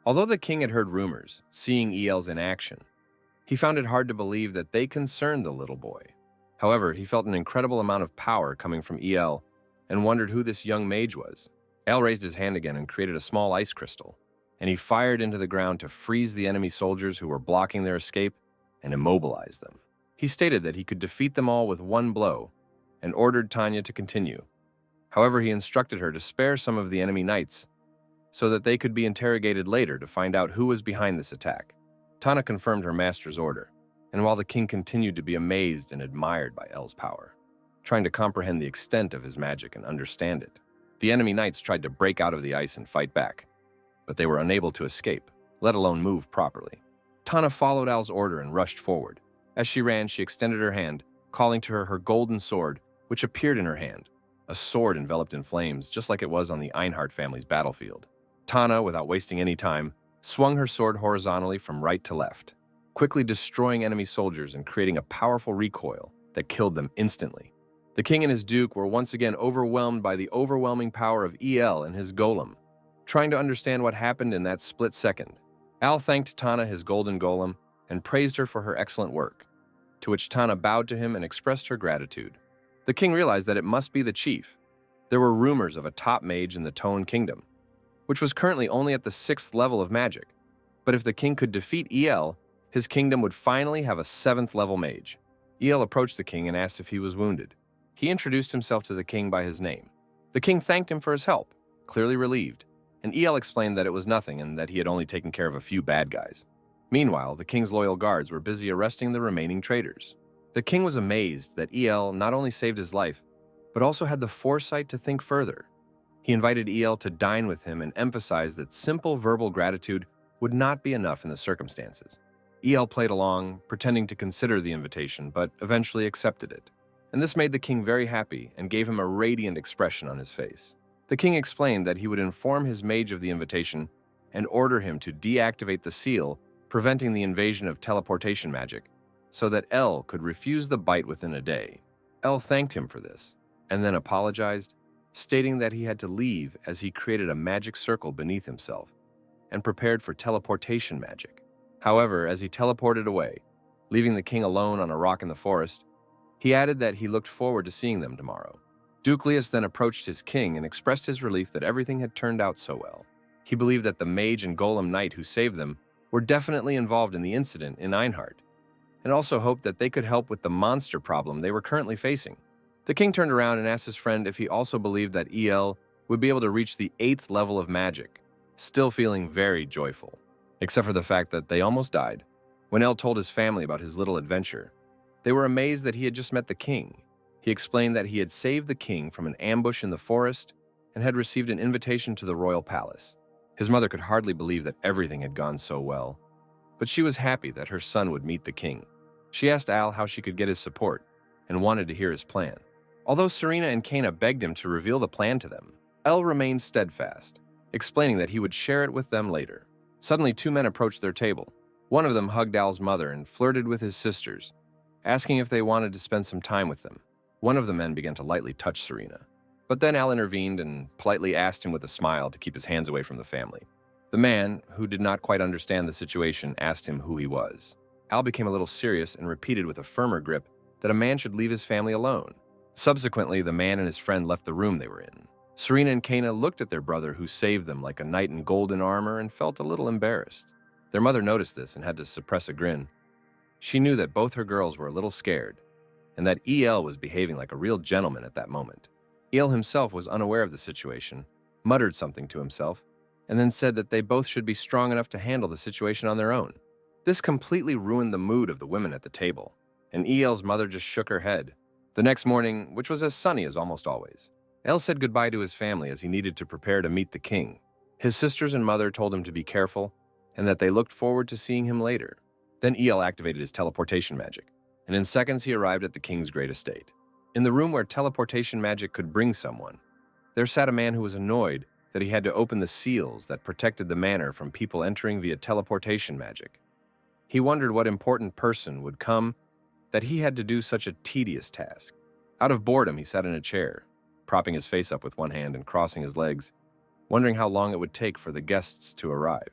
Although the king had heard rumors, seeing Els in action, he found it hard to believe that they concerned the little boy. However, he felt an incredible amount of power coming from El and wondered who this young mage was. El raised his hand again and created a small ice crystal, and he fired into the ground to freeze the enemy soldiers who were blocking their escape and immobilize them. He stated that he could defeat them all with one blow and ordered Tanya to continue. However, he instructed her to spare some of the enemy knights so that they could be interrogated later to find out who was behind this attack. Tana confirmed her master's order, and while the king continued to be amazed and admired by El's power, trying to comprehend the extent of his magic and understand it, the enemy knights tried to break out of the ice and fight back, but they were unable to escape, let alone move properly. Tana followed Al's order and rushed forward. As she ran, she extended her hand, calling to her golden sword, which appeared in her hand, a sword enveloped in flames, just like it was on the Einhart family's battlefield. Tana, without wasting any time, swung her sword horizontally from right to left, quickly destroying enemy soldiers and creating a powerful recoil that killed them instantly. The king and his duke were once again overwhelmed by the overwhelming power of El and his golem, trying to understand what happened in that split second. Al thanked Tana, his golden golem, and praised her for her excellent work, to which Tana bowed to him and expressed her gratitude. The king realized that it must be the chief. There were rumors of a top mage in the Tone Kingdom, which was currently only at the 6th level of magic. But if the king could defeat El, his kingdom would finally have a 7th level mage. El approached the king and asked if he was wounded. He introduced himself to the king by his name. The king thanked him for his help, clearly relieved, and El explained that it was nothing and that he had only taken care of a few bad guys. Meanwhile, the king's loyal guards were busy arresting the remaining traitors. The king was amazed that El not only saved his life, but also had the foresight to think further. He invited El to dine with him and emphasized that simple verbal gratitude would not be enough in the circumstances. El played along, pretending to consider the invitation, but eventually accepted it. And this made the king very happy and gave him a radiant expression on his face. The king explained that he would inform his mage of the invitation and order him to deactivate the seal, preventing the invasion of teleportation magic, so that El could refuse the bite within a day. El thanked him for this, and then apologized, stating that he had to leave as he created a magic circle beneath himself and prepared for teleportation magic. However, as he teleported away, leaving the king alone on a rock in the forest, he added that he looked forward to seeing them tomorrow. Duke Leus then approached his king and expressed his relief that everything had turned out so well. He believed that the mage and golem knight who saved them were definitely involved in the incident in Einhart, and also hoped that they could help with the monster problem they were currently facing. The king turned around and asked his friend if he also believed that El would be able to reach the 8th level of magic, still feeling very joyful, except for the fact that they almost died. When El told his family about his little adventure, they were amazed that he had just met the king. He explained that he had saved the king from an ambush in the forest and had received an invitation to the royal palace. His mother could hardly believe that everything had gone so well, but she was happy that her son would meet the king. She asked Al how she could get his support and wanted to hear his plan. Although Serena and Kana begged him to reveal the plan to them, El remained steadfast, explaining that he would share it with them later. Suddenly, 2 men approached their table. One of them hugged Al's mother and flirted with his sisters, asking if they wanted to spend some time with them. One of the men began to lightly touch Serena, but then Al intervened and politely asked him with a smile to keep his hands away from the family. The man, who did not quite understand the situation, asked him who he was. Al became a little serious and repeated with a firmer grip that a man should leave his family alone. Subsequently, the man and his friend left the room they were in. Serena and Kana looked at their brother who saved them like a knight in golden armor and felt a little embarrassed. Their mother noticed this and had to suppress a grin. She knew that both her girls were a little scared, and that El was behaving like a real gentleman at that moment. El himself was unaware of the situation, muttered something to himself, and then said that they both should be strong enough to handle the situation on their own. This completely ruined the mood of the women at the table, and El's mother just shook her head. The next morning, which was as sunny as almost always, El said goodbye to his family as he needed to prepare to meet the king. His sisters and mother told him to be careful and that they looked forward to seeing him later. Then El activated his teleportation magic, and in seconds he arrived at the king's great estate. In the room where teleportation magic could bring someone, there sat a man who was annoyed that he had to open the seals that protected the manor from people entering via teleportation magic. He wondered what important person would come that he had to do such a tedious task. Out of boredom, he sat in a chair, propping his face up with one hand and crossing his legs, wondering how long it would take for the guests to arrive.